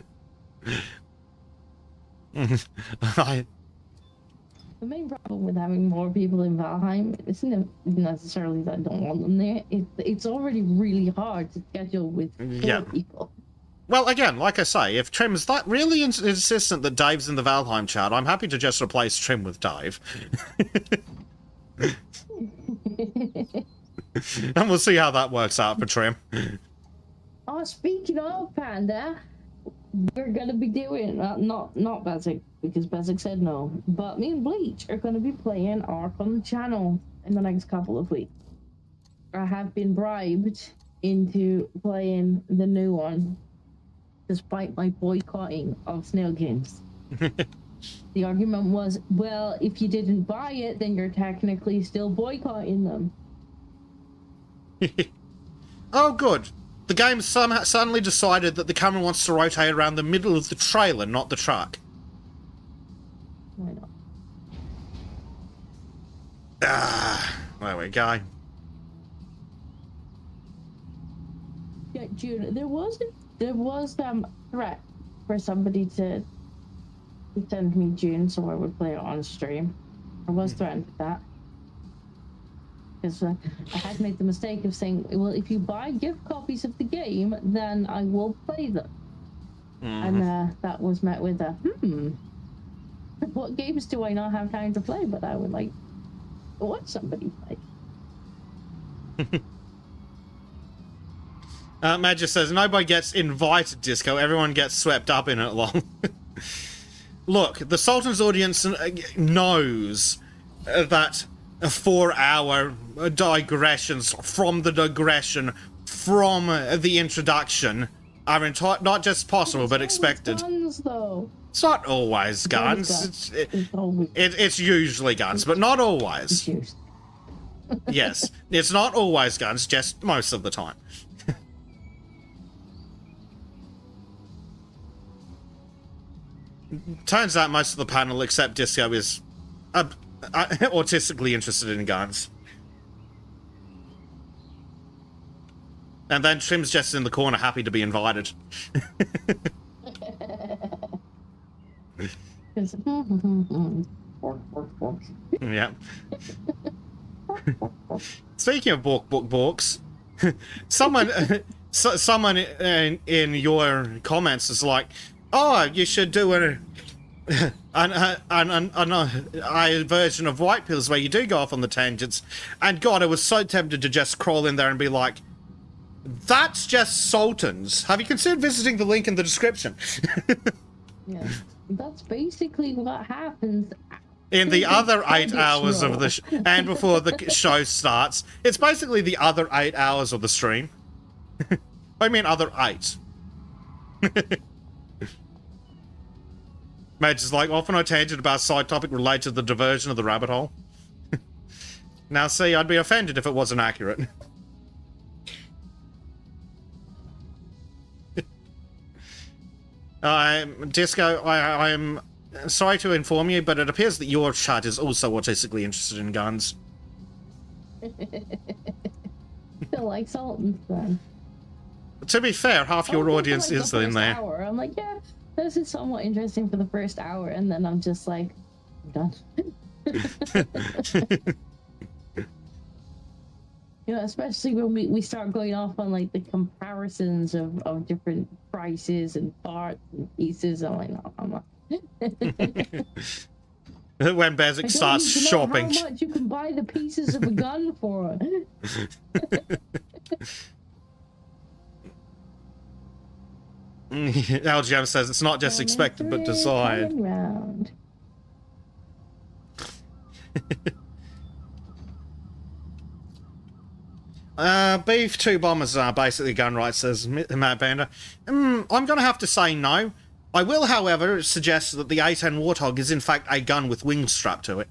main problem with having more people in Valheim isn't necessarily that I don't want them there. It's already really hard to schedule with 4 people. Well, again, like I say, if Trim's that really insistent that Dave's in the Valheim chat, I'm happy to just replace Trim with Dave. And we'll see how that works out for Trim. Oh, speaking of Panda, we're gonna be doing not Bezic, because Bezic said no, but me and Bleach are gonna be playing Ark on the channel in the next couple of weeks. I have been bribed into playing the new one, despite my boycotting of Snail Games. The argument was, well, if you didn't buy it, then you're technically still boycotting them. Oh, good. The game suddenly decided that the camera wants to rotate around the middle of the trailer, not the truck. Why not? There we go. Yeah, June, there was threat for somebody to send me June so I would play it on stream. I was threatened with that. Because I had made the mistake of saying, well, if you buy gift copies of the game, then I will play them. And that was met with a, what games do I not have time to play? But I would like to watch somebody play. Magic says, nobody gets invited, Disco. Everyone gets swept up in it, lol. Look, the Sultan's audience knows that 4-hour digressions from the digression from the introduction are not just possible, but expected. Guns, though. It's not always guns. It's usually guns, but not always. Yes, it's not always guns, just most of the time. Turns out most of the panel, except Disco, is autistically interested in guns. And then Trim's just in the corner, happy to be invited. Yeah. Speaking of borks, someone in your comments is like, "Oh, you should do a version of White Pills where you do go off on the tangents." And God, I was so tempted to just crawl in there and be like, "That's just Sultans. Have you considered visiting the link in the description?" Yeah, that's basically what happens. In the other 8 hours of the and before the show starts, it's basically the other 8 hours of the stream. I mean, other 8. Madge is like, often I tangent about a side topic related to the diversion of the rabbit hole. Now, see, I'd be offended if it wasn't accurate. Disco, I am sorry to inform you, but it appears that your chat is also autistically interested in guns. Feel like Sultans then. To be fair, half your audience is in there. Hour. I'm like, yeah, this is somewhat interesting for the first hour, and then I'm just like, I'm done. You know, especially when we start going off on like the comparisons of different prices and parts and pieces. I'm like, no, I'm not. When Bezic starts shopping. How much you can buy the pieces of a gun for? LGM says it's not just expected but desired. Beef 2 bombers are basically gun rights, says Matt Bander. I'm going to have to say no. I will, however, suggest that the A10 Warthog is in fact a gun with wings strapped to it.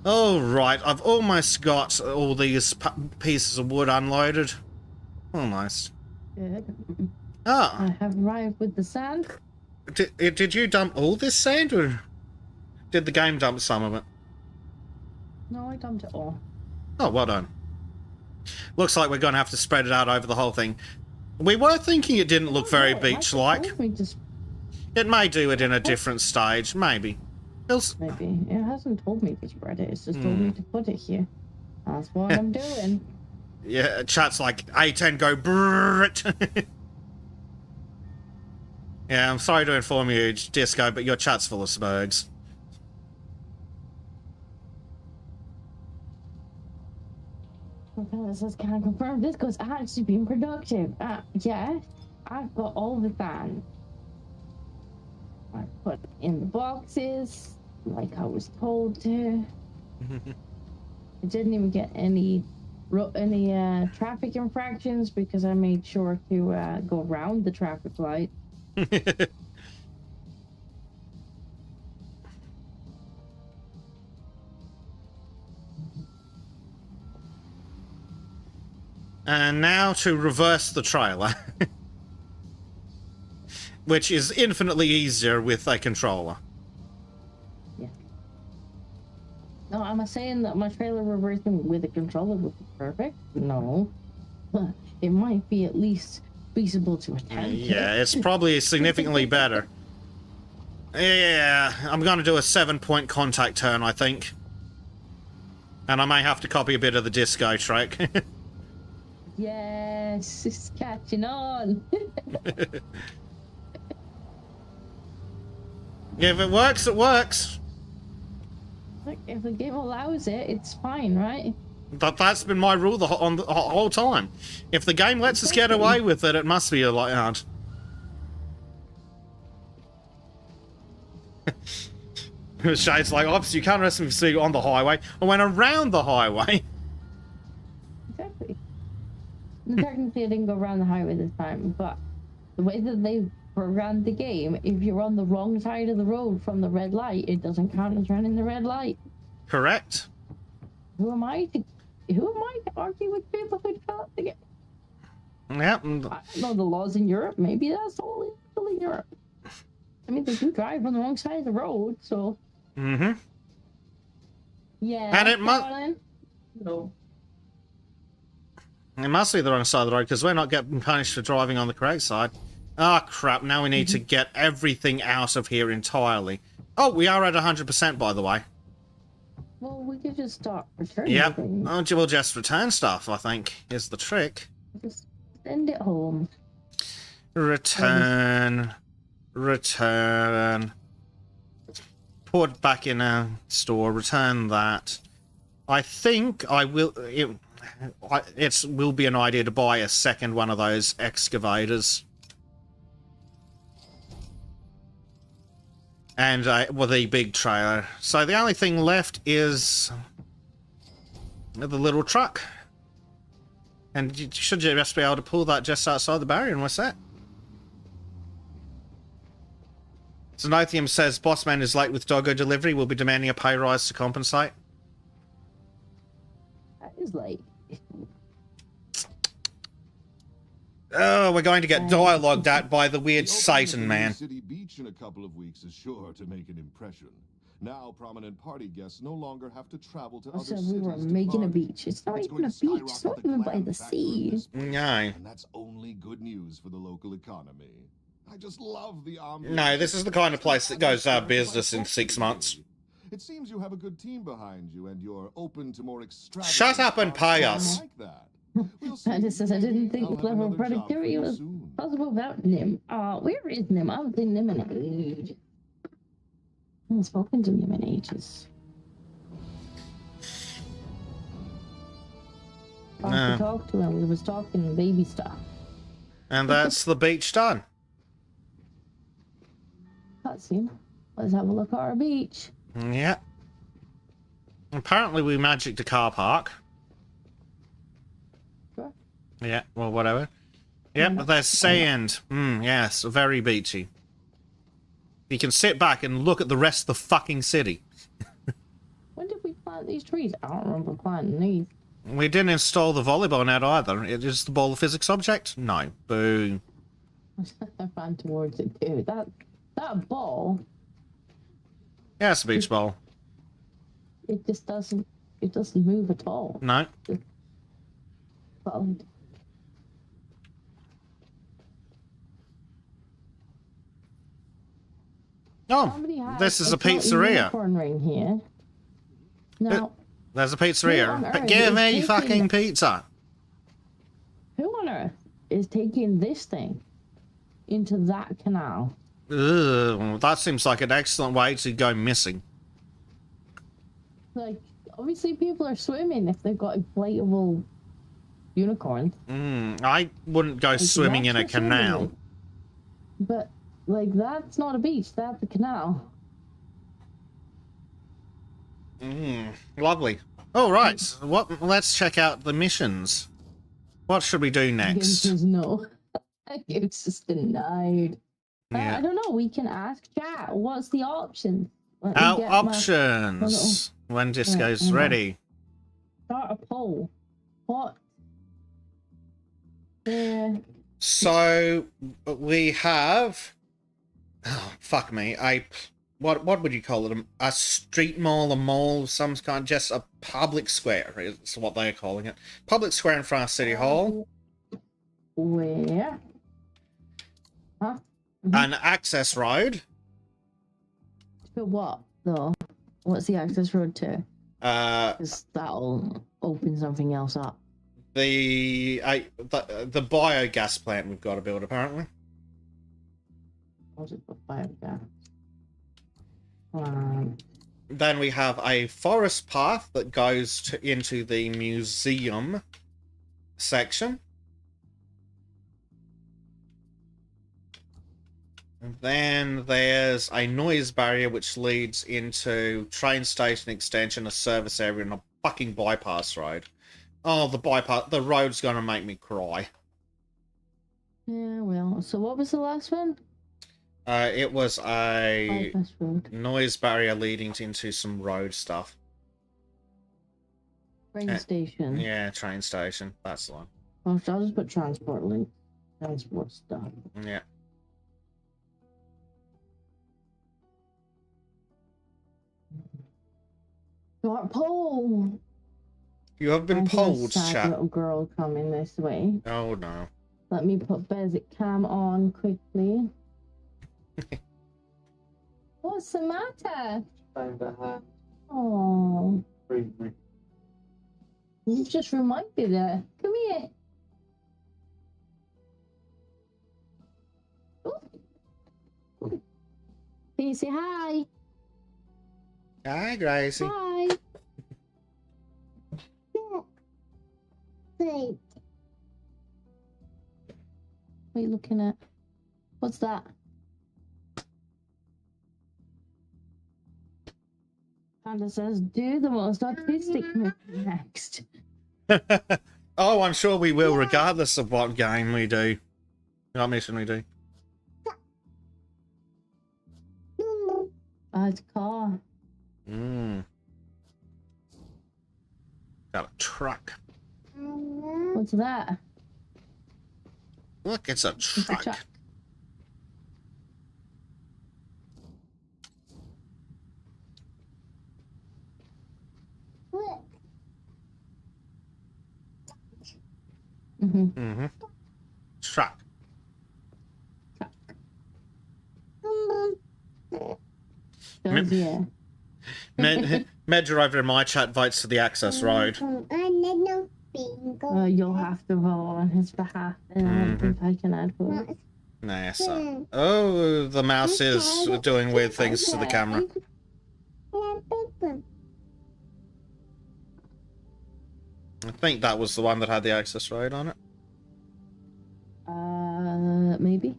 Oh, right. I've almost got all these pieces of wood unloaded. Almost. Good. Ah. I have arrived with the sand. Did you dump all this sand, or did the game dump some of it? No, I dumped it all. Oh, well done. Looks like we're going to have to spread it out over the whole thing. We were thinking it didn't look very beach-like. It may do it in a different stage, maybe. Maybe. It hasn't told me to spread it, it's just told me to put it here. That's what I'm doing. Yeah, chat's like, A10 go brrrt. Yeah, I'm sorry to inform you, Disco, but your chat's full of smirks. Okay, this is kind of confirmed. Disco's actually been productive. Yeah, I've got all the sand. I put it in the boxes, like I was told to. I didn't even get any traffic infractions because I made sure to go around the traffic light. And now to reverse the trailer. Which is infinitely easier with a controller. Yeah. No, am I saying that my trailer reversing with a controller would be perfect? No. But it might be at least feasible to attempt. Yeah, it's probably significantly better. Yeah, I'm going to do a 7-point contact turn, I think. And I may have to copy a bit of the disco track. Yes, it's catching on. If it works, it works. Look, if the game allows it, it's fine, right? That's been my rule the whole time. If the game lets us get away with it, it must be allowed. Shade's like, obviously you can't arrest me for on the highway. I went around the highway. Exactly. And technically, I didn't go around the highway this time, but the way that they programmed the game, if you're on the wrong side of the road from the red light, it doesn't count as running the red light. Correct. Who am I to argue with people who develop the game? Yeah. I don't know the laws in Europe. Maybe that's all illegal in Europe. I mean, they do drive on the wrong side of the road, so. Mm-hmm. Yeah. And it must. No. It must be the wrong side of the road because we're not getting punished for driving on the correct side. Ah, crap. Now we need to get everything out of here entirely. Oh, we are at 100%, by the way. Well, we could just start returning Yep. things. Oh, we'll just return stuff, I think, is the trick. Just send it home. Return. Return. Put it back in a store. Return that. I think I will... It will be an idea to buy a second one of those excavators. And well, the big trailer. So the only thing left is the little truck. And you should just be able to pull that just outside the barrier and we're set. Zenothium says Bossman is late with doggo delivery. Will be demanding a pay rise to compensate. That is late. Oh, we're going to get dialogued at by the weird Satan man. City Beach in a couple of weeks is sure to make an impression. Now, prominent party guests no longer have to travel to other Also, cities. we were to making a party. beach. It's not It's even going a to beach. It's not skyrocket even by clam the factor sea. this spring, No. And that's only good news for the local economy. I just love the ambiance. No, this is the kind of place that goes out of business in 6 months. It seems you have a good team behind you, and you're open to more extravagant. Shut up and pay parties us. Like that. I just said I didn't think I'll have level of another job for productivity you was soon. possible without Nim. Where is Nim? I haven't seen Nim in ages. I haven't spoken to Nim in ages. I talked to him. We was talking baby stuff. And that's the beach done. Cutscene. Let's have a look at our beach. Yeah. Apparently we magicked a car park. Sure. Yeah, well, whatever. Yep, but there's sand. Yes, very beachy. You can sit back and look at the rest of the fucking city. When did we plant these trees? I don't remember planting these. We didn't install the volleyball net either. It is the ball of physics object? No. Boo. I ran towards it too. That ball, Yeah, it's a beach ball. it just doesn't move at all. No. Solid. Oh, Somebody has this is a floating pizzeria. unicorn ring here. Now, There's a Who on pizzeria. But earth give is me taking- fucking pizza. who on earth is taking this thing into that canal? Ugh, that seems like an excellent way to go missing. Like, obviously people are swimming if they've got inflatable unicorns. I wouldn't go Like, swimming in a that's what swimming canal. is. But, like, that's not a beach, that's a canal. Lovely. All right. What? Let's check out the missions. What should we do Gibbs next? says no. Gibbs is denied. Yeah. I don't know, we can ask chat. What's the option? Let me Our get my- options. When Disco's hang on. ready. Start a poll. What? Yeah. So we have. Oh, fuck me. What would you call it? A street mall, a mall of some kind, just a public square is what they're calling it. Public square in front of City Hall. Where? Huh? An access road. To what, though? What's the access road to? Uh, Because that'll open something else up. the biogas plant we've got to build apparently. What's it for biogas? Then we have a forest path that goes into the museum section. And then there's a noise barrier which leads into train station extension, a service area, and a fucking bypass road. Oh, the road's gonna make me cry. Yeah, well, so what was the last one? It was a Bypass road. noise barrier leading into some road stuff. Train station. Yeah, train station. That's the one. Well, I'll just put transport link. Transport stuff. Yeah. Got pulled. You have been pulled, sad chat. little girl coming this way. Oh no. Let me put basic cam on quickly. What's the matter? Oh, you just reminded her. Come here. Ooh. Can you say hi? Hi, Gracie. Hi. What are you looking at? What's that? Panda says, do the most artistic movie next. Oh, I'm sure we will, regardless of what game we do. What mission we do. Oh, it's a car. Got a truck. What's that? Look, it's a It's a truck. truck. Mm-hmm. Truck. Does, yeah. Medra over in my chat votes for the access road. You'll have to vote on his behalf, and I don't think I can add votes. Nah, so. Oh, the mouse is doing weird things to the camera. I think that was the one that had the access road on it. Maybe.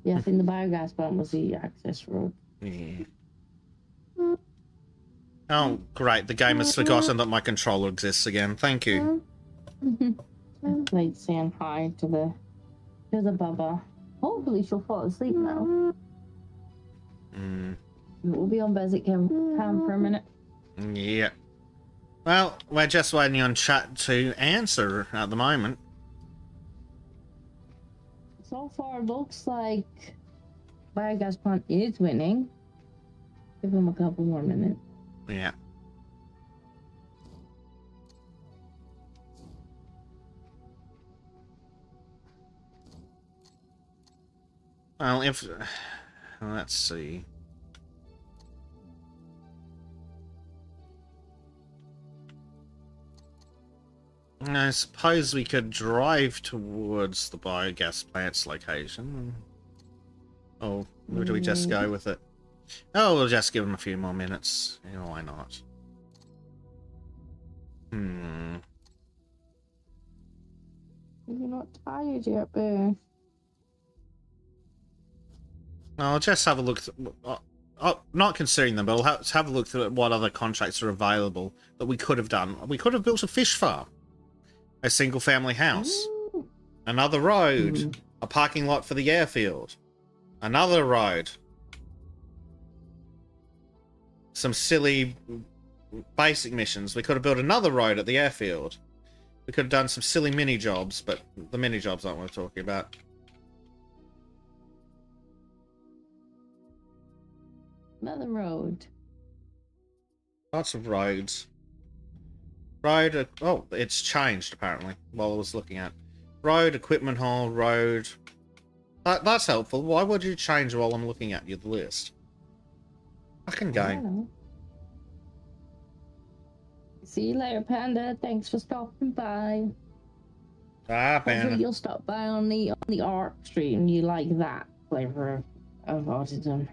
Yeah, I think the biogas plant was the access road. Yeah. Oh, great. The game has forgotten that my controller exists again. Thank you. Like saying hi to the Bubba. Hopefully she'll fall asleep now. We'll be on basic cam for a minute. Yeah. Well, we're just waiting on chat to answer at the moment. So far, looks like biogas plant is winning. Give him a couple more minutes. Yeah. Well, if... Let's see. I suppose we could drive towards the biogas plant's location. Oh, or do we just go with it? Oh, we'll just give them a few more minutes. Yeah, why not? You're not tired yet, Bear. I'll just have a look. Not considering them, but I'll have a look through what other contracts are available that we could have done. We could have built a fish farm, a single-family house, another road, a parking lot for the airfield, another road, some silly basic missions. We could have built another road at the airfield. We could have done some silly mini jobs, but the mini jobs aren't what we're talking about. Another road. Lots of roads. Road. Oh, it's changed apparently. While I was looking at road, equipment hall, road. That's helpful. Why would you change while I'm looking at the list? Fucking I game. don't know. See you later, Panda. Thanks for stopping by. Ah, Hopefully man. you'll stop by on the Arc Street and you like that flavor of autism.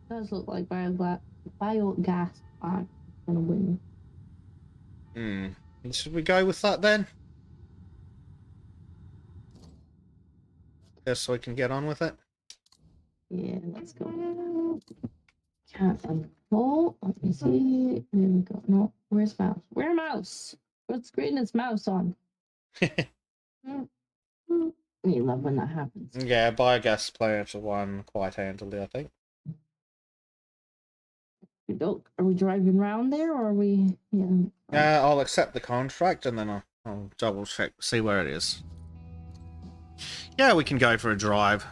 Does look like biogas plant gonna win. Should we go with that then? Just so we can get on with it. Yeah, let's go. Cat and ball. Let me see. There we go. No, where's mouse? Where mouse? What screen is mouse on? You love when that happens. Yeah, biogas plants are one quite handily, I think. Are we driving around there or are we? Yeah. I'll accept the contract and then I'll double check, see where it is. Yeah, we can go for a drive.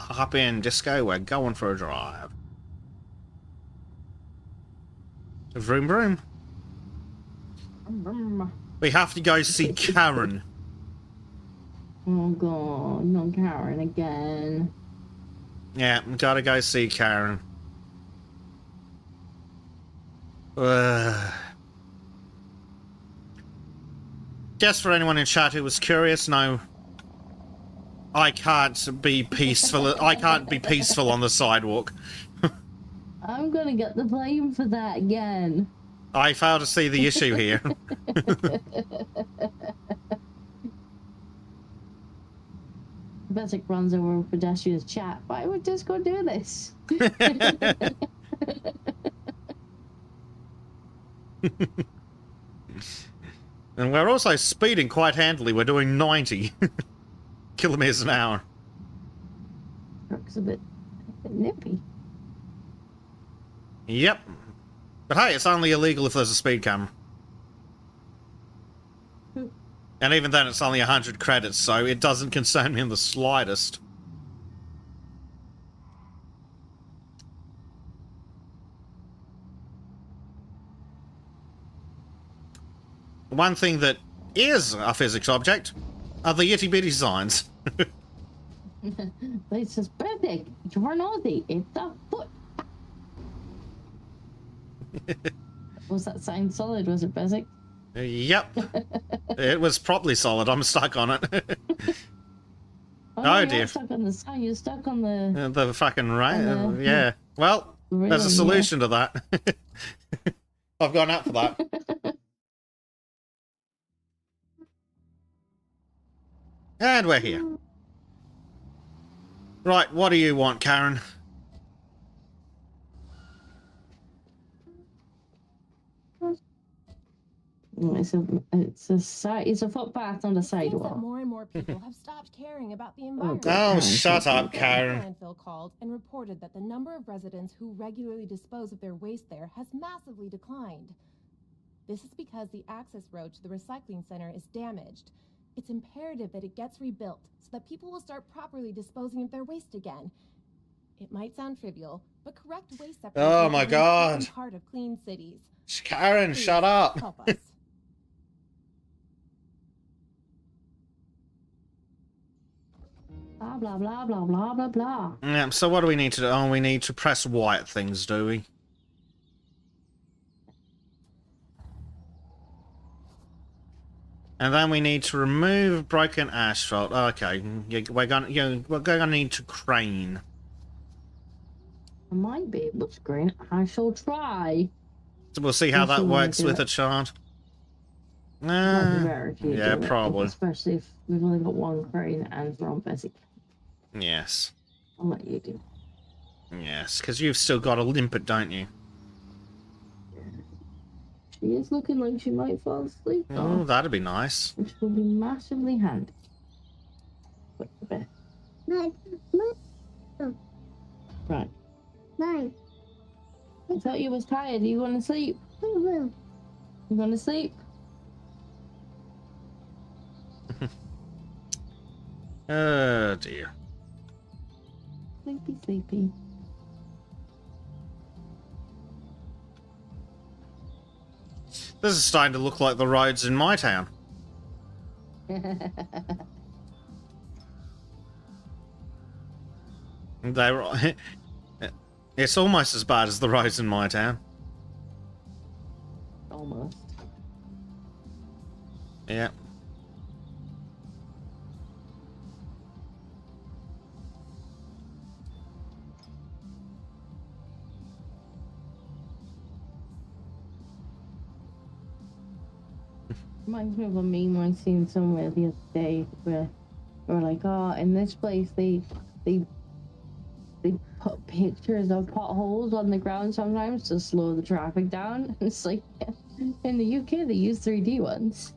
Hop in, Disco, we're going for a drive. Vroom vroom. We have to go see Karen. Oh god, no Karen again. Yeah, gotta go see Karen. Just for anyone in chat who was curious, no, I can't be peaceful. I can't be peaceful on the sidewalk. I'm gonna get the blame for that again. I fail to see the issue here. Basic runs over pedestrians chat. Why would Disco do this? And we're also speeding quite handily. We're doing 90 kilometers an hour. Truck's a bit nippy. Yep. But hey, it's only illegal if there's a speed camera. And even then, it's only 100 credits, so it doesn't concern me in the slightest. One thing that is a physics object are the itty-bitty signs. It's suspended. Tornado. It's a foot. Was that sign solid? Was it basic? Yep. It was probably solid. I'm stuck on it. Oh, dear. You're stuck on the sign. You're stuck on the... The fucking right. Yeah. Well, there's a solution to that. I've gone up for that. And we're here. Right, what do you want, Karen? It's a footpath on the It seems that sidewalk. more and more people have stopped caring about the environment. Oh, shut up, Karen. Landfill called and reported that the number of residents who regularly dispose of their waste there has massively declined. This is because the access road to the recycling center is damaged. It's imperative that it gets rebuilt so that people will start properly disposing of their waste again. It might sound trivial, but correct waste separation Oh my is an God. important part of clean cities. Karen, Please, shut up. help us. Blah, blah, blah, blah, blah, blah, blah. Yeah, so what do we need to do? Oh, we need to press white things, do we? And then we need to remove broken asphalt. Okay, we're gonna need to crane. I might be able to green. I shall try. So we'll see how We'll see that when we works do with it. a chart. Might be better if you Yeah, do it, probably. especially if we've only got one crane and we're on basic. Yes. I'll let you do. Yes, because you've still got a limpet, don't you? She is looking like she might fall asleep, though, Oh, that'd be nice. which will be massively handy. Put to bed. Right. I thought you was tired. Are you going to sleep? You going to sleep? Oh, dear. Sleepy, sleepy. This is starting to look like the roads in my town. They're, it's almost as bad as the roads in my town. Almost. Yeah. Reminds me of a meme I seen somewhere the other day where they were like, oh, in this place they put pictures of potholes on the ground sometimes to slow the traffic down. It's like, in the UK they use 3D ones.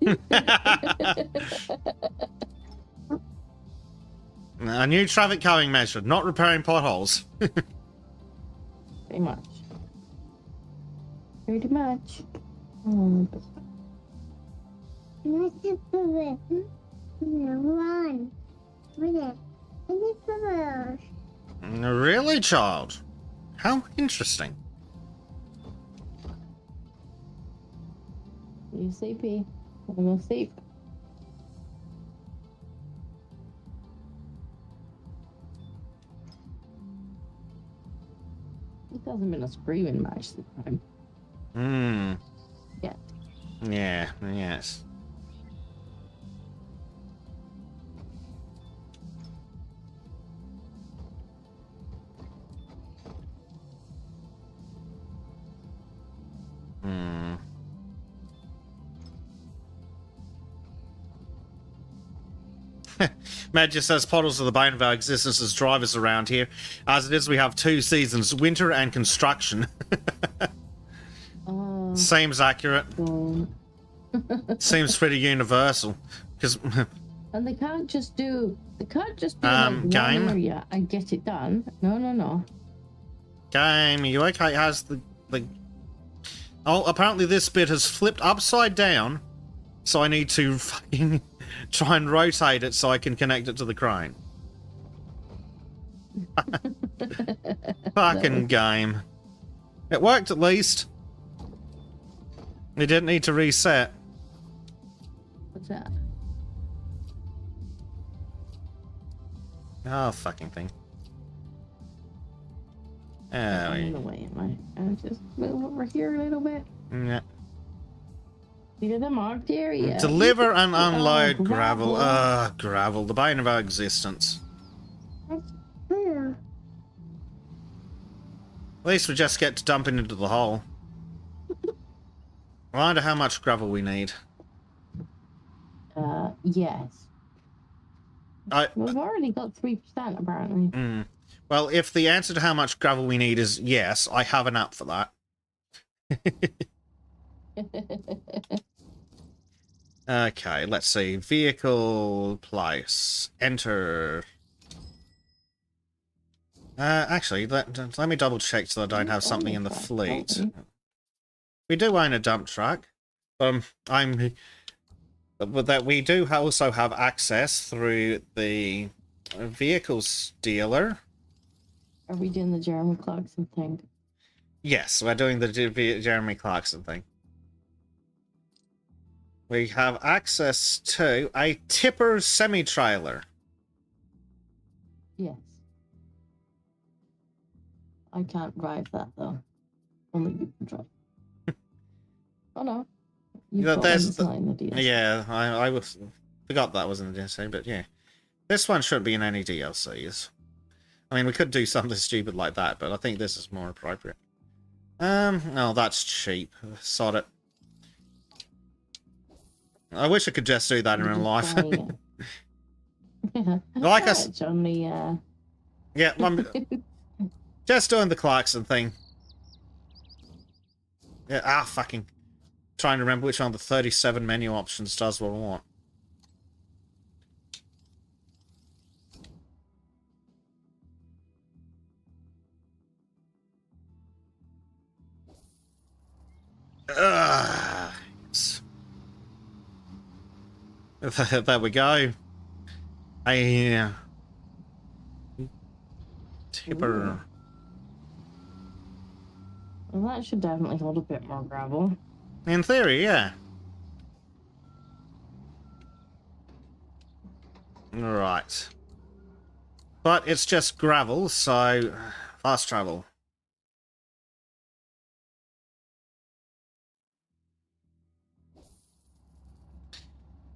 A new traffic calming measure, not repairing potholes. Pretty much. Pretty much. Oh, Really, child? How interesting. you sleepy? I'm gonna sleep. It hasn't been a screaming match this time. Hmm. Yeah. Yeah, yes. Hmm. Matt just says potholes are the bane of our existence as drivers around here. As it is, we have 2 seasons, winter and construction. Seems accurate. Seems pretty universal. Because and they can't just do like game? one area and get it done. No. Game, are you okay? Has the oh, apparently this bit has flipped upside down, so I need to fucking try and rotate it so I can connect it to the crane. Fucking game. It worked at least. It didn't need to reset. What's that? Oh, fucking thing. I'm in the way, am I? I'll just move over here a little bit. Yeah. Near the marked area. Deliver and unload gravel. Gravel, the bane of our existence. At least we just get to dumping into the hole. I wonder how much gravel we need. Yes. We've already got 3% apparently. Well, if the answer to how much gravel we need is yes, I have an app for that. Okay, let's see. Vehicle place. Enter. Actually, let me double check so I don't have something in the fleet. We do own a dump truck. But that we do also have access through the vehicles dealer. Are we doing the Jeremy Clarkson thing? Yes, we're doing the Jeremy Clarkson thing. We have access to a tipper semi-trailer. Yes. I can't drive that though. Only you can drive. Oh no. Yeah, I forgot that wasn't a DLC, but yeah. This one shouldn't be in any DLCs. I mean, we could do something stupid like that, but I think this is more appropriate. No, that's cheap. Sod it. I wish I could just do that in real life. Like us. Yeah, I'm just doing the Clarkson thing. Yeah, fucking. Trying to remember which one of the 37 menu options does what I want. Yes. There we go. A tipper. Well, that should definitely hold a bit more gravel. In theory, yeah. Right. But it's just gravel, so fast travel.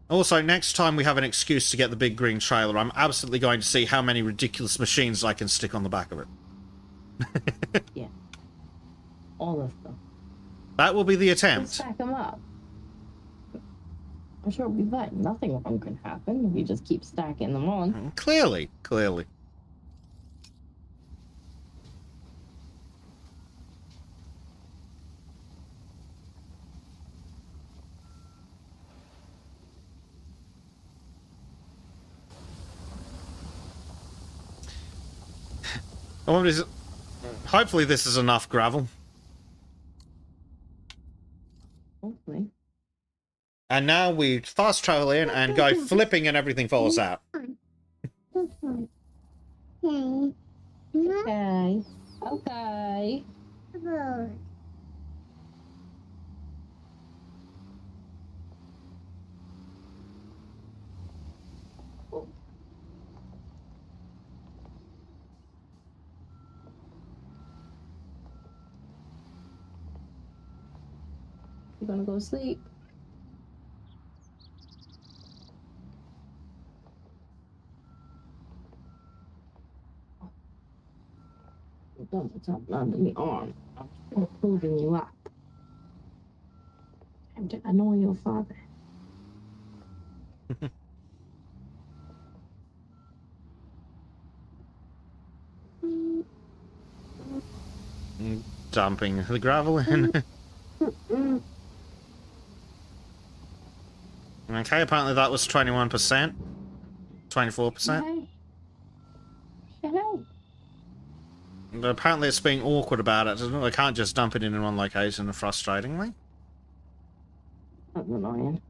Also, next time we have an excuse to get the big green trailer, I'm absolutely going to see how many ridiculous machines I can stick on the back of it. Yeah. All of them. That will be the Let's attempt. stack them up. I'm sure it'll be fine. Nothing wrong can happen if you just keep stacking them on. Clearly, clearly. I wonder, hopefully this is enough gravel. Hopefully. And now we fast travel in and go flipping and everything falls out. Okay. Okay. You gonna go sleep? Don't put something under my arm. I'm holding you up. Time to annoy your father. Dumping the gravel in. Okay, apparently that was 21%. 24%. Okay. Hello. But apparently it's being awkward about it. I can't just dump it in one location, frustratingly. That's annoying.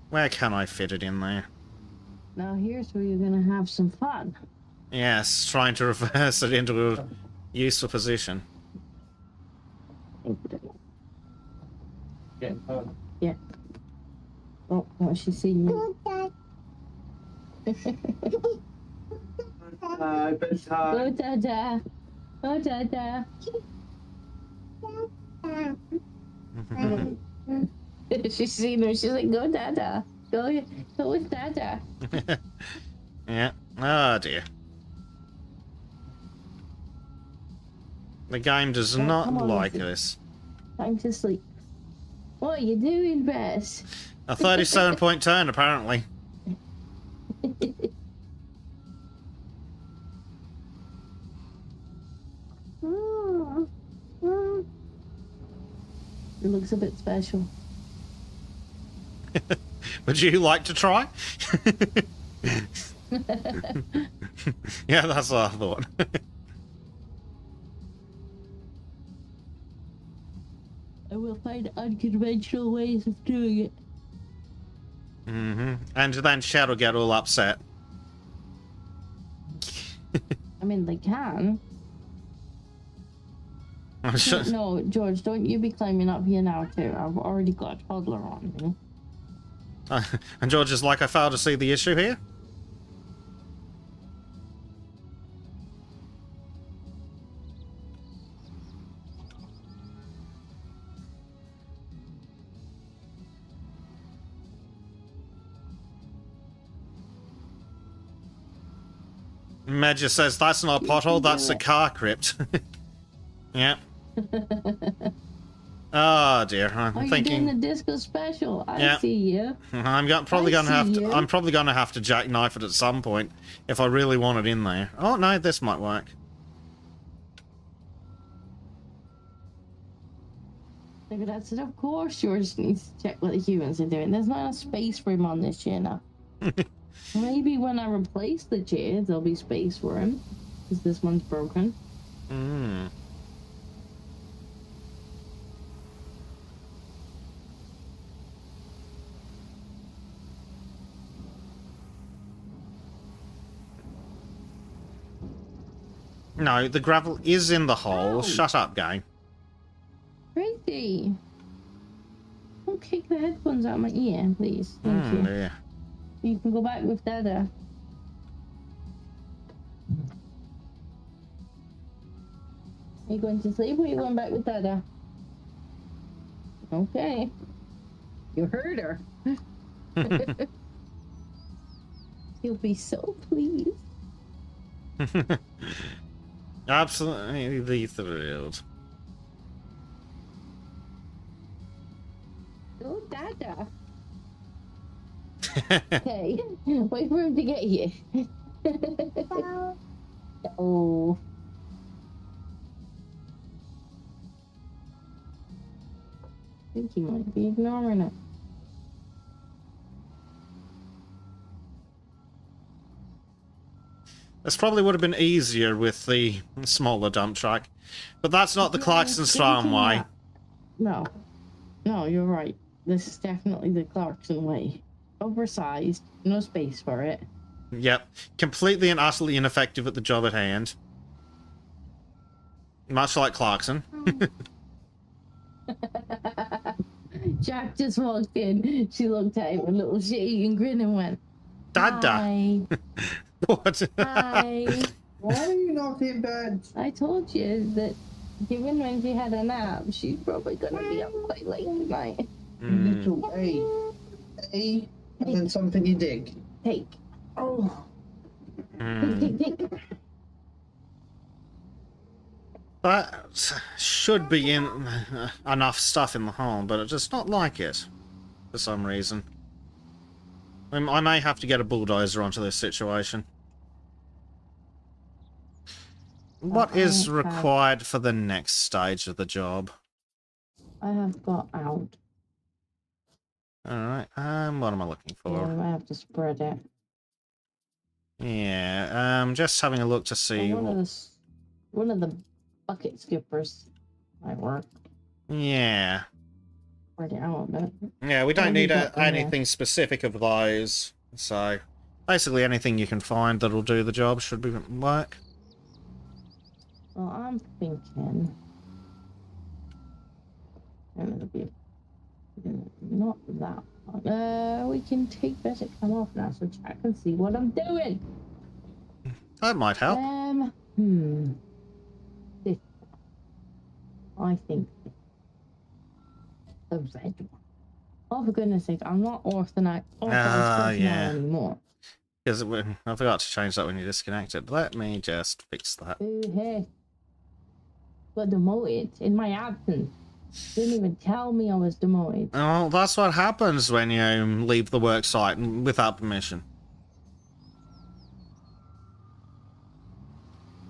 Where can I fit it in there? Now here's where you're gonna have some fun. Yes, trying to reverse it into a useful position. Yeah. Oh, she seen me. Bedtime. Go, Dada. Go, Dada. She's seen her. She's like, go, Dada. Go with Dada. Yeah. Oh dear. The game does Oh, not come on, like Lucy. this. Time to sleep. What are you doing, Bess? A 37-point turn, apparently. It looks a bit special. Would you like to try? Yeah, that's what I thought. I will find unconventional ways of doing it. And then Shadow get all upset. I mean, they can. I'm sure- No, George, don't you be climbing up here now, too. I've already got a toddler on me. And George is like, I failed to see the issue here. Medja says, that's not a pothole, that's a car crypt. Yeah. Oh dear, I'm Oh, you're thinking... doing the disco special. I Yeah. see you. probably I gonna have see to. you. I'm probably gonna have to jackknife it at some point if I really want it in there. Oh no, this might work. Maybe that's it. Of course, George needs to check what the humans are doing. There's not a space for him on this chair now. Maybe when I replace the chair, there'll be space for him. Because this one's broken. No, the gravel is in the hole. Oh. Shut up, game. Hey. Don't kick the headphones out of my ear, please. Thank you. Yeah. You can go back with Dada. Are you going to sleep or are you going back with Dada? Okay. You heard her. He'll be so pleased. Absolutely thrilled. Oh, Dada. Okay. Wait for him to get here. Oh. I think he might be ignoring it. This probably would have been easier with the smaller dump truck. But that's not the Clarkson's farm way. No. No, you're right. This is definitely the Clarkson way. Oversized, no space for it. Yep. Completely and utterly ineffective at the job at hand. Much like Clarkson. Jack just walked in. She looked at him with a little shitty and grin and went, Dada. Hi. What? Hi. Why are you not in bed? I told you that given when she had a nap, she's probably gonna be up quite late tonight. Little A, and then something you dig. Take. Oh. Take. That should be in enough stuff in the home, but I just not like it for some reason. I may have to get a bulldozer onto this situation. What is required for the next stage of the job? I have got out. Alright, what am I looking Yeah, for? I have to spread it. Yeah, just having a look to see Well, one of the bucket skippers might work. Yeah. Spread it out a bit. Yeah, we don't What have you need got in there? anything specific of those. So, basically anything you can find that'll do the job should be work. Well, I'm thinking. And it'll be not that one. We can take this and come off now so Jack can see what I'm doing. That might help. This one. I think the red one. Oh, for goodness sake, I'm not orthodox yeah. anymore. Because I forgot to change that when you disconnected. Let me just fix that. Ooh, hey. Got demoted in my absence. Didn't even tell me I was demoted. Oh, that's what happens when you leave the work site without permission.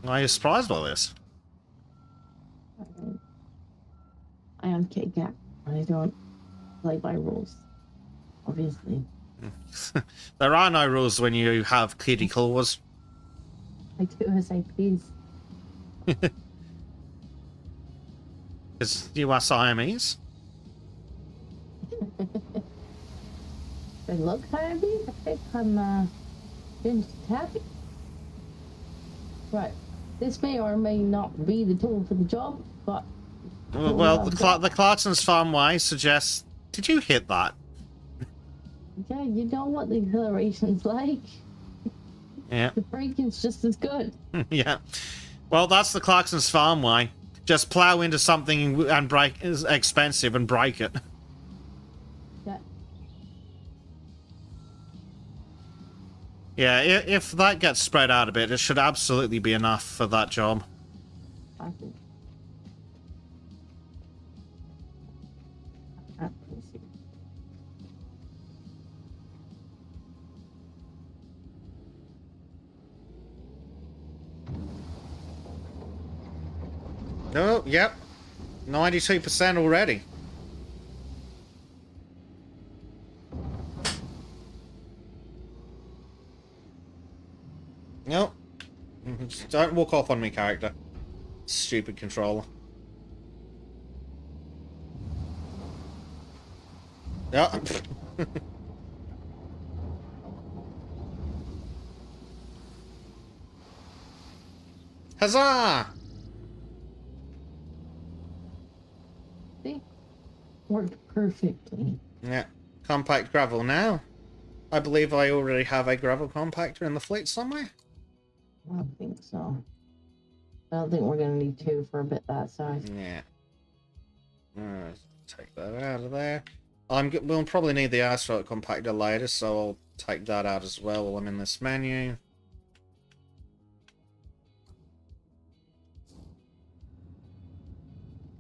Are you surprised by this? I am Kit Kat. I don't play by rules. Obviously. There are no rules when you have kitty claws. I do as I please. Because you are Siamese. I look happy. I think I'm just happy. Right. This may or may not be the tool for the job, but Well, the Clarkson's farm way suggests... Did you hit that? yeah, you know what the acceleration's like. Yeah. The braking's just as good. Yeah. Well, that's the Clarkson's farm way. Just plow into something and break is expensive and break it. Yeah. Yeah, if that gets spread out a bit, it should absolutely be enough for that job. I think. Oh, yep. 92% already. Nope. Don't walk off on me, character. Stupid controller. Yeah. Huzzah! See? Worked perfectly. Yeah. Compact gravel now. I believe I already have a gravel compactor in the fleet somewhere. I don't think so. I don't think we're gonna need two for a bit that size. Yeah. Take that out of there. We'll probably need the asphalt compactor later, so I'll take that out as well while I'm in this menu.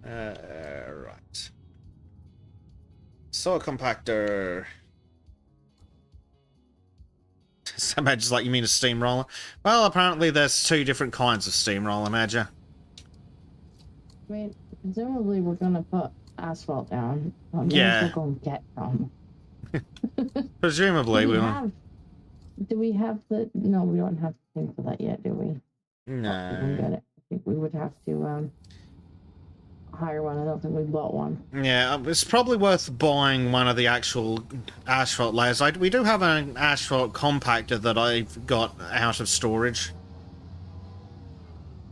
Right. Soil compactor. Somehow just like you mean a steamroller. Well, apparently there's two different kinds of steamroller, Major. I mean, presumably we're gonna put asphalt down. Yeah. We're gonna get some. Presumably we will. Do we have the? No, we don't have the thing for that yet, do we? We can No. get it. I think we would have to hire one. I don't think we bought one. Yeah, it's probably worth buying one of the actual asphalt layers. We do have an asphalt compactor that I've got out of storage.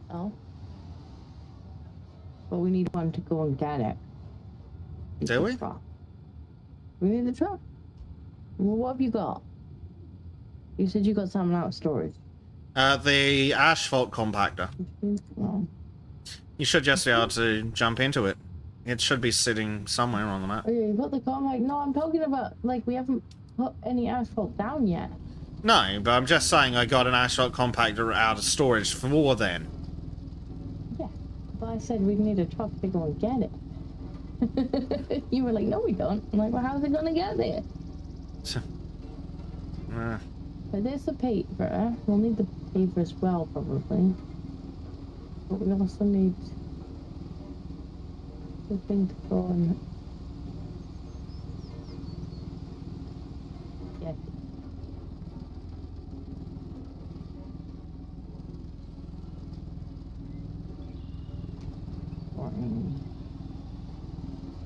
Oh. But we need one to go and get it. Do we? Truck. We need the truck. Well, what have you got? You said you got something out of storage. The asphalt compactor. Well, You should just be able to jump into it. It should be sitting somewhere on the map. oh yeah, you got the compact. No, I'm talking about, like, we haven't put any asphalt down yet. No, but I'm just saying I got an asphalt compactor out of storage for then. Yeah. But I said we need a truck to go and get it. You were like, no, we don't. I'm like, well, how's it gonna get there? But there's the paper. We'll need the paper as well, probably. But we also need the thing to go and get.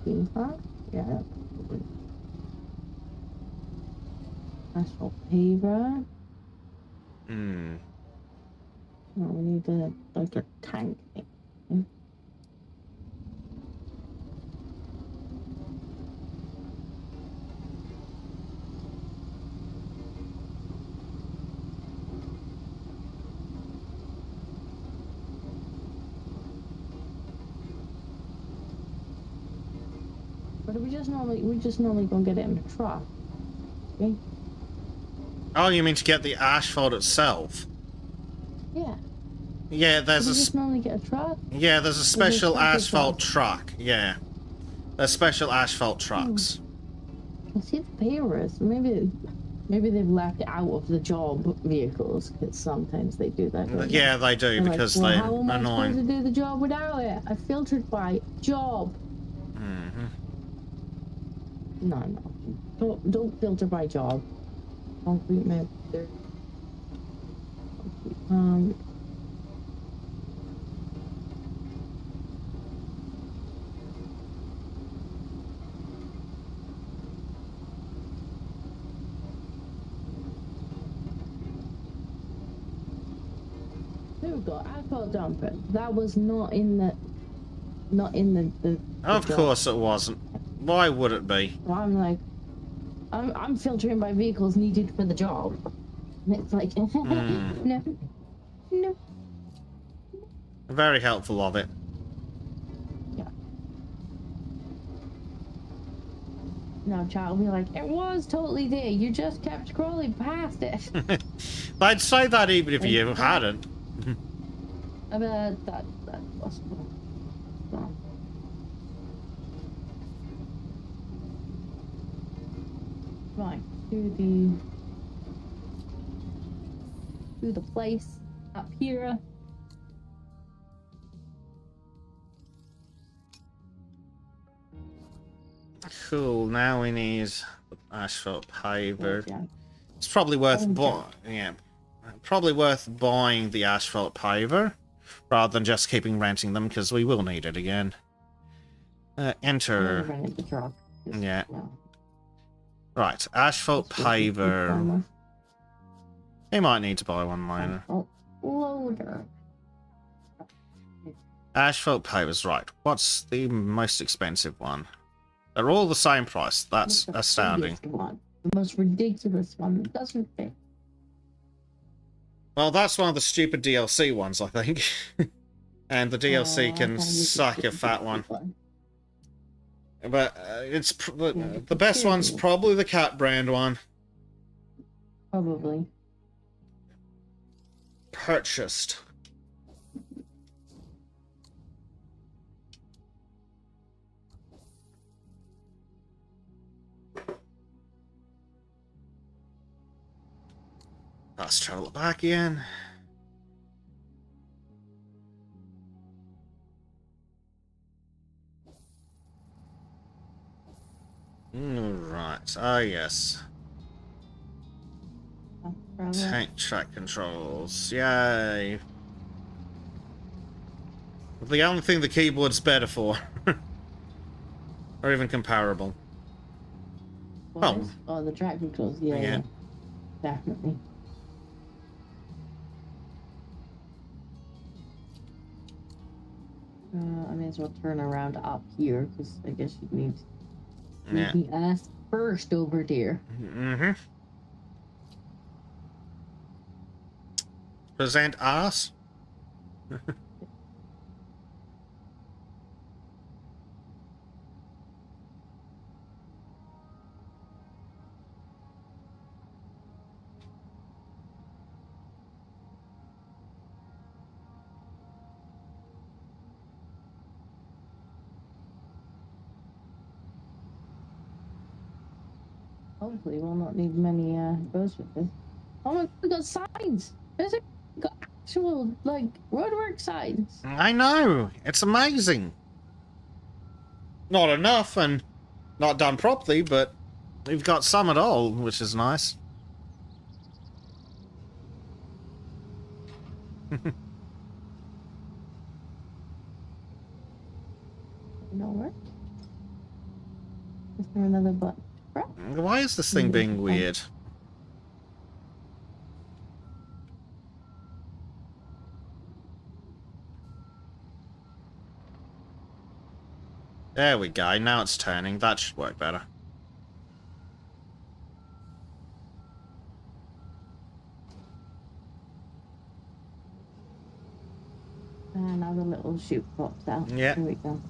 Paper? Yeah. Asphalt paper. Hmm. Oh, we need like a tank thing. But we just normally go get it in the truck. Okay? Oh, you mean to get the asphalt itself? Yeah. Yeah, We there's just normally get a truck. yeah, there's a special truck as asphalt well. truck. Yeah, there's special asphalt trucks. I see the papers. Maybe they've left it out of the job vehicles because sometimes they do that. don't they? Yeah, they do They're like, because well, they're how am I annoying. supposed to do the job without it? I filtered by job. Hmm. No. Don't filter by job. Concrete mixer. There we go. Asphalt dumper. That was not in the Of job. course it wasn't. Why would it be? So I'm like, I'm filtering by vehicles needed for the job. And it's like, no. Very helpful of it. Yeah. Now, child will be like, it was totally there. You just kept scrolling past it. I'd say that even if you hadn't. I mean, that's possible. So. Right, do the place up here. Cool. Now we need asphalt paver. Yeah. It's probably worth Okay. probably worth buying the asphalt paver rather than just keeping renting them because we will need it again. Enter. Run the truck. Yeah. No. Right, asphalt paver. He might need to buy one later. Asphalt loader. Asphalt paver's right. What's the most expensive one? They're all the same price. That's What's the astounding. biggest one? The most ridiculous one that doesn't fit. Well, that's one of the stupid DLC ones, I think. And the DLC Oh, I can can't use suck the a fat one. one. But the best one's probably the cat brand one. Probably. Purchased. Let's travel it back in. Right. Ah, yes. Probably. Tank track controls. Yay. The only thing the keyboard's better for. Or even comparable. What Oh. is- Oh, the track controls. Yeah, Yeah. yeah. Definitely. I may as well turn around up here because I guess you need Yeah. me ass first over there. Mm-hmm. Present ass. Hopefully, we'll not need many goes with this. Oh my god, we got signs! There's got actual, like, roadwork signs. I know. It's amazing. Not enough and not done properly, but we've got some at all, which is nice. No work. Is there another button? Why is this thing being weird? There we go. Now it's turning. That should work better. Another little chute pops out. Yeah. There we go.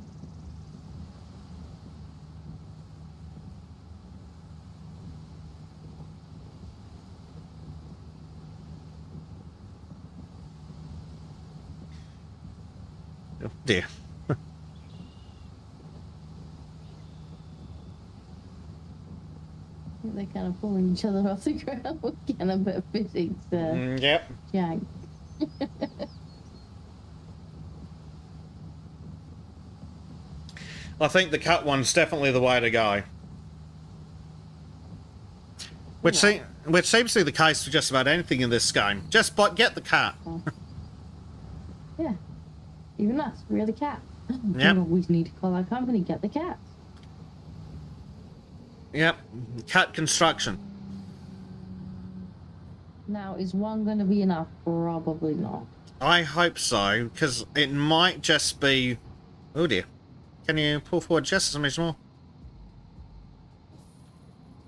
Oh dear. They're kind of pulling each other off the ground. We're kind of a bit of physics, Yep. Jack. I think the cut one's definitely the way to go. Which seems to be the case for just about anything in this game. Just get the cat. Yeah. Even us, we're the cat. Yep. We need to call our company, Get the Cat. Yep. Cat construction. Now, is one going to be enough? Probably not. I hope so, because it might just be... Oh dear. Can you pull forward just a smidge more?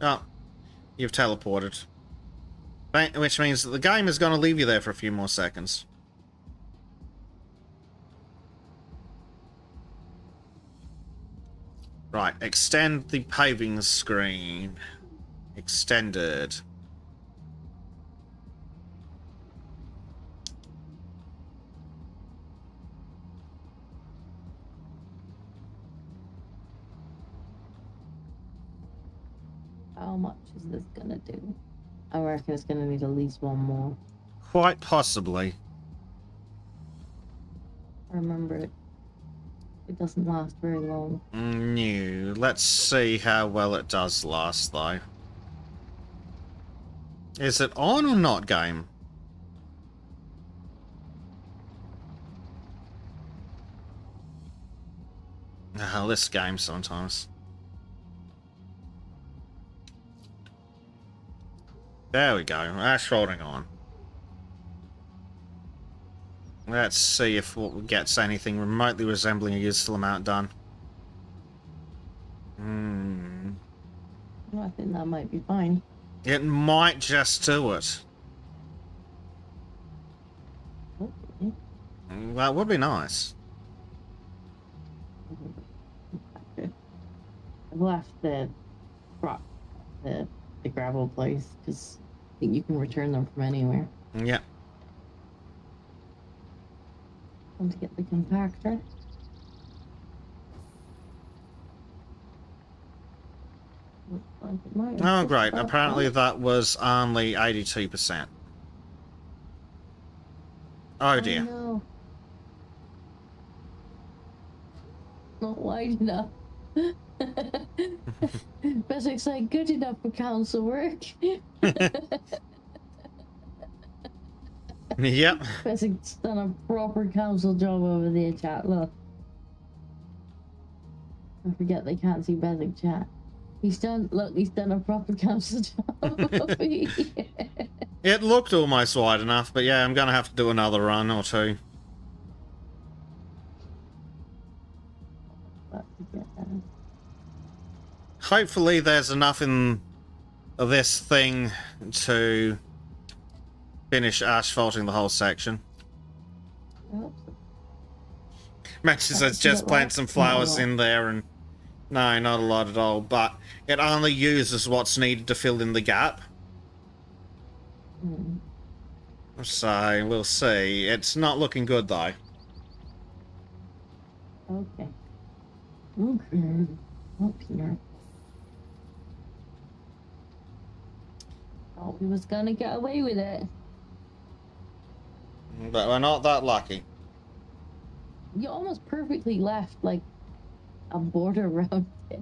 Oh. You've teleported. Which means that the game is going to leave you there for a few more seconds. Right, extend the paving screen. Extended. How much is this going to do? I reckon it's going to need at least one more. Quite possibly. I remember it. It doesn't last very long. No. Let's see how well it does last, though. Is it on or not, game? Oh, this game sometimes. There we go. That's rolling on. Let's see if it gets anything remotely resembling a useful amount done. I think that might be fine. It might just do it. Okay. That would be nice. I've left the the gravel place because I think you can return them from anywhere. Yeah. Want to get the compactor? Looks like it might have Oh, great. just Apparently popped that was only 82%. Oh, up. dear. No. Not wide enough. Basic's like good enough for council work. Yep. Basic's done a proper council job over there, chat. Look. I forget they can't see Basic chat. He's done a proper council job over here. It looked almost wide enough, but yeah, I'm gonna have to do another run or two. But to get that. Hopefully there's enough in this thing to finish asphalting the whole section. I hope so. Matches says just plant some flowers in there and... No, not a lot at all, but it only uses what's needed to fill in the gap. Hmm. So, we'll see. It's not looking good, though. Okay. Okay. Up here. Thought we was gonna get away with it. But we're not that lucky. You almost perfectly left like a border around it.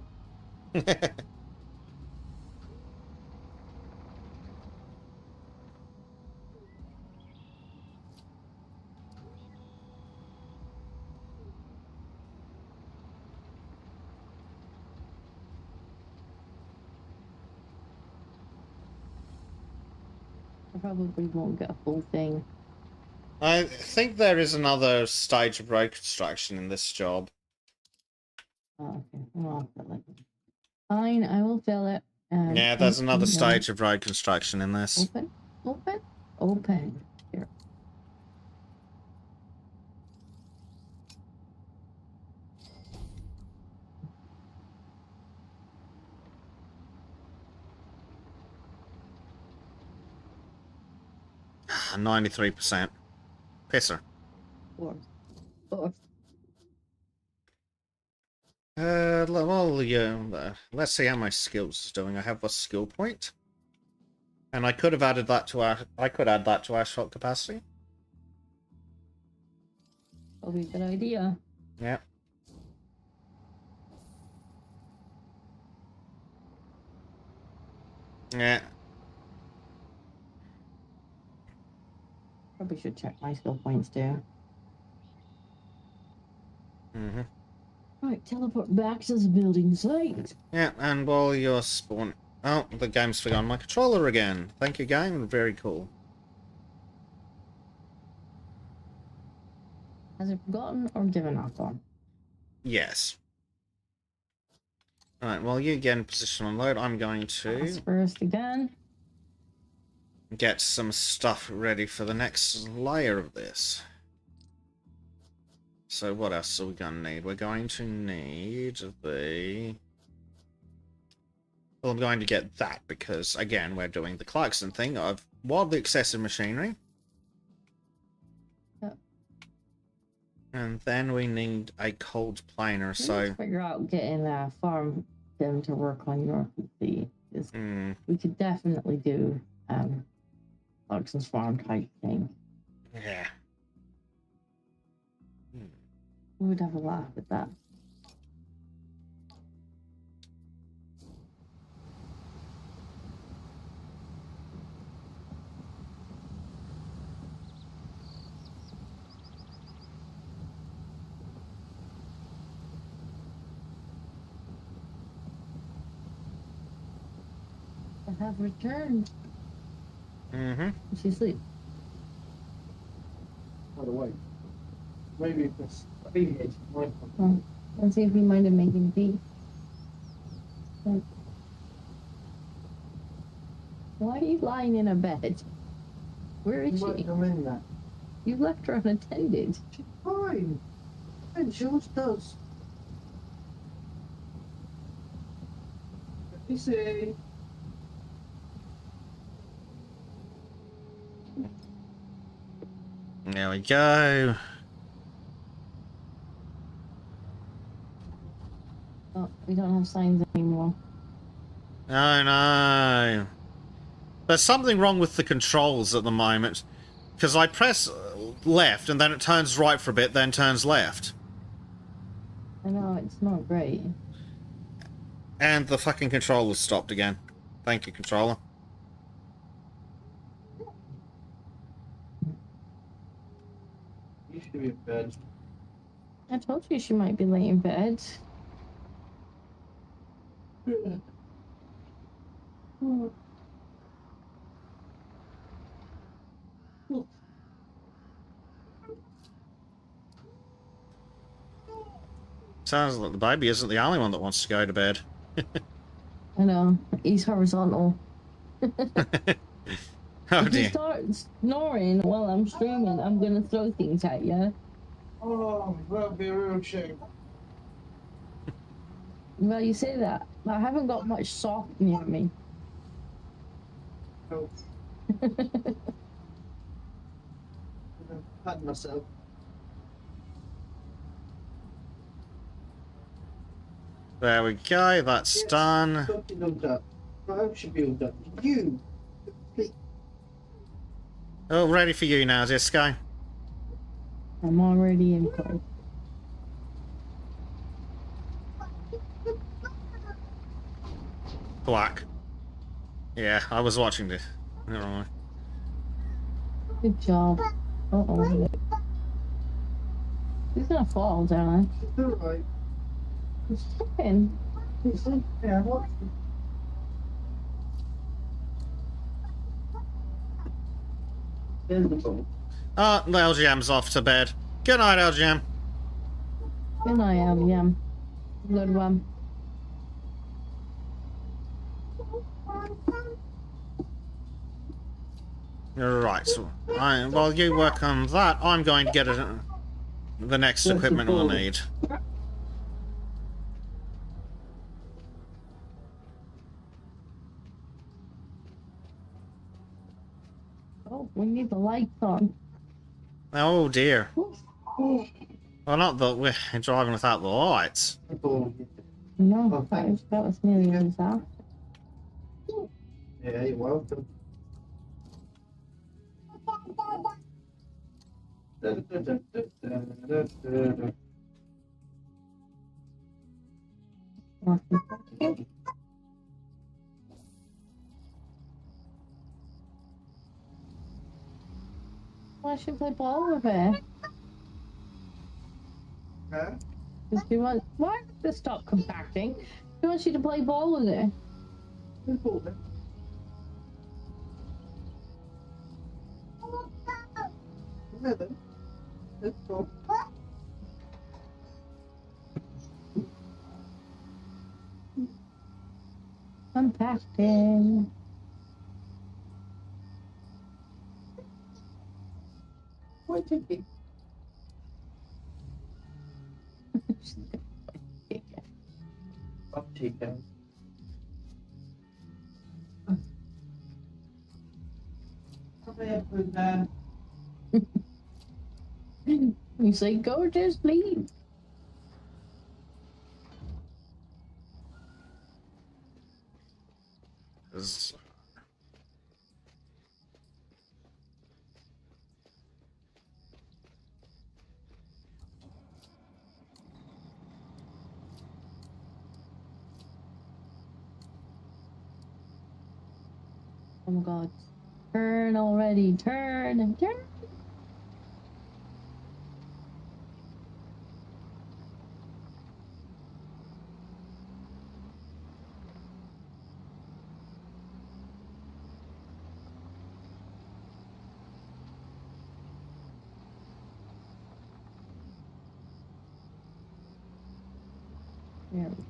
I probably won't get a full thing. I think there is another stage of road construction in this job. Oh, okay. Well, I'll fill it. Fine, I will fill it. Yeah, there's another no. stage of road construction in this. Open, open, open. Here. Ah, 93%. Pisser. Four. Well, yeah, let's see how my skills is doing. I have a skill point. And I could have added that to I could add that to asphalt capacity. Probably a good idea. Yeah. Yeah. Probably should check my skill points too. Mm-hmm. Right, teleport back to the building site. Yeah, and while you're spawn... Oh, the game's forgotten my controller again. Thank you, game. Very cool. Has it forgotten or given up on? Yes. Alright, while you get in position on load, I'm going Pass to first again. get some stuff ready for the next layer of this. So what else are we going to need? We're going to need the... Well, I'm going to get that because, again, we're doing the Clarkson thing of wildly excessive machinery. Yep. And then we need a cold planer, Let's so... figure out getting a farm them to work on your PC. We could definitely do Clarkson's farm type thing. Yeah. We would have a laugh at that. I have returned. Mm-hmm. She asleep. By the way, maybe if this affiliation might come. Let's see if he minded making tea. Why are you lying in a bed? Where is she? I'm in there. You left her unattended. She's fine. And she always does. Let me see. There we go. Oh, we don't have signs anymore. Oh no. There's something wrong with the controls at the moment. Because I press left and then it turns right for a bit, then turns left. I know, it's not great. And the fucking controller's stopped again. Thank you, controller. You should be in bed. I told you she might be late in bed. Sounds like the baby isn't the only one that wants to go to bed. I know, he's horizontal. Oh If you dear. start snoring while I'm streaming, I'm gonna throw things at you. Oh, that'd be a real shame. Well, you say that, but I haven't got much soft near me. Oh, pat myself. There we go, that's done. Something all done. I hope should be all done. You. Oh, ready for you now, Disco. I'm already in court. Black. Yeah, I was watching this. Never mind. Good job. Uh-oh. He's gonna fall, down. It's alright. He's tripping. Yeah, I watched it. There's the ball. Oh, the LGM's off to bed. Good night, LGM. Good night, LBM. Good one. Right, so while you work on that, I'm going to get the next Yes, equipment of we'll course. need. Oh, we need the lights on. Oh dear. Oh, Well, not that we're driving without the lights. the ball. No, Oh, thanks. that was nearly a disaster. Yeah, you're welcome. Well, I should play ball with her. Huh? Because she wants. Why does stop compacting? She wants you to play ball with her. Who's ball then? Yeah, then. Let's go. Compacting. Why take it? Up chicken. Come here, Buddha. You say, go to sleep. Oh my god. Turn already. Turn. Turn. There we go.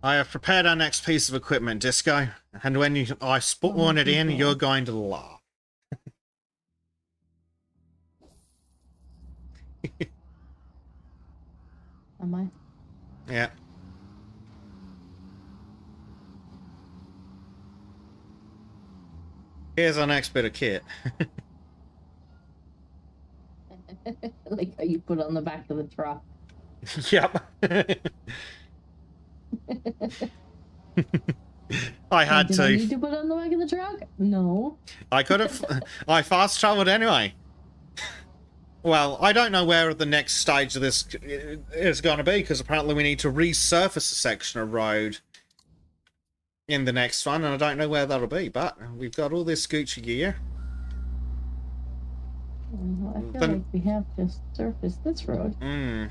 I have prepared our next piece of equipment, Disco, and when I spawn it in, you're going to laugh. Am I? Yeah. Here's our next bit of kit. Like how you put it on the back of the truck. Yep. I had Did to. I need to put it on the back of the truck? No. I could have. I fast traveled anyway. Well, I don't know where the next stage of this is going to be, because apparently we need to resurface a section of road in the next one, and I don't know where that'll be, but we've got all this Gucci gear. Well, I feel Then- like we have just surfaced this road. The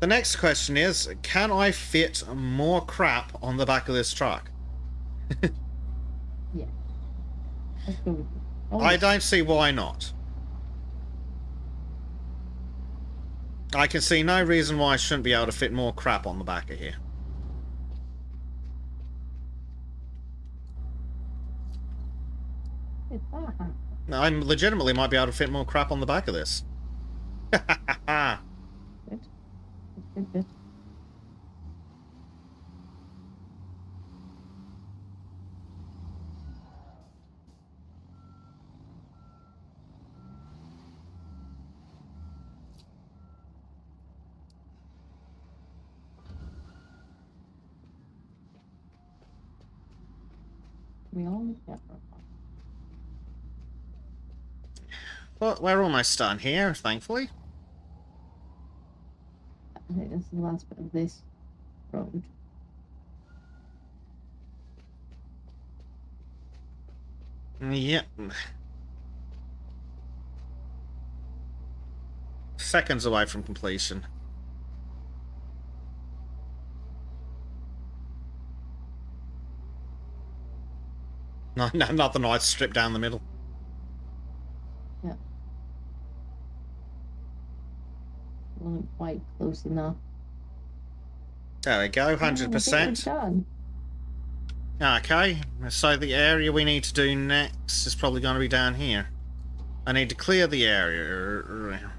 next question is, can I fit more crap on the back of this truck? Yeah. Let's go. Oh, I don't see why not. I can see no reason why I shouldn't be able to fit more crap on the back of here. it's that. I legitimately might be able to fit more crap on the back of this. Good. We all got Well, we're almost done here, thankfully. I think this is the last bit of this road. Yep. Seconds away from completion. Not the nice strip down the middle. Yeah. Wasn't quite close enough. There we go, 100%. Done. Okay, so the area we need to do next is probably going to be down here. I need to clear the area.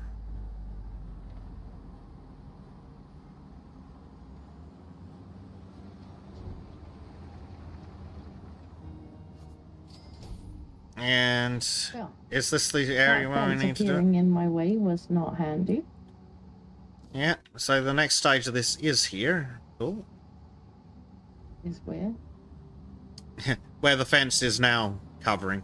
And Yeah. is this the area That where we fence need to do it? appearing in my way was not handy. Yeah, so the next stage of this is here. Cool. Is where? Where the fence is now covering.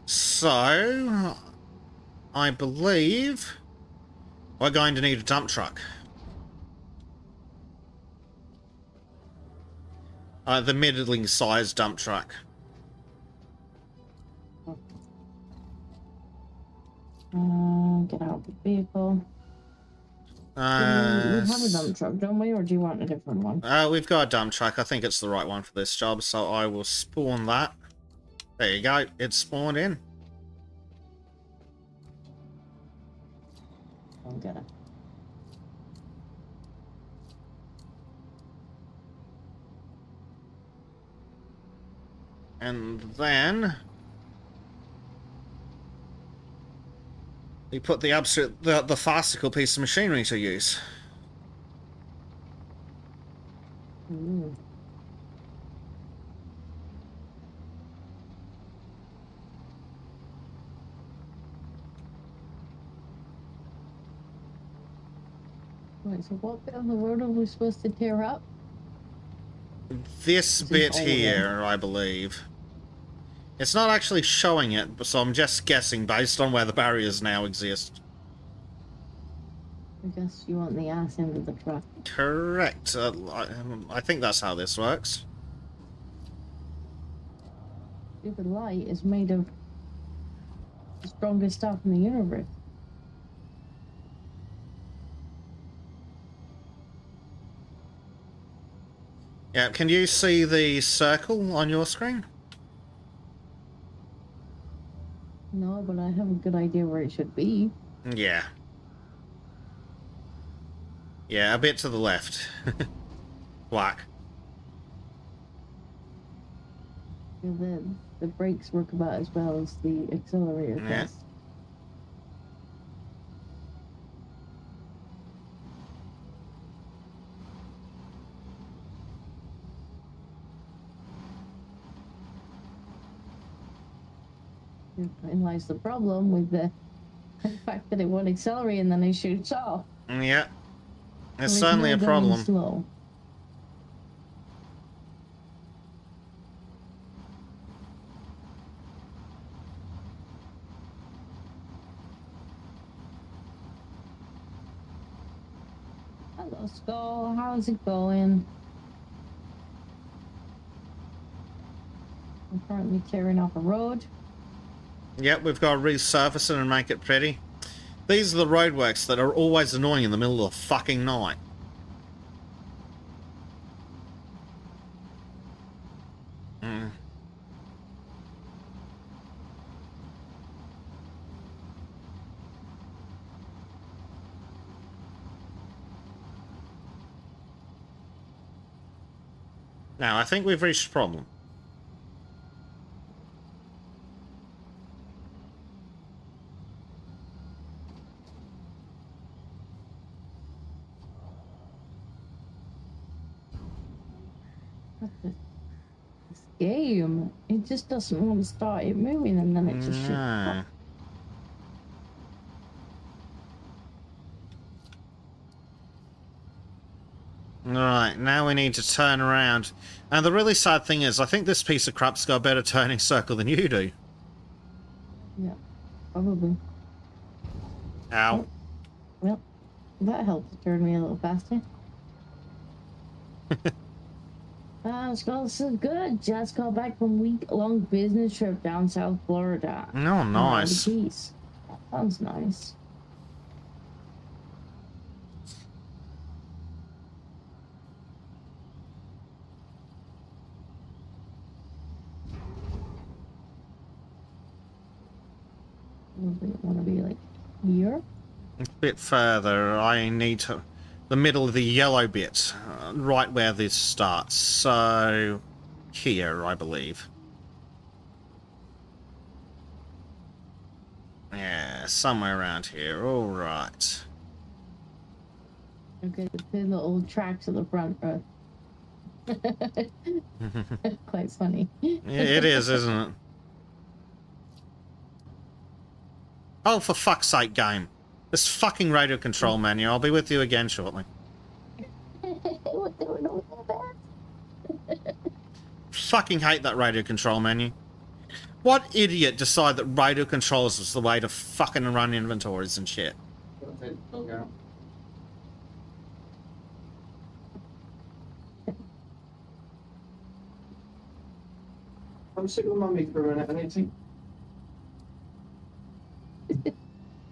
So, I believe we're going to need a dump truck. The middling sized dump truck. Get out of the vehicle. We have a dump truck, don't we? Or do you want a different one? We've got a dump truck. I think it's the right one for this job, so I will spawn that. There you go. It's spawned in. I'll get it. And then we put the farcical piece of machinery to use. Ooh. Wait, so what bit of the road are we supposed to tear up? This This is bit all of them. here, I believe. It's not actually showing it, so I'm just guessing based on where the barriers now exist. I guess you want the ass end of the truck. Correct. I think that's how this works. Stupid light is made of the strongest stuff in the universe. Yeah, can you see the circle on your screen? know, but I have a good idea where it should be. Yeah. Yeah, a bit to the left. Whack. The brakes work about as well as the accelerator Yeah. test. And lies the problem with the fact that it won't accelerate and then it shoots off. Yeah. It's So certainly a no going problem. Slow. Hello, Skull. How's it going? I'm currently tearing off a road. Yep, we've got to resurface it and make it pretty. These are the roadworks that are always annoying in the middle of the fucking night. Mm. Now, I think we've reached the problem. This game, it just doesn't want to start it moving and then it just shoots No. off. Right, now we need to turn around. And the really sad thing is, I think this piece of crap's got a better turning circle than you do. Yeah, probably. Ow. Well, that helped to turn me a little faster. Skull, this is good. Just got back from week-long business trip down South Florida. Oh, nice. Jeez, that sounds nice. Want to be like here? A bit further, I need to... The middle of the yellow bit, right where this starts. So, here, I believe. Yeah, somewhere around here. All right. Okay, the little tracks at the front row. Quite funny. Yeah, it is, isn't it? Oh, for fuck's sake, game. This fucking radio control menu. I'll be with you again shortly. What they were doing that? Fucking hate that radio control menu. What idiot decided that radio controls was the way to fucking run inventories and shit? I'm sick with mummy for a minute. I need to.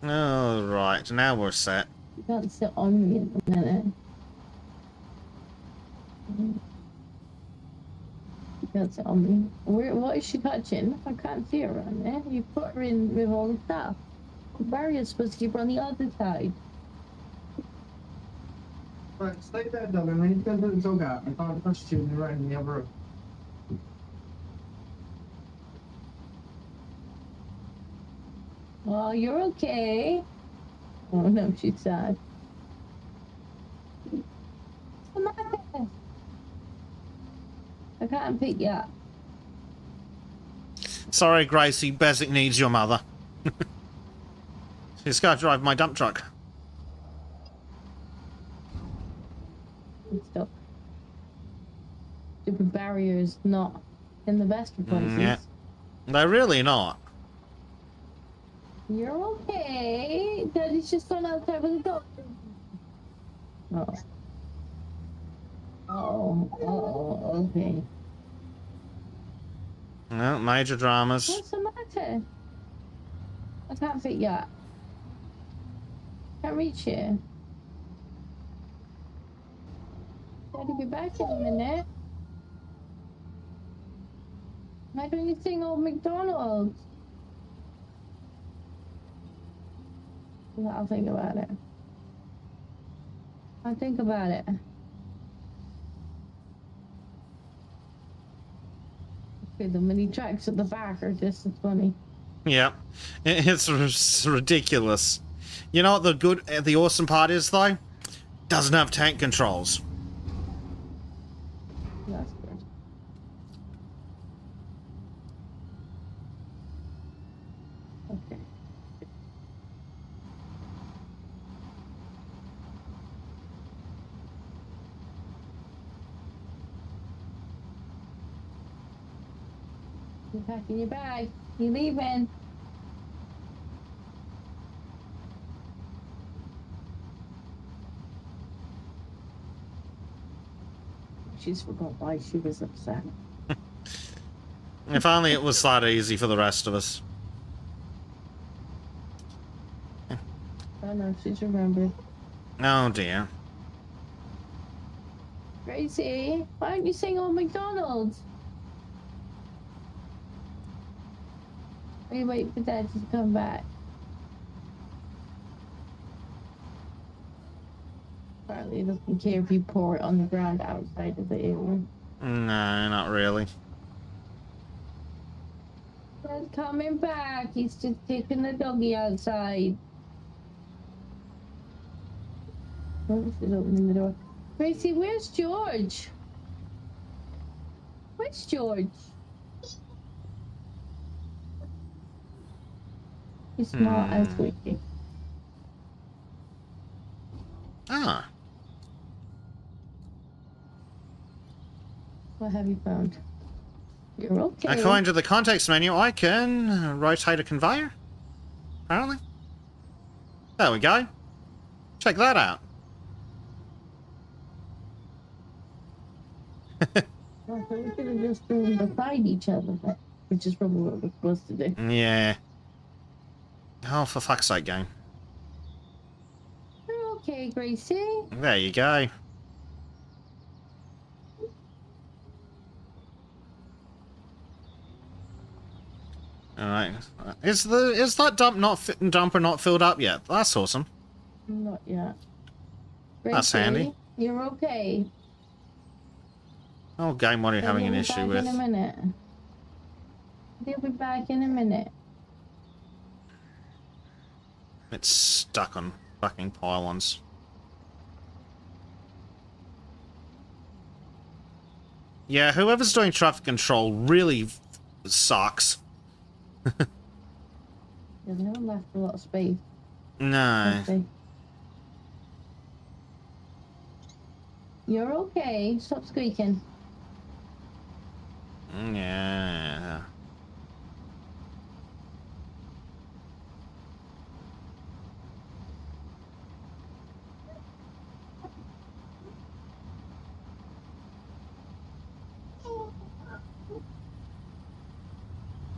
Oh, right. Now we're set. You can't sit on me at the minute. You can't sit on me. What is she touching? I can't see her around there. You put her in with all the stuff. The barrier's supposed to keep her on the other side. Right, stay there, darling. I need to go to the dog out. I can't trust you when you're in the other room. Oh, you're okay. Oh no, she's sad. What's the matter? I can't pick you up. Sorry, Gracie. Bezic needs your mother. She's got to drive my dump truck. Stop. Stupid barriers not in the best of places. Yeah. They're really not. You're okay. Daddy's just gone outside with the dog. Oh. Oh, okay. No, major dramas. What's the matter? I can't fit you up. Can't reach you. Daddy be back in a minute. Why don't you sing Old McDonald's? I'll think about it. I'll think about it. Okay, the mini tracks at the back are just as funny. Yeah, it's ridiculous. You know what the awesome part is though? Doesn't have tank controls. That's good. Okay. You're packing your bag. You leaving? She's forgot why she was upset. If only it was that easy for the rest of us. Oh no, she's remembered. Oh dear. Gracie, why don't you sing on McDonald's? Or you wait for Dad to come back? Apparently he doesn't care if you pour it on the ground outside of the area. No, not really. Dad's coming back. He's just taking the doggy outside. Oh, she's opening the door. Gracie, where's George? Where's George? He's not as wicked. Ah. What have you found? You're okay. According to the context menu, I can rotate a conveyor. Apparently. There we go. Check that out. Oh, so we could have just been beside each other, which is probably what we're supposed to do. Yeah. Oh, for fuck's sake, game. You're okay, Gracie. There you go. Alright. Is that dumper not filled up yet? That's awesome. Not yet. Gracie, That's handy. You're okay. Oh, game, what are you having an They'll be issue back with? in a minute. They'll be back in a minute. It's stuck on fucking pylons. Yeah, whoever's doing traffic control really sucks. They've never left a lot of space. No. have they? You're okay. Stop squeaking. Yeah.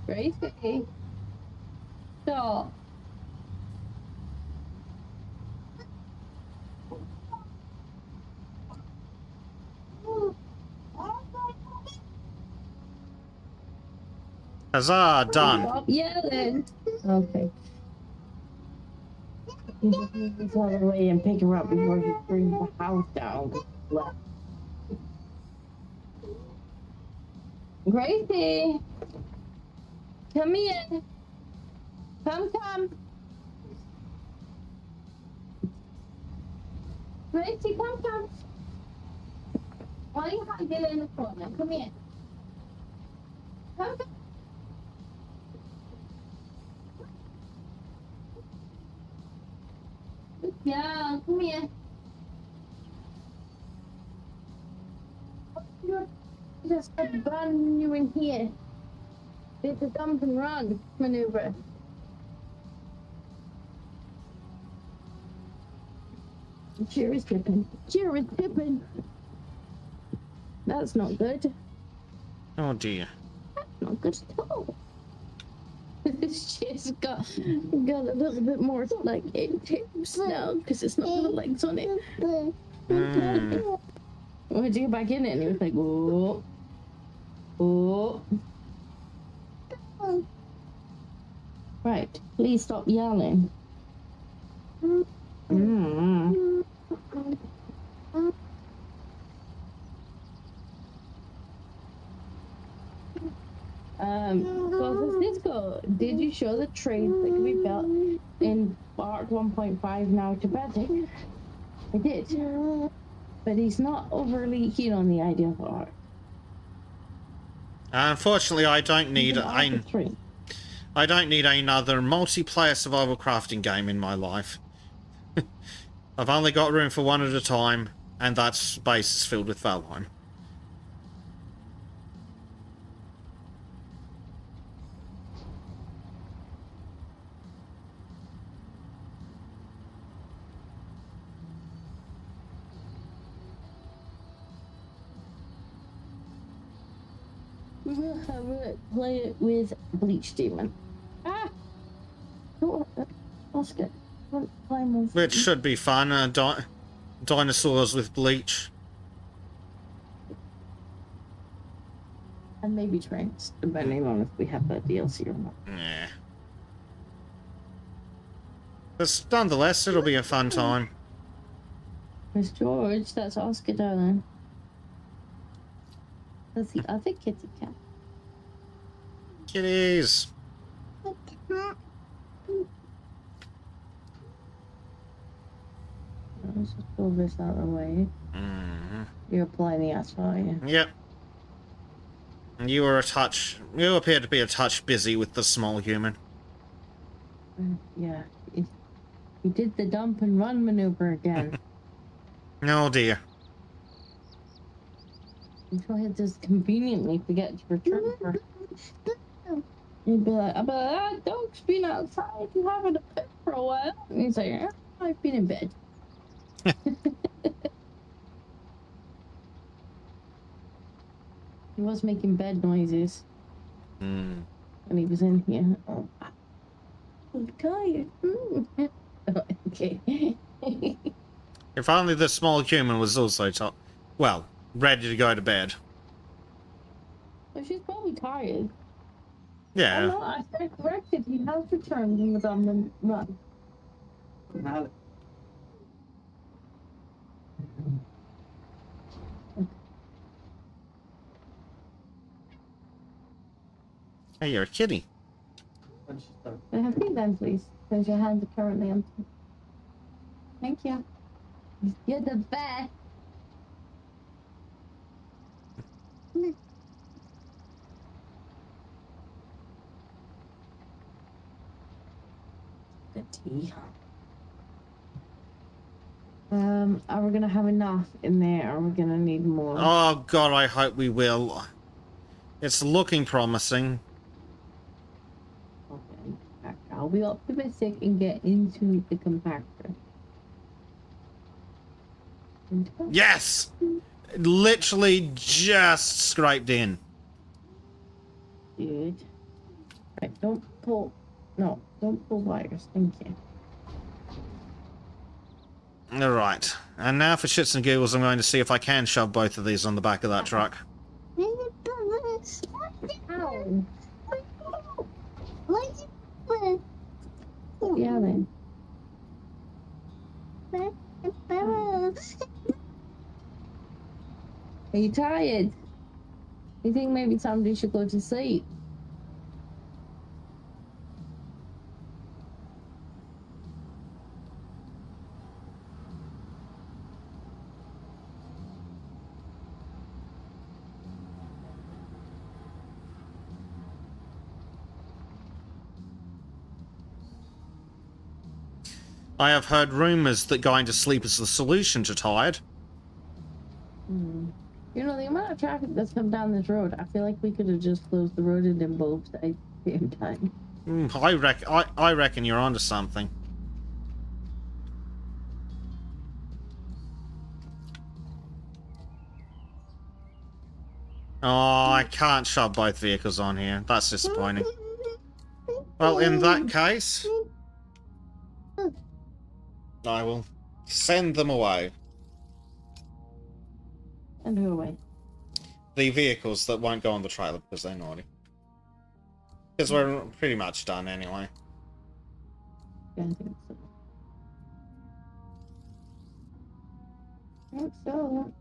Gracie. Stop. Huzzah, done. Stop yelling. Okay. You just move this out of the way and pick her up before she brings the house down. Gracie! Come here! Come! Gracie, come! Why are you hiding in the corner? Come here. Come. Yeah, come here. You're just run you in here. It's a dump and run maneuver. Jerry's tipping. That's not good. Oh dear. Not good at all. This chair's got a little bit more like it tips now because it's not got the legs on it. Mm. Once you get back in it, and it was like, oh. Right, please stop yelling. Mm. So Cisco, did you show the trades that can be built in Arc 1.5 now to Patrick? I did. But he's not overly keen on the idea of Arc. Unfortunately, I don't need Arc 3. I don't need another multiplayer survival crafting game in my life. I've only got room for one at a time, and that space is filled with Valheim. We will have it play it with Bleach Demon. Ah! Oh, Oscar. Climb over. Which should be fun. Dinosaurs with bleach. And maybe trains, depending on if we have that DLC or not. Yeah. But nonetheless, it'll be a fun time. Miss George, that's Oscar, darling. That's the other kitty cat. Kitties. Let's just pull this out of the way. You're applying the asphalt, yeah. Yep. You appear to be a touch busy with the small human. Yeah. He did the dump and run maneuver again. Oh dear. Until he just conveniently forget to return for. He'd be like, but that dog's been outside and having a pet for a while. And he's like, yeah, I've been in bed. He was making bed noises when he was in here. Oh, I'm tired. Okay. If only the small human was also ready to go to bed. Well, she's probably tired. Yeah. Oh, no, I stand corrected. He has returned and was on the run. Now, Hey, you're a kitty. when she's done. Can I have tea then, please? Because your hands are currently empty. Thank you. You're the best. Good tea. Are we gonna have enough in there? Or are we gonna need more? Oh god, I hope we will. It's looking promising. Okay, I'll be optimistic and get into the compactor. Yes! Literally just scraped in. Good. Right, don't pull wires. Thank you. Alright. And now for shits and giggles, I'm going to see if I can shove both of these on the back of that truck. Ow. Yeah, then. Are you tired? You think maybe somebody should go to sleep? I have heard rumours that going to sleep is the solution to tired. You know, the amount of traffic that's come down this road, I feel like we could have just closed the road in them both at the same time. I reckon you're onto something. Oh, I can't shove both vehicles on here. That's disappointing. Well, in that case, I will send them away. And who away? The vehicles that won't go on the trailer because they're naughty. Because we're pretty much done anyway. Yeah, I think so. Hope so.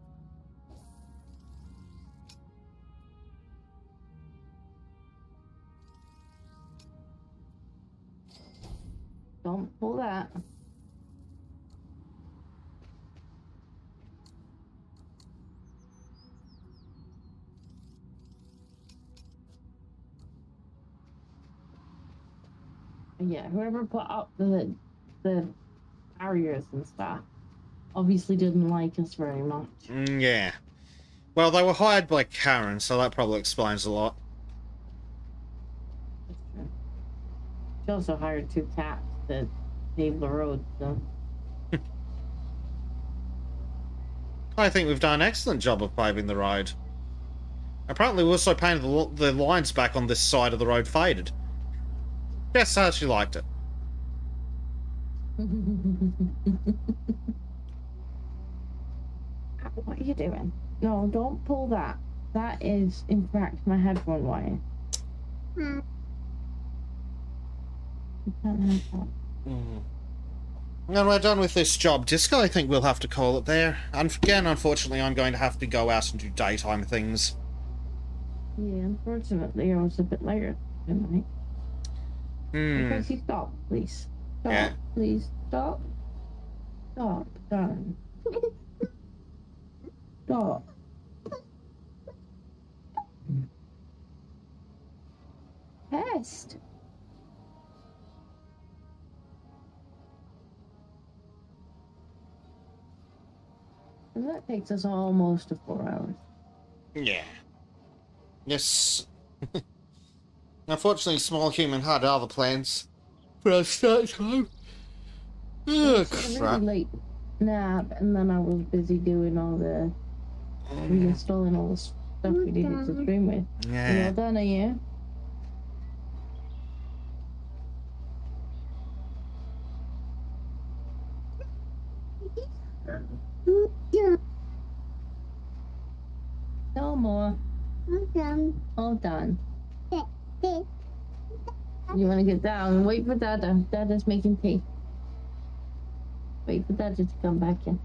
Don't pull that. Yeah, whoever put up the barriers and stuff obviously didn't like us very much. Yeah. Well, they were hired by Karen, so that probably explains a lot. That's true. She also hired 2 cats to pave the road, so. I think we've done an excellent job of paving the road. Apparently we also painted the lines back on this side of the road faded. Guess how she liked it. What are you doing? No, don't pull that. That is, in fact, my headphone wire. You can't have that. When we're done with this job, Disco, I think we'll have to call it there. And again, unfortunately, I'm going to have to go out and do daytime things. Yeah, unfortunately, I was a bit later tonight. Tracy, stop, please. Stop, Yeah. please. Stop. Stop, darling. Stop. Pest. And that takes us almost to 4 hours. Yeah. Yes. Unfortunately, Small Human had other plans for our start time. Oh, It's a crap. really late nap, and then I was busy doing all the reinstalling all the stuff we needed to stream with. You all Yeah. done, are you? No more. All done. You want to get down? Wait for Dada. Dada's making tea. Wait for Dada to come back in.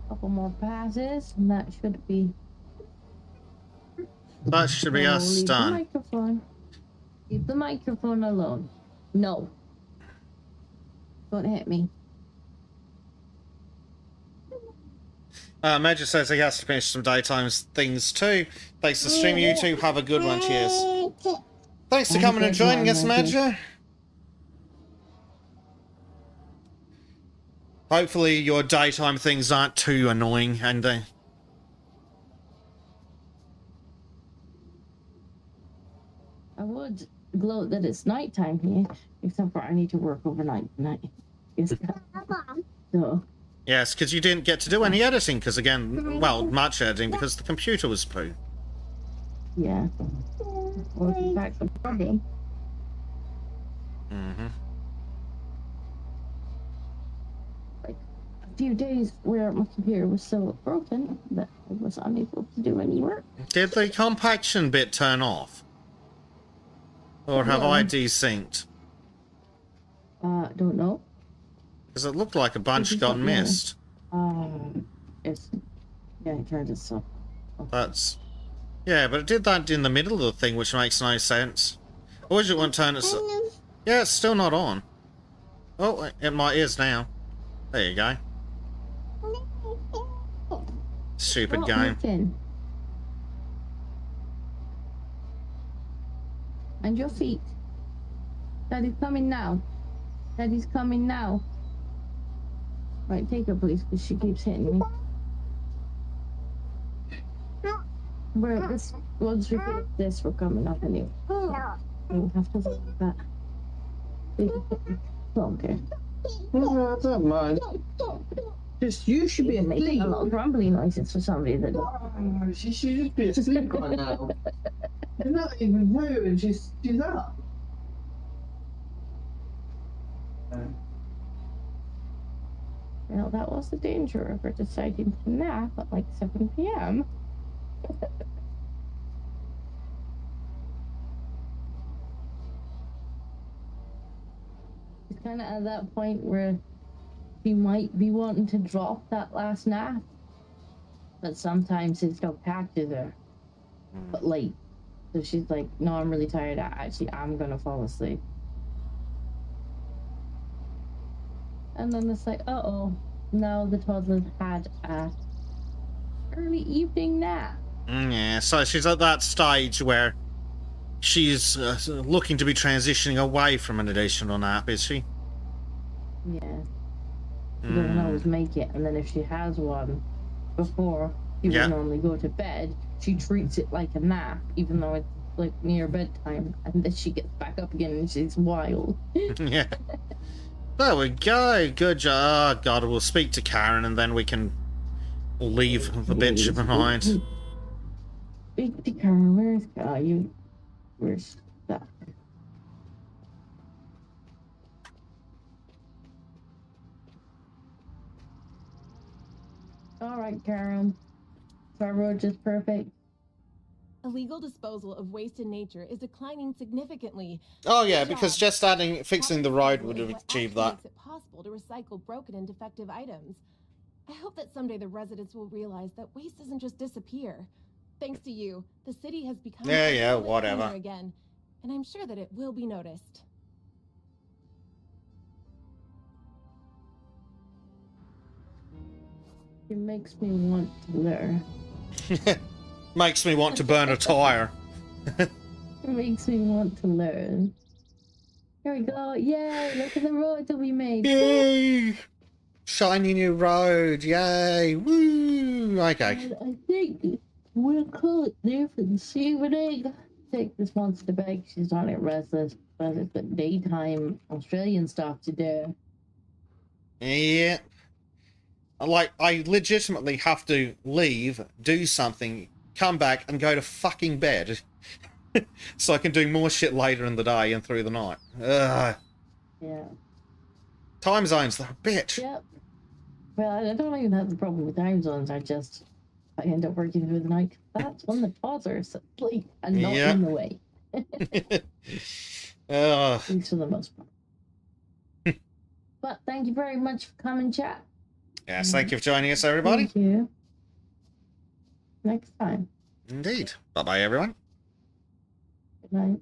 Couple more passes, and that should be. That should be No, us leave the done. microphone. Leave the microphone alone. No. Don't hit me. Major says he has to finish some daytime things too. Thanks for streaming, you two. Have a good one. Cheers. Thanks for Have a coming and good joining one, us, Major. Major. Hopefully your daytime things aren't too annoying and I would gloat that it's nighttime here, except for I need to work overnight tonight. So, yes, because you didn't get to do any editing because again, well, much editing because the computer was poo. yeah. Well, in fact, the problem. Mm-hmm. Like a few days where my computer was so broken that I was unable to do any work. Did the compaction bit turn off? Or have I Yeah. desynced? Don't know. Because it looked like a bunch Maybe got something else. missed. It's yeah, it turned itself. That's... Yeah, but it did that in the middle of the thing, which makes no sense. Or would you want to turn it... Yeah, it's still not on. Oh, it is now. There you go. Stupid Stop game. moving. And your feet. Daddy's coming now. Daddy's coming now. Right, take her, please, because she keeps hitting me. Once we finish this, we're coming up anyway. We'll have to look at that. Okay. No, I don't mind. Just you should be You're making asleep. a lot of grumbly noises for somebody that. Oh, she should just be asleep by now. She's not even moving. She's up. Well, that was the danger of her deciding to nap at like 7 p.m. kind of at that point where she might be wanting to drop that last nap, but sometimes it still catches her, but late. So she's like, "No, I'm really tired. I'm gonna fall asleep." And then it's like, "Uh-oh, now the toddler had a early evening nap." Yeah, so she's at that stage where she's looking to be transitioning away from an additional nap, is she? Yeah. She doesn't always make it, and then if she has one before she would normally go to bed, she treats it like a nap, even though it's like near bedtime, and then she gets back up again and she's wild. Yeah. There we go. Good job. Oh, God, we'll speak to Karen and then we can leave the bitch behind. Speak to Karen. Where's that? All right, Karen. Our road is perfect. Illegal disposal of waste in nature is declining significantly. Oh, yeah, because just fixing the road would have achieved that. Makes it possible to recycle broken and defective items. I hope that someday the residents will realize that waste doesn't just disappear. Thanks to you, the city has become whatever. again, and I'm sure that it will be noticed. It makes me want to learn. Makes me want to burn a tire. It makes me want to learn. Here we go. Yay, look at the road that we made. Yay! Shiny new road. Yay! Woo! Okay. I think we'll call it there for this evening. Take this monster back. She's on it restless, but it's got daytime Australian stuff to do. Yeah. Like, I legitimately have to leave, do something, come back, and go to fucking bed. So I can do more shit later in the day and through the night. Ugh. Yeah. Time zones, they're a bitch. Yep. Well, I don't even have the problem with time zones. I end up working through the night. That's when the toddlers sleep and not in the way. At least for the most part. But thank you very much for coming, chat. Yes, thank you for joining us, everybody. Thank you. Next time. Indeed. Bye-bye, everyone. Good night.